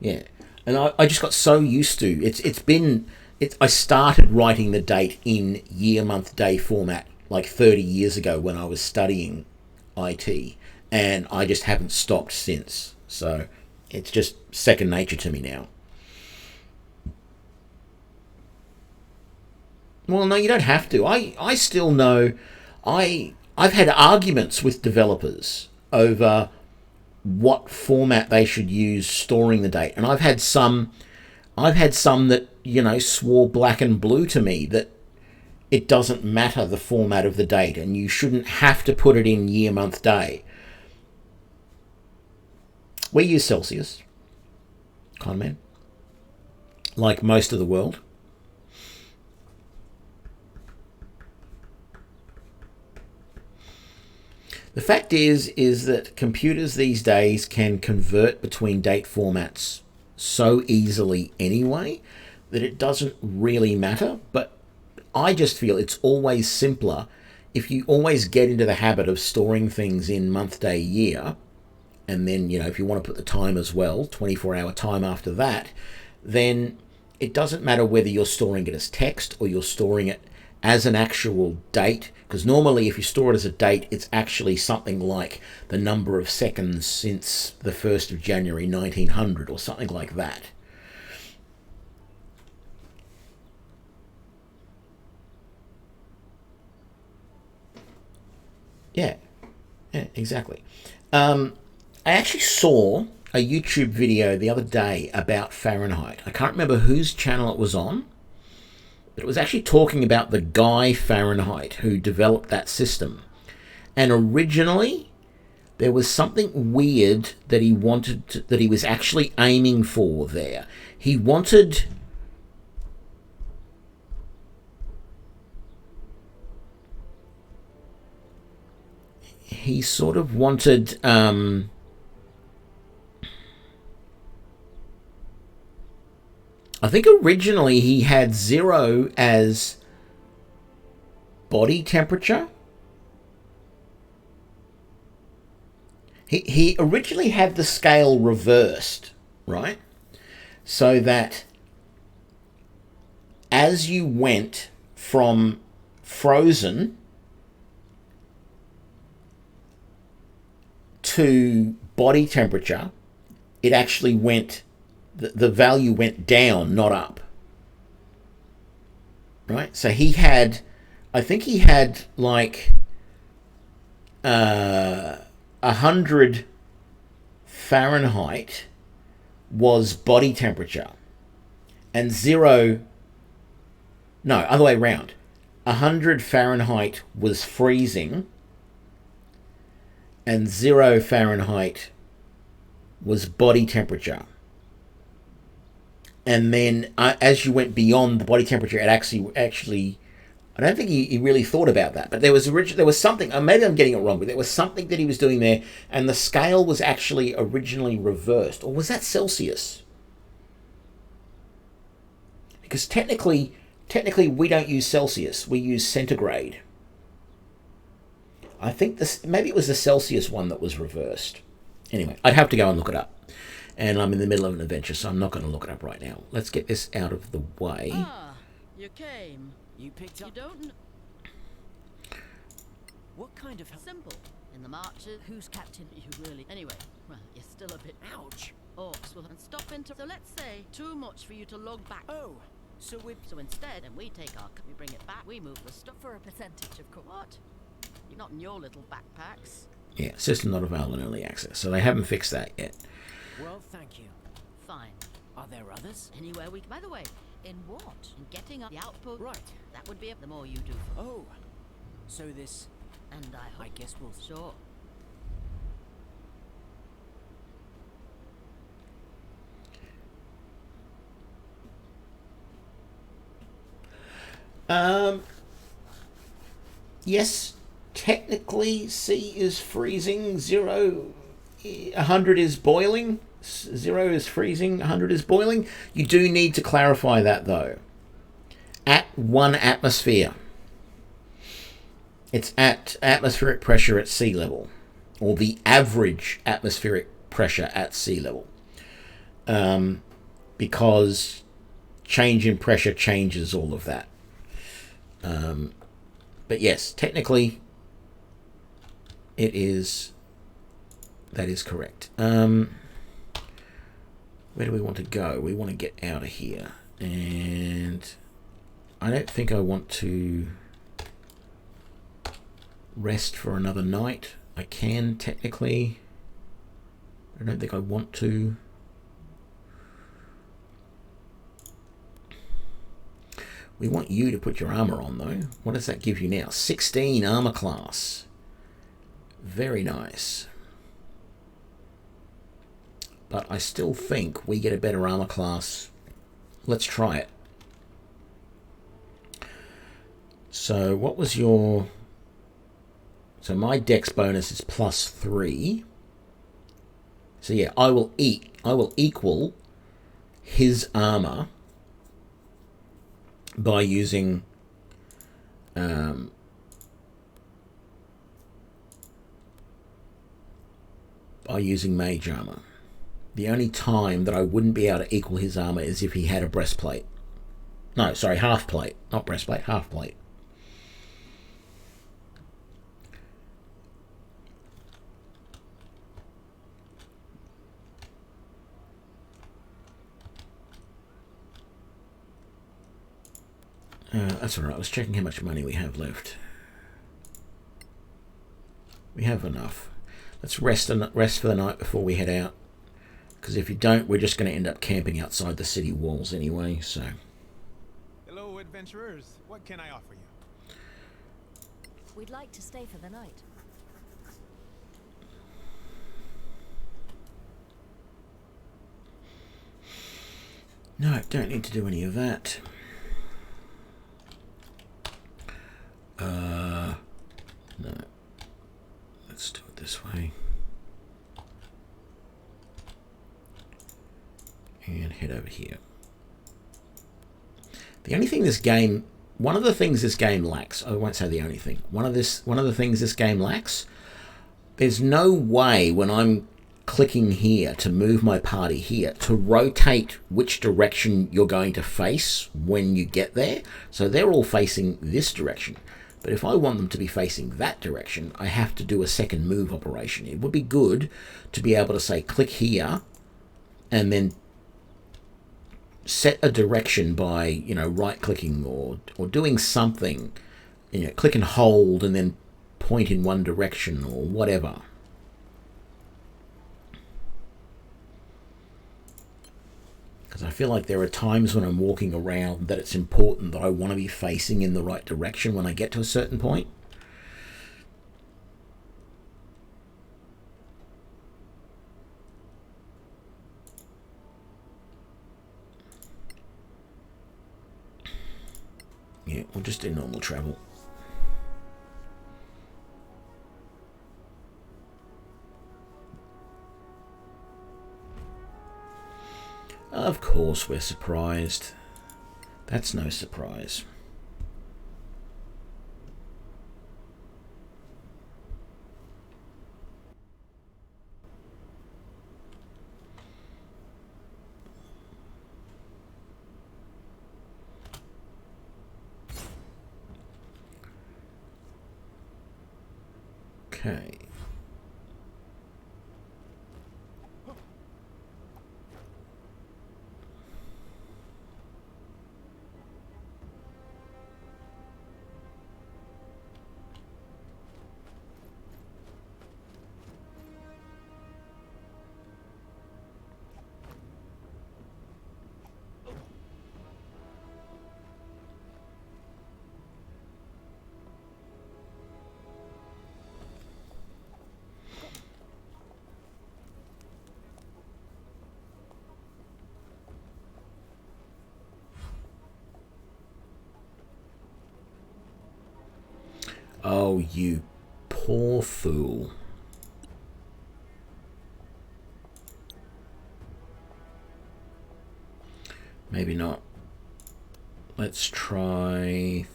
Yeah, and I just got so used to I started writing the date in year, month, day format like 30 years ago when I was studying IT, and I just haven't stopped since. So it's just second nature to me now. Well, no, you don't have to. I still know. I've had arguments with developers over what format they should use storing the date, and I've had some that, you know, swore black and blue to me that it doesn't matter the format of the date and you shouldn't have to put it in year, month, day. We use Celsius, con man, like most of the world. The fact is that computers these days can convert between date formats so easily anyway that it doesn't really matter. But I just feel it's always simpler if you always get into the habit of storing things in month, day, year, and then, you know, if you want to put the time as well, 24-hour time after that, then it doesn't matter whether you're storing it as text or you're storing it as an actual date, because normally if you store it as a date, it's actually something like the number of seconds since the 1st of January 1900 or something like that. Yeah, exactly. I actually saw a YouTube video the other day about Fahrenheit. I can't remember whose channel it was on, but it was actually talking about the guy Fahrenheit who developed that system. And originally, there was something weird that he that he was actually aiming for there. He sort of wanted, I think originally he had 0 as body temperature. He originally had the scale reversed, right? So that as you went from frozen to body temperature, it actually went, the value went down, not up. Right? So he had, I think he had like 100 Fahrenheit was body temperature, and 0, no, other way around. 100 Fahrenheit was freezing, and 0 Fahrenheit was body temperature. And then as you went beyond the body temperature, it actually I don't think he really thought about that. But there was something, maybe I'm getting it wrong, but there was something that he was doing there, and the scale was actually originally reversed. Or was that Celsius? Because technically we don't use Celsius, we use centigrade. I think maybe it was the Celsius one that was reversed. Anyway, I'd have to go and look it up. And I'm in the middle of an adventure, so I'm not going to look it up right now. Let's get this out of the way. Ah, you came. You picked You up. don't. What kind of Simple. In the marches, who's captain? You really. Anyway, well, you're still a bit. Ouch. Orcs will and stop into. So let's say too much for you to log back. Oh, so we. So instead, and we take our. We bring it back. We move the stuff for a percentage of. What? You're not in your little backpacks. Yeah, system not available in early access, so they haven't fixed that yet. Well, thank you. Fine. Are there others? Anywhere we... By the way, in what? In getting up the output? Right. That would be the more you do. Oh. So this... And I guess we'll... Sure. Yes, technically C is freezing, 100 is boiling, 0 is freezing, 100 is boiling. You do need to clarify that though. At 1 atmosphere. It's at atmospheric pressure at sea level, or the average atmospheric pressure at sea level. Because change in pressure changes all of that. But yes, technically, that is correct. Where do we want to go? We want to get out of here. And I don't think I want to rest for another night. I can, technically. I don't think I want to. We want you to put your armor on, though. What does that give you now? 16 armor class. Very nice. But I still think we get a better armor class. Let's try it. So what was your... So my dex bonus is +3. So yeah, I will equal his armor by using Mage Armor. The only time that I wouldn't be able to equal his armor is if he had a breastplate. No, sorry, half plate, not breastplate, half plate. That's alright, I was checking how much money we have left. We have enough. Let's rest for the night before we head out. Because if you don't, we're just going to end up camping outside the city walls anyway, so... Hello, adventurers. What can I offer you? We'd like to stay for the night. No, don't need to do any of that. No. Let's do it this way. And head over here. The only thing this game... One of the things this game lacks... I won't say the only thing. One of the things this game lacks... There's no way when I'm clicking here to move my party here to rotate which direction you're going to face when you get there. So they're all facing this direction. But if I want them to be facing that direction, I have to do a second move operation. It would be good to be able to say click here and then set a direction by, you know, right clicking or doing something, you know, click and hold and then point in one direction or whatever. Because I feel like there are times when I'm walking around that it's important that I want to be facing in the right direction when I get to a certain point. Yeah, we'll just do normal travel. Of course we're surprised. That's no surprise. Okay. Oh, you poor fool. Maybe not. Let's try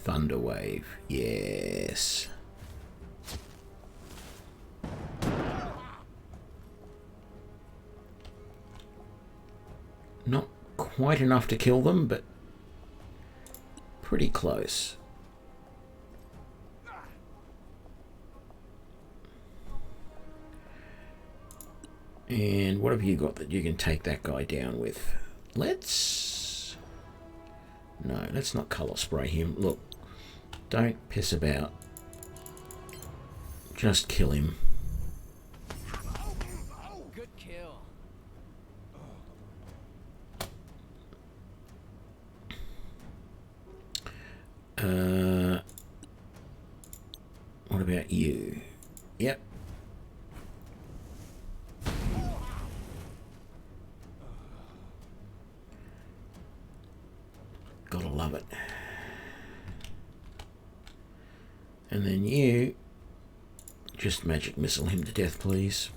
Thunderwave. Yes. Not quite enough to kill them, but pretty close. And what have you got that you can take that guy down with? Let's not colour spray him. Look, don't piss about. Just kill him. Good kill. What about you? Yep. Gotta love it. And then you just magic missile him to death, please.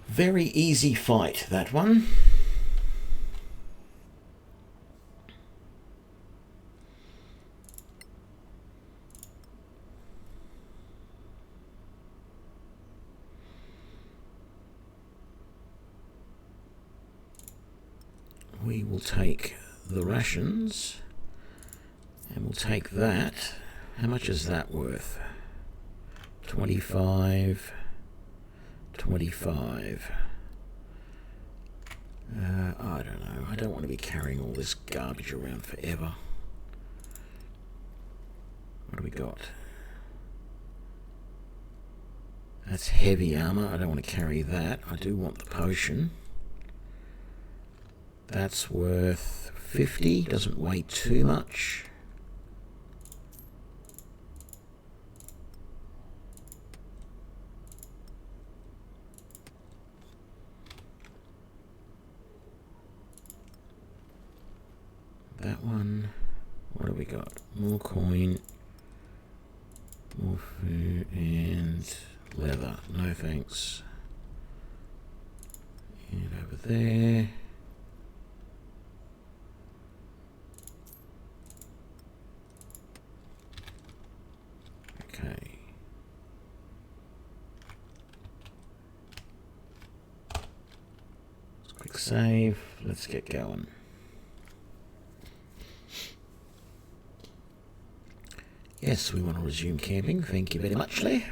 Very easy fight, that one. We will take the rations, and we'll take that. How much is that worth? 25, 25. I don't know. I don't want to be carrying all this garbage around forever. What do we got? That's heavy armor. I don't want to carry that. I do want the potion. That's worth 50. Doesn't weigh too much. That one. What do we got? More coin. More food and leather. No thanks. And over there. Okay. Quick save. Let's get going. Yes, we want to resume camping. Thank you very much, Lee.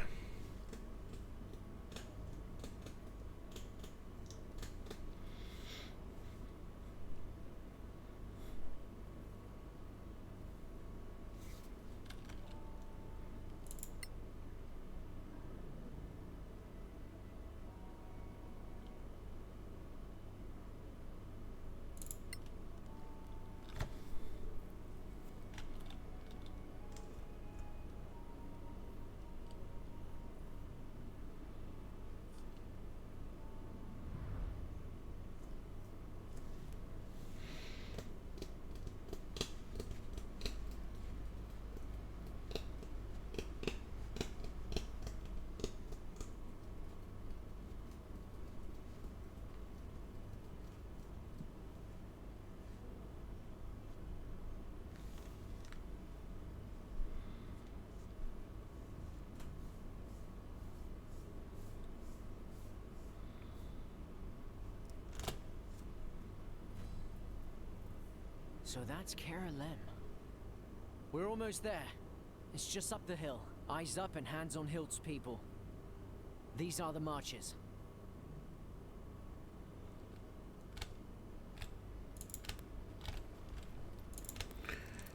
So that's Carolyn. We're almost there. It's just up the hill. Eyes up and hands on hilts, people. These are the marches.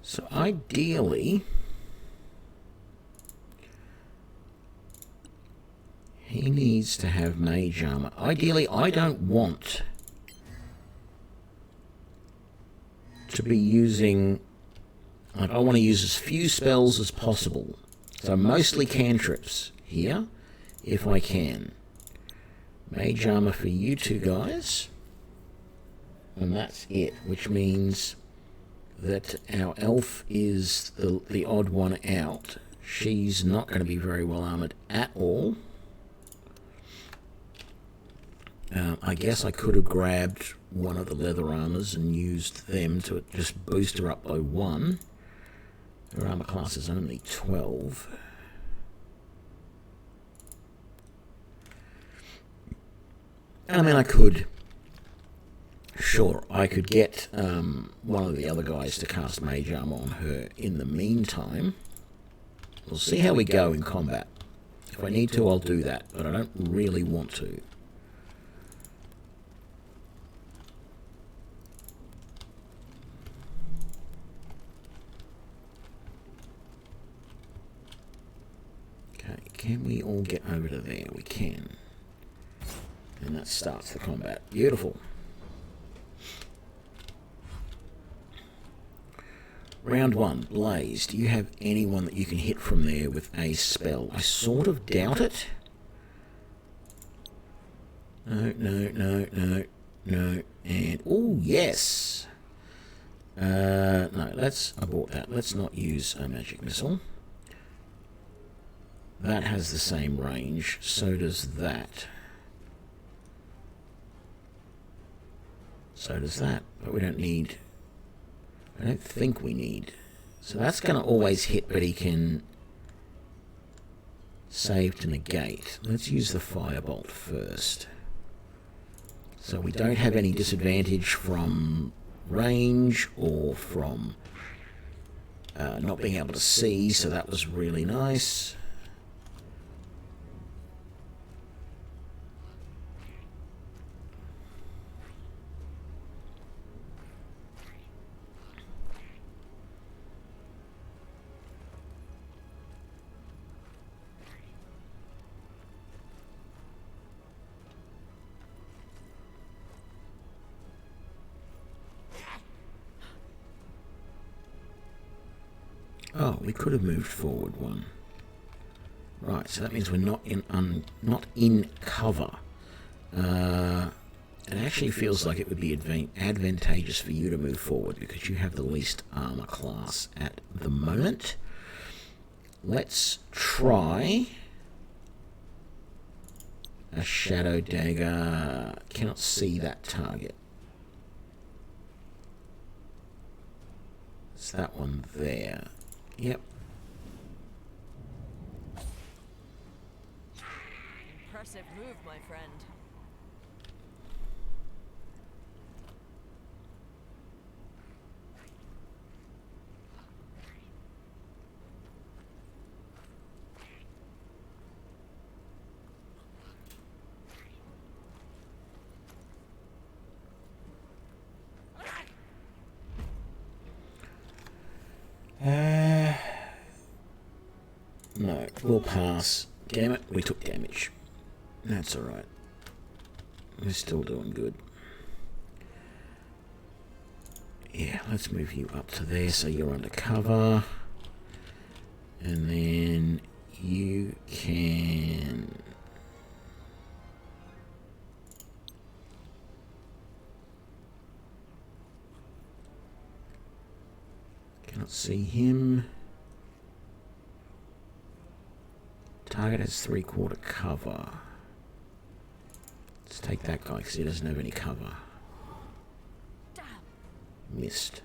So ideally, he needs to have Mage Armor. Ideally, I don't want to be using... I want to use as few spells as possible. So mostly cantrips here, if I can. Mage Armor for you two guys. And that's it, which means that our elf is the odd one out. She's not going to be very well armoured at all. I guess I could have grabbed one of the leather armours and used them to just boost her up by 1. Her armour class is only 12. I mean, I could... Sure, I could get one of the other guys to cast Mage Armor on her in the meantime. We'll see how we go in combat. If I need to, I'll do that, but I don't really want to. Okay, can we all get over to there? We can. And that starts the combat. Beautiful. Round 1, Blaze. Do you have anyone that you can hit from there with a spell? I sort of doubt it. No, no, no, no, no. And, oh, yes. No, let's abort that. Let's not use a magic missile. That has the same range. So does that. So does that. But we don't need... I don't think we need. So that's going to always hit, but he can save to negate. Let's use the firebolt first. So we don't have any disadvantage from range or from not being able to see, so that was really nice. Oh, we could have moved forward 1. Right, so that means we're not in cover. It actually feels like it would be advantageous for you to move forward because you have the least armor class at the moment. Let's try a shadow dagger. Cannot see that target. It's that one there. Yep. Impressive move, my friend. No, we'll pass. Damn it, we took damage. That's alright. We're still doing good. Yeah, let's move you up to there so you're under cover. And then you can... Cannot see him. Target has 3/4 cover. Let's take that guy because he doesn't have any cover. Damn. Missed.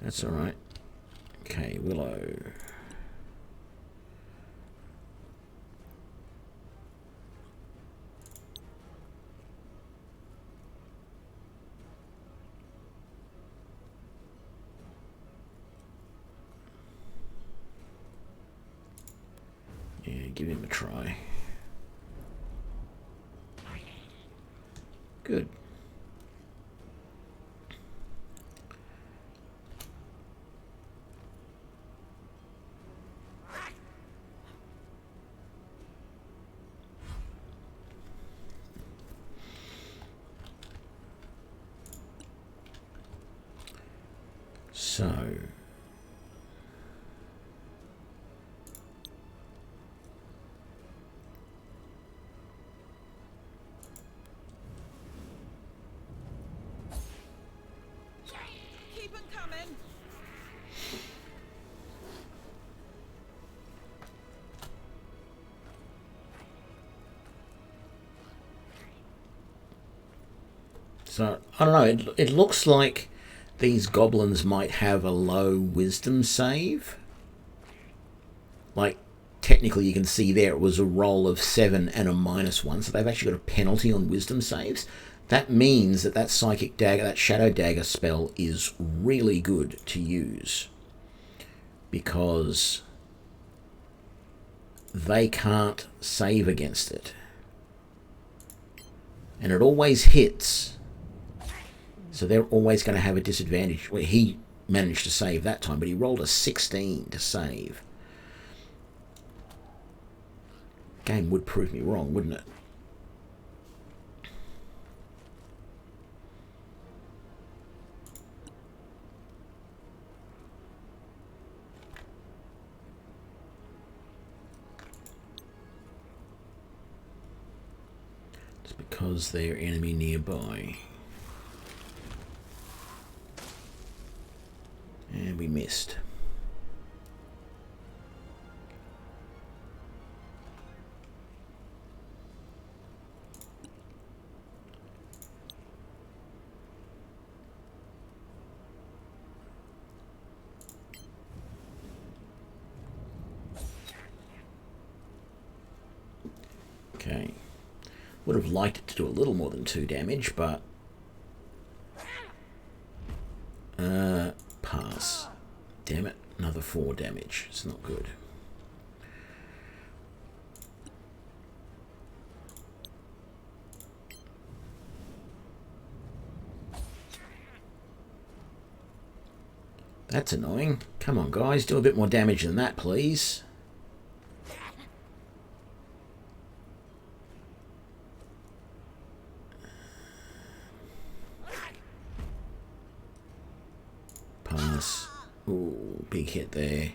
That's alright. Okay, Willow. Yeah, give him a try. Good. So... So, I don't know, it looks like these goblins might have a low wisdom save. Like, technically you can see there it was a roll of 7 and a -1, so they've actually got a penalty on wisdom saves. That means that that psychic dagger, that shadow dagger spell is really good to use, because they can't save against it. And it always hits, so they're always going to have a disadvantage. Well, he managed to save that time, but he rolled a 16 to save. Game would prove me wrong, wouldn't it? It's because they're enemy nearby. And we missed. Okay. Would have liked it to do a little more than 2 damage, but pass. Damn it, another 4 damage. It's not good. That's annoying. Come on, guys, do a bit more damage than that, please. Pass. Ooh, big hit there.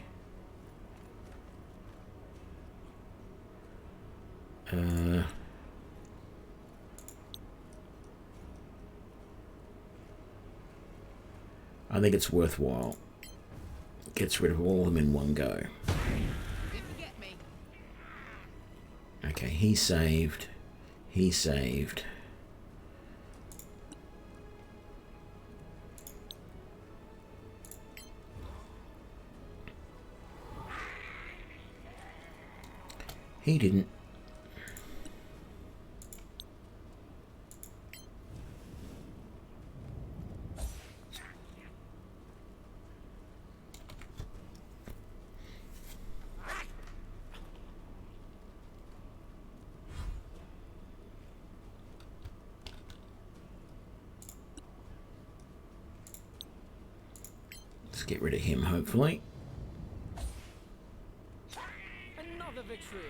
I think it's worthwhile. Gets rid of all of them in one go. Okay, he saved. He saved. He didn't. Let's get rid of him, hopefully. Another victory.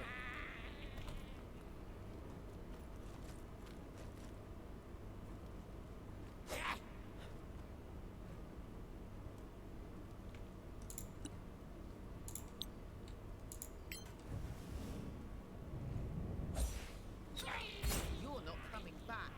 You're not coming back.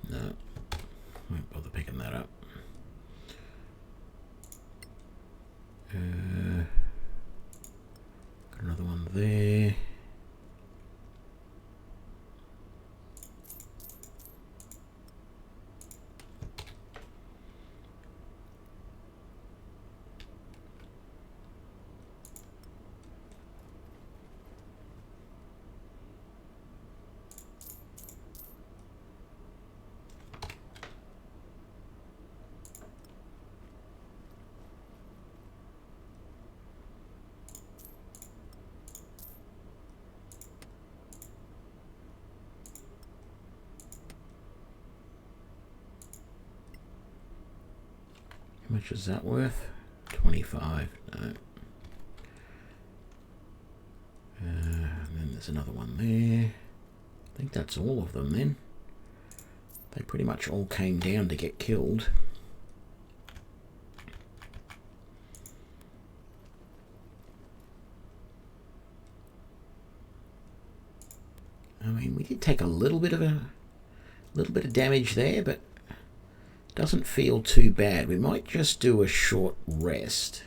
No, won't bother picking that up. Got another one there. How much is that worth? 25. No. And then there's another one there. I think that's all of them then. They pretty much all came down to get killed. I mean, we did take a little bit of little bit of damage there, but doesn't feel too bad. We might just do a short rest.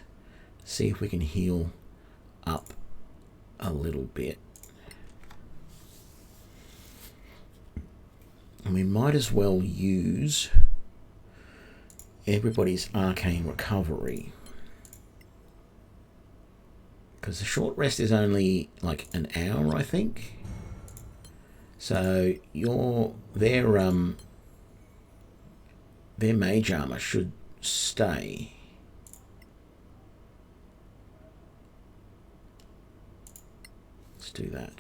See if we can heal up a little bit. And we might as well use everybody's arcane recovery. Because the short rest is only like an hour, I think. So their mage armor should stay. Let's do that.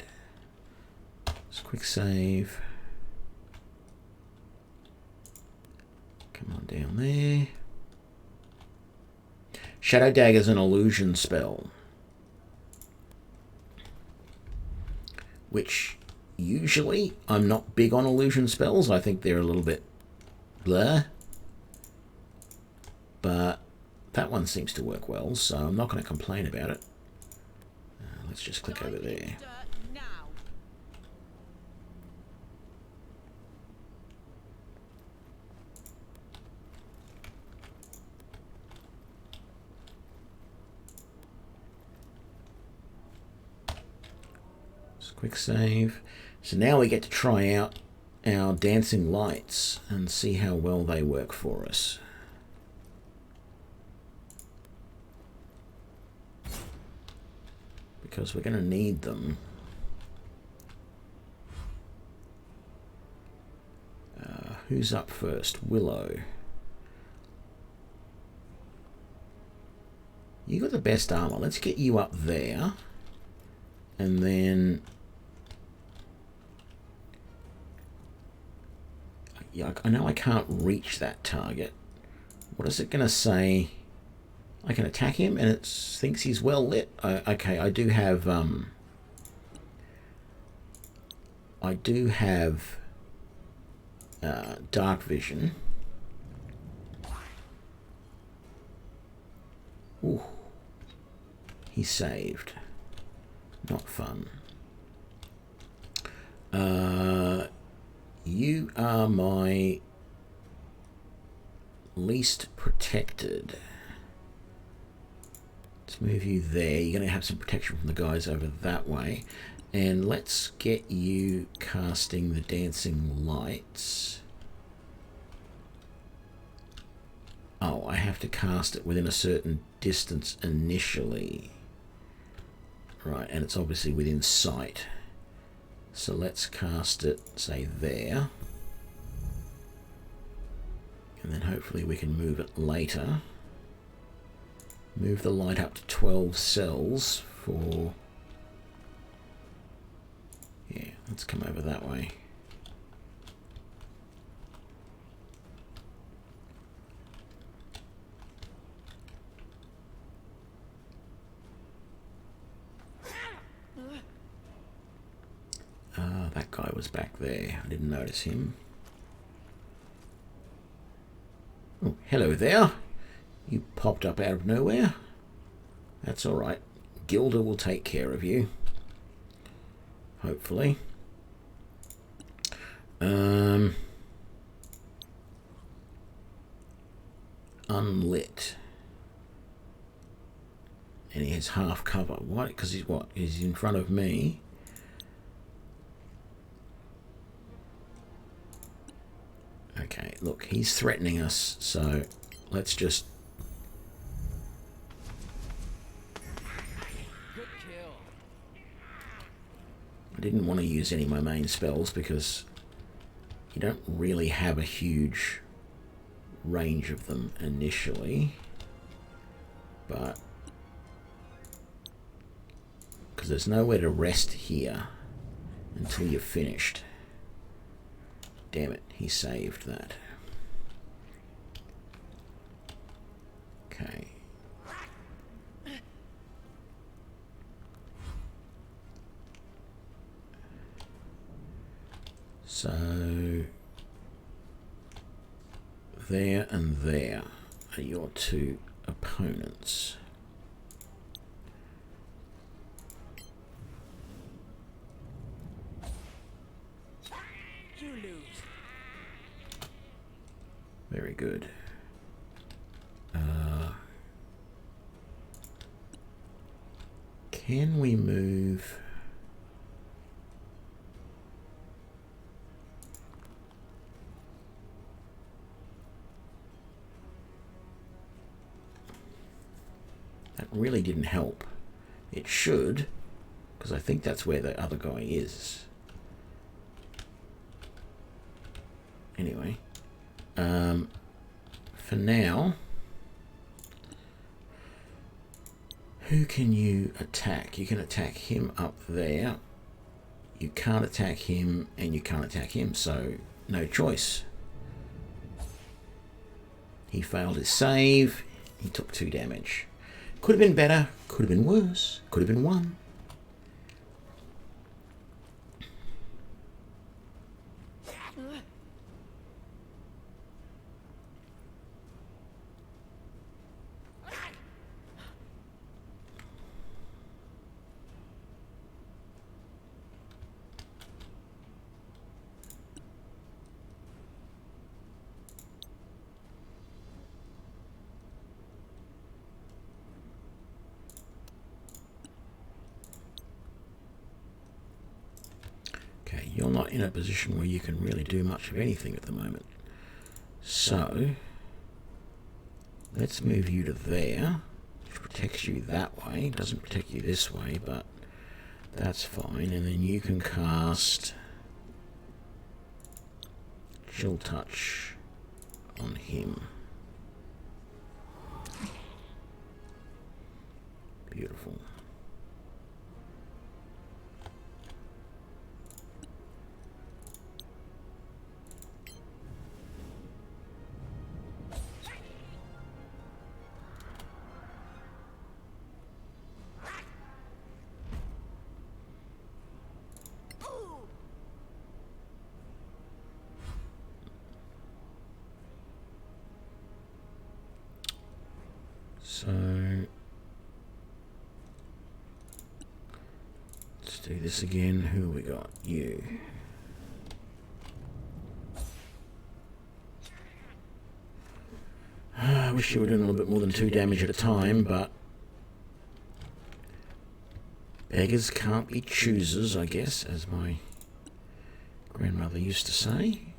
Let's quick save. Come on down there. Shadow Dagger's an illusion spell, which usually I'm not big on illusion spells. I think they're a little bit blur. But that one seems to work well, so I'm not going to complain about it. Let's just click over there. Just quick save. So now we get to try out our dancing lights and see how well they work for us. Because we're going to need them. Who's up first? Willow. You got the best armor. Let's get you up there. And then... yeah, I know I can't reach that target. What is it going to say? I can attack him and it thinks he's well lit. Okay, I do have dark vision. Ooh, he saved. Not fun. You are my least protected. Let's move you there. You're going to have some protection from the guys over that way. And let's get you casting the dancing lights. Oh, I have to cast it within a certain distance initially. Right, and it's obviously within sight. So let's cast it, say, there. And then hopefully we can move it later. Move the light up to 12 cells for... yeah, let's come over that way. Ah, that guy was back there. I didn't notice him. Oh, hello there. You popped up out of nowhere. That's alright. Gilda will take care of you. Hopefully. Unlit. And he has half cover. Why? Because he's what? He's in front of me. Okay, look, he's threatening us, so let's just... Good kill. I didn't want to use any of my main spells because you don't really have a huge range of them initially, but because there's nowhere to rest here until you're finished. Damn it, he saved that. Okay. So there and there are your two opponents. You lose. good. Can we move? That really didn't help. It should, because I think that's where the other guy is. Anyway, for now, who can you attack? You can attack him up there. You can't attack him, and you can't attack him, so no choice. He failed his save. He took 2 damage. Could have been better, could have been worse, could have been 1. You're not in a position where you can really do much of anything at the moment. So, let's move you to there, which protects you that way. Doesn't protect you this way, but that's fine. And then you can cast Chill Touch on him. Beautiful. So let's do this again. Who have we got? You. I wish you were doing a little bit more than 2 damage at a time, but beggars can't be choosers, I guess, as my grandmother used to say.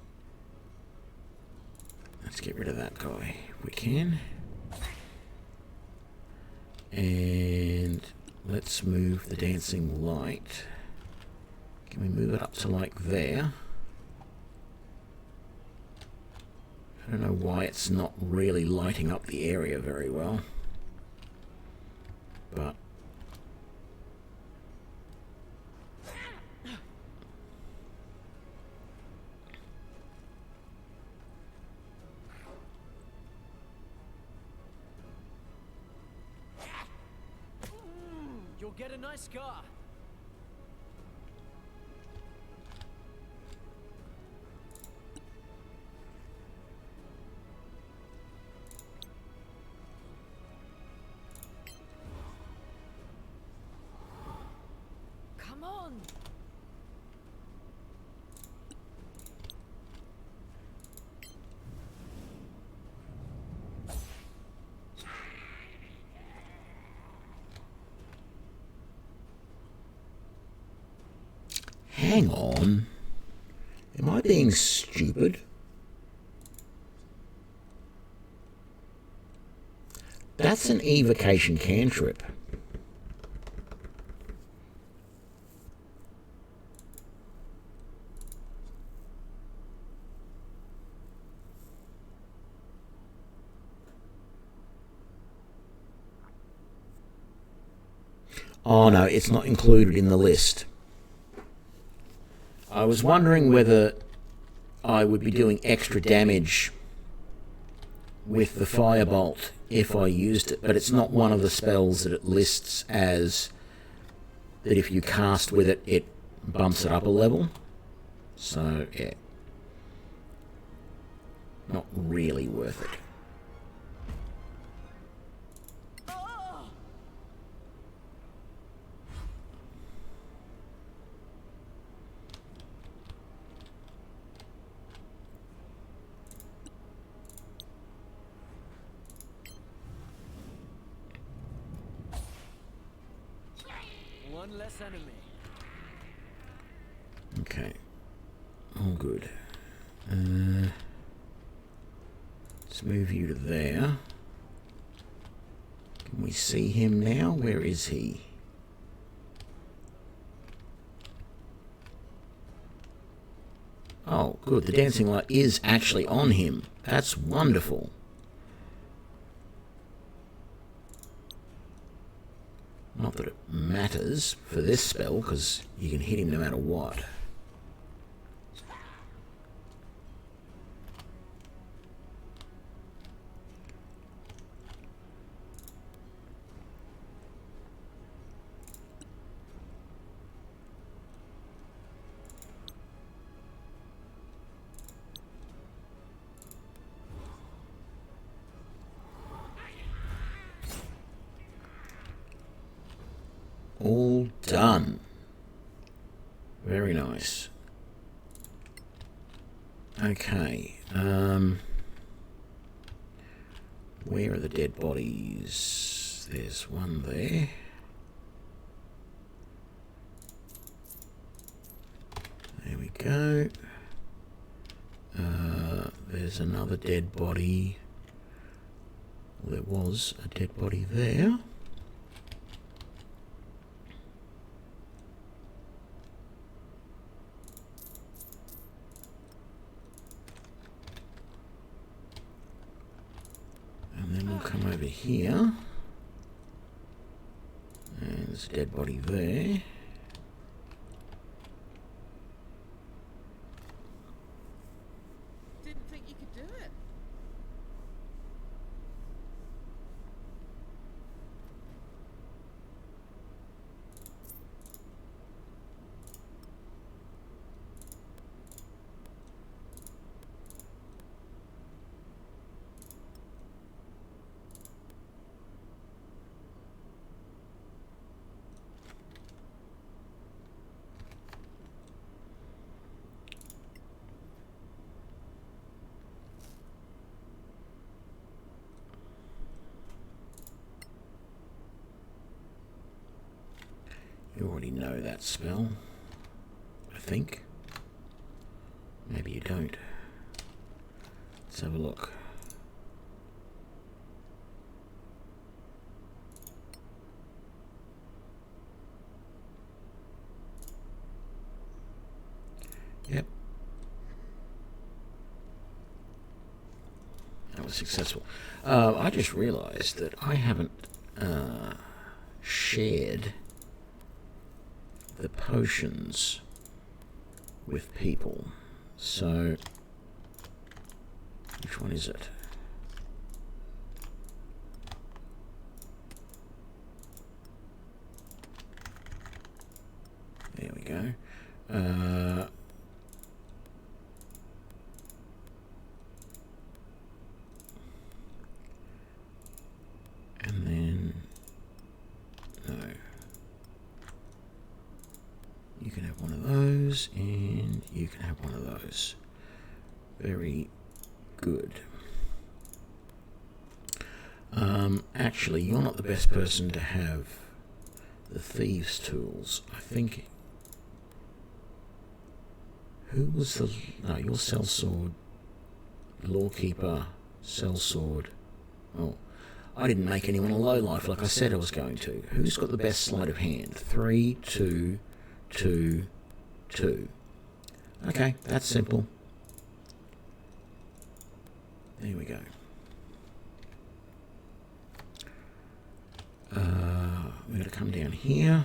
Let's get rid of that guy if we can. And let's move the dancing light. Can we move it up to like there? I don't know why it's not really lighting up the area very well. But you'll get a nice scar. Come on. hang on. Am I being stupid? That's an evocation cantrip. Oh no, it's not included in the list. I was wondering whether I would be doing extra damage with the firebolt if I used it, but it's not one of the spells that it lists as that if you cast with it, it bumps it up a level. So, yeah. Not really worth it. One less enemy. Okay. All good. Let's move you to there. Can we see him now? Where is he? Oh, good. The dancing light is actually on him. That's wonderful. Not that it matters for this spell, because you can hit him no matter what. All done. Very nice. Okay. Where are the dead bodies? There's one there. There we go. There's another dead body. Well, there was a dead body there. And then we'll come over here. And there's a dead body there. Didn't think you could do it. You already know that spell, I think. Maybe you don't. Let's have a look. Yep. That was successful. I just realized that I haven't shared the potions with people. So, which one is it? There we go. And then, no. You can have one of those, and you can have one of those. Very good. Actually, you're not the best person to have the thieves' tools. I think. Who was the? No, your sellsword, lawkeeper, sellsword. Oh, I didn't make anyone a lowlife like I said I was going to. Who's got the best sleight of hand? 3, 2, 2, 2. Okay, that's simple. There we go. We're going to come down here.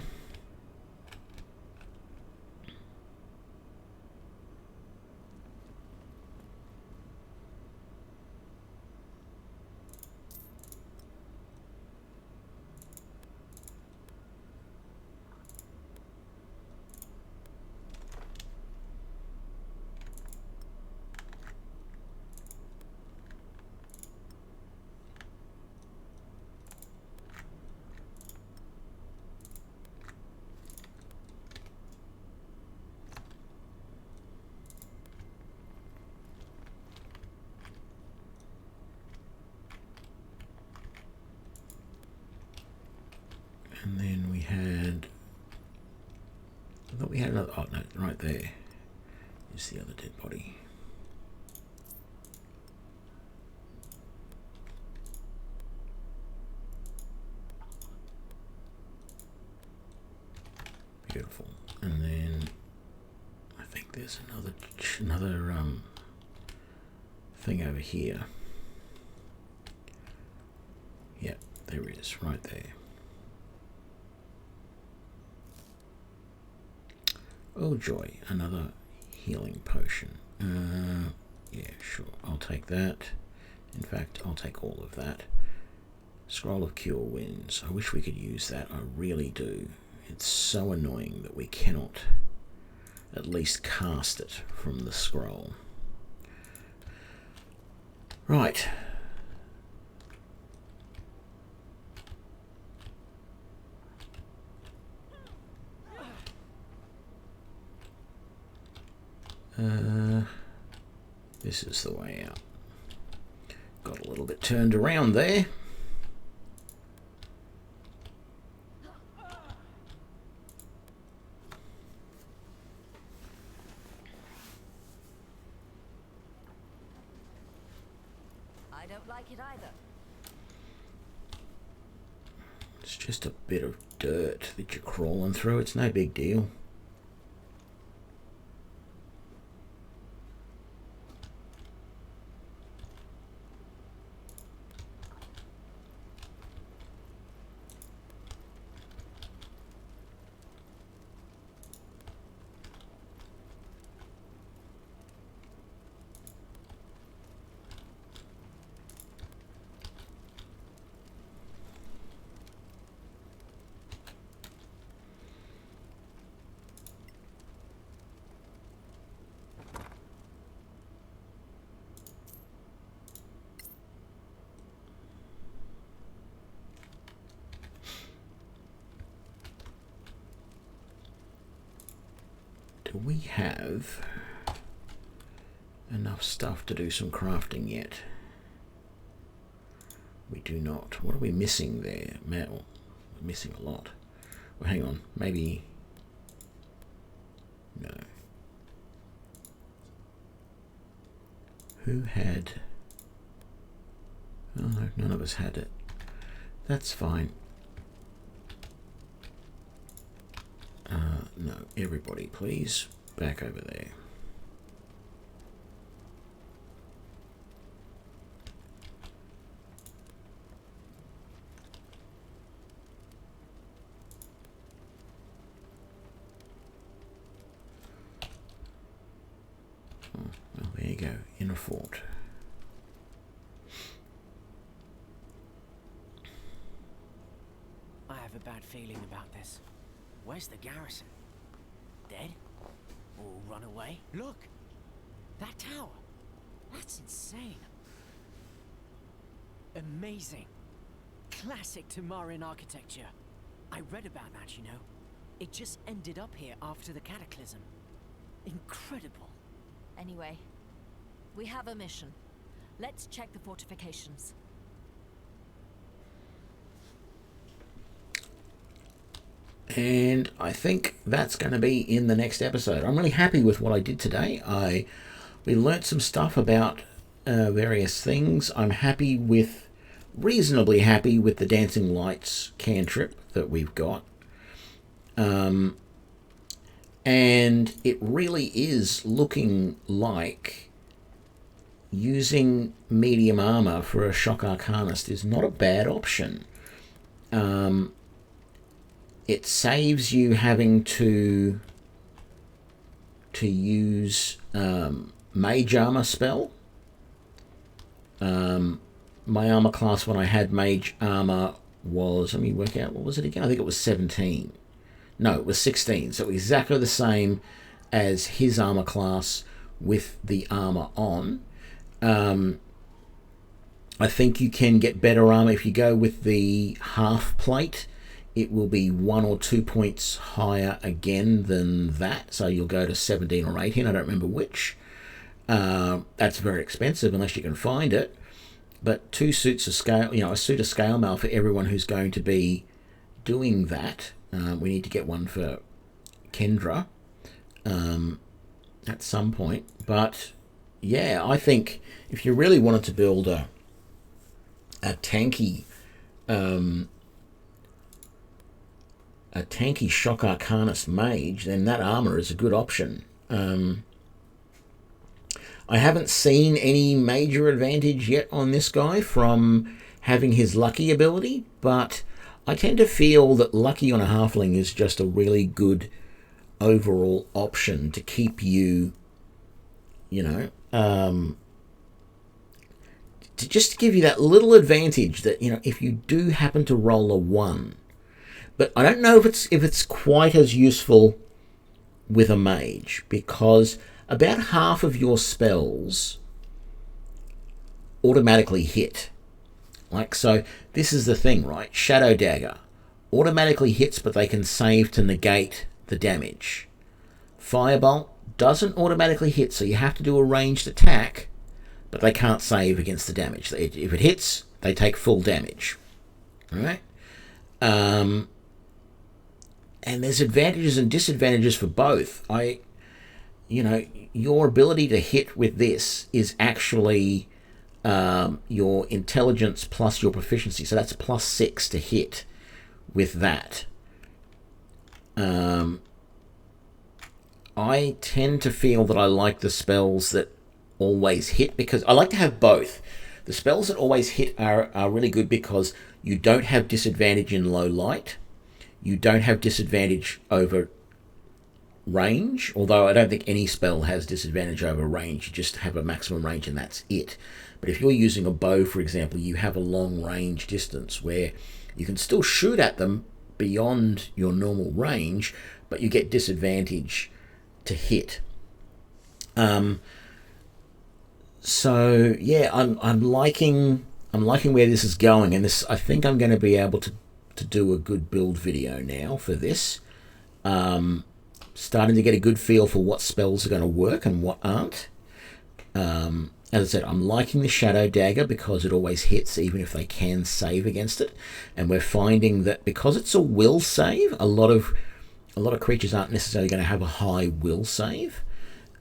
I thought we had another. Oh no, right there is the other dead body. Beautiful. And then I think there's another thing over here. Yeah, there is, right there. Oh joy, another healing potion. Yeah, sure, I'll take that. In fact, I'll take all of that. Scroll of Cure Wounds. I wish we could use that, I really do. It's so annoying that we cannot at least cast it from the scroll. Right. This is the way out. Got a little bit turned around there. I don't like it either. It's just a bit of dirt that you're crawling through. It's no big deal. Do we have enough stuff to do some crafting yet? We do not. What are we missing there? Metal. We're missing a lot. Well, hang on. Maybe... No. Who had... Oh, no, none of us had it. That's fine. No, everybody, please. Back over there. Oh, well, there you go. Inner fort. I have a bad feeling about this. Where's the garrison? Dead? Or run away? Look! That tower! That's insane! Amazing! Classic Tamarian architecture. I read about that, you know. It just ended up here after the cataclysm. Incredible. Anyway, we have a mission. Let's check the fortifications. And I think that's going to be in the next episode. I'm really happy with what I did today. We learnt some stuff about various things. I'm reasonably happy with the Dancing Lights cantrip that we've got. And it really is looking like using medium armor for a Shock Arcanist is not a bad option. It saves you having to use Mage Armor spell. My armor class when I had Mage Armor was, let me work out, what was it again? I think it was 17. No, it was 16. So exactly the same as his armor class with the armor on. I think you can get better armor if you go with the half plate. It will be 1 or 2 points higher again than that. So you'll go to 17 or 18. I don't remember which. That's very expensive unless you can find it. But 2 suits of scale, a suit of scale mail for everyone who's going to be doing that. We need to get one for Kendra at some point. But yeah, I think if you really wanted to build a tanky Shock Arcanist mage, then that armor is a good option. I haven't seen any major advantage yet on this guy from having his lucky ability, but I tend to feel that lucky on a halfling is just a really good overall option to keep you, you know, to just give you that little advantage that, you know, if you do happen to roll a 1. But I don't know if it's quite as useful with a mage, because about half of your spells automatically hit. Like, so this is the thing, right? Shadow Dagger automatically hits, but they can save to negate the damage. Firebolt doesn't automatically hit, so you have to do a ranged attack, but they can't save against the damage. If it hits, they take full damage. All right? And there's advantages and disadvantages for both. You know, your ability to hit with this is actually your intelligence plus your proficiency. So that's +6 to hit with that. I tend to feel that I like the spells that always hit, because I like to have both. The spells that always hit are really good because you don't have disadvantage in low light. You don't have disadvantage over range, although I don't think any spell has disadvantage over range. You just have a maximum range and that's it. But if you're using a bow, for example, you have a long range distance where you can still shoot at them beyond your normal range, but you get disadvantage to hit. So yeah, I'm liking where this is going, and this, I think I'm going to be able to do a good build video now for this. Starting to get a good feel for what spells are going to work and what aren't. As I said, I'm liking the Shadow Dagger because it always hits, even if they can save against it. And we're finding that because it's a will save, a lot of creatures aren't necessarily going to have a high will save.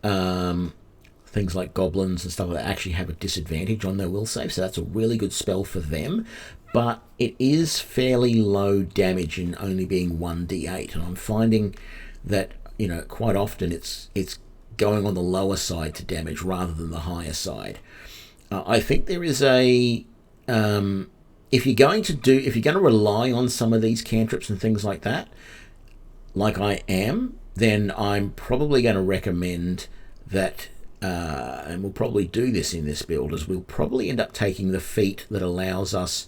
Things like goblins and stuff like that actually have a disadvantage on their will save, so that's a really good spell for them. But it is fairly low damage in only being 1d8, and I'm finding that, you know, quite often it's going on the lower side to damage rather than the higher side. I think there is a if you're going to rely on some of these cantrips and things like that, like I am, then I'm probably going to recommend that, and we'll probably do this in this build, as we'll probably end up taking the feat that allows us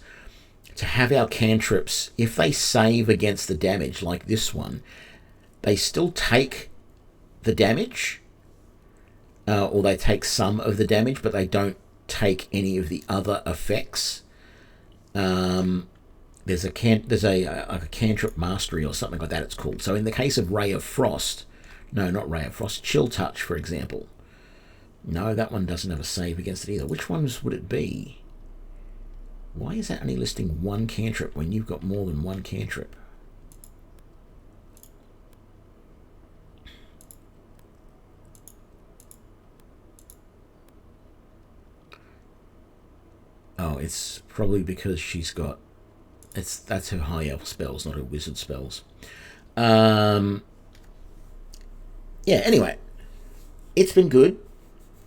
to have our cantrips, if they save against the damage, like this one, they still take the damage, or they take some of the damage, but they don't take any of the other effects. There's a cantrip mastery or something like that it's called. So in the case of Ray of Frost, no, not Ray of Frost, Chill Touch, for example. No, that one doesn't have a save against it either. Which ones would it be? Why is that only listing one cantrip when you've got more than one cantrip? Oh, it's probably because she's got... That's her high elf spells, not her wizard spells. Yeah, anyway. It's been good.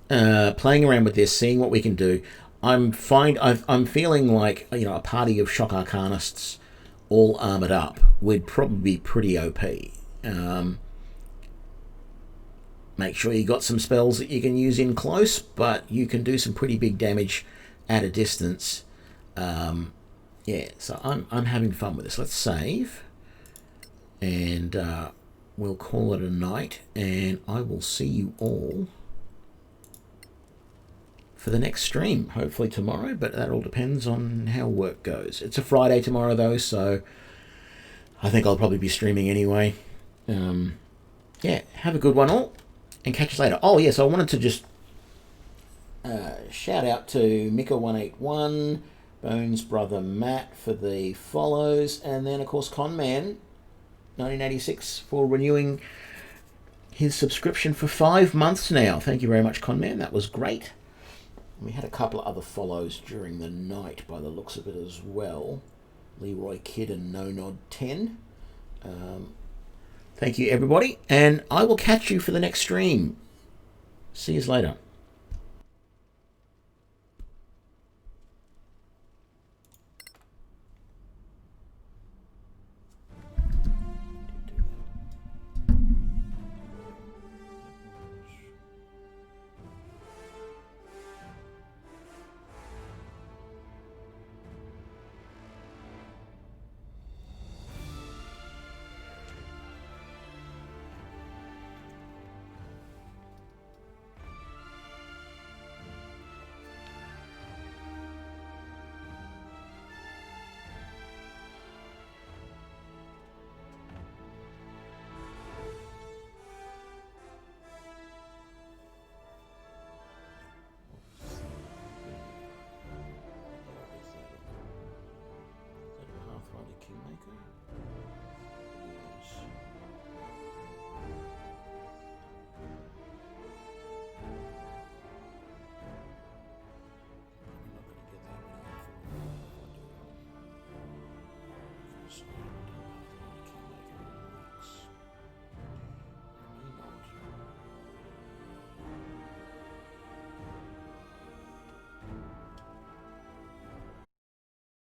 Playing around with this, seeing what we can do. I'm feeling like, you know, a party of Shock Arcanists all armored up would probably be pretty OP. Make sure you got some spells that you can use in close, but you can do some pretty big damage at a distance. Yeah, so I'm having fun with this. Let's save, and we'll call it a night, and I will see you all for the next stream, hopefully tomorrow, but that all depends on how work goes. It's a Friday tomorrow, though, so I think I'll probably be streaming anyway. Yeah, have a good one all, and catch you later. Oh, yes, I wanted to just shout out to Mika181, Bones Brother Matt for the follows, and then, of course, Conman 1986 for renewing his subscription for 5 months now. Thank you very much, Conman. That was great. We had a couple of other follows during the night by the looks of it as well. Leroy Kidd and No Nod 10. Thank you, everybody, and I will catch you for the next stream. See you later.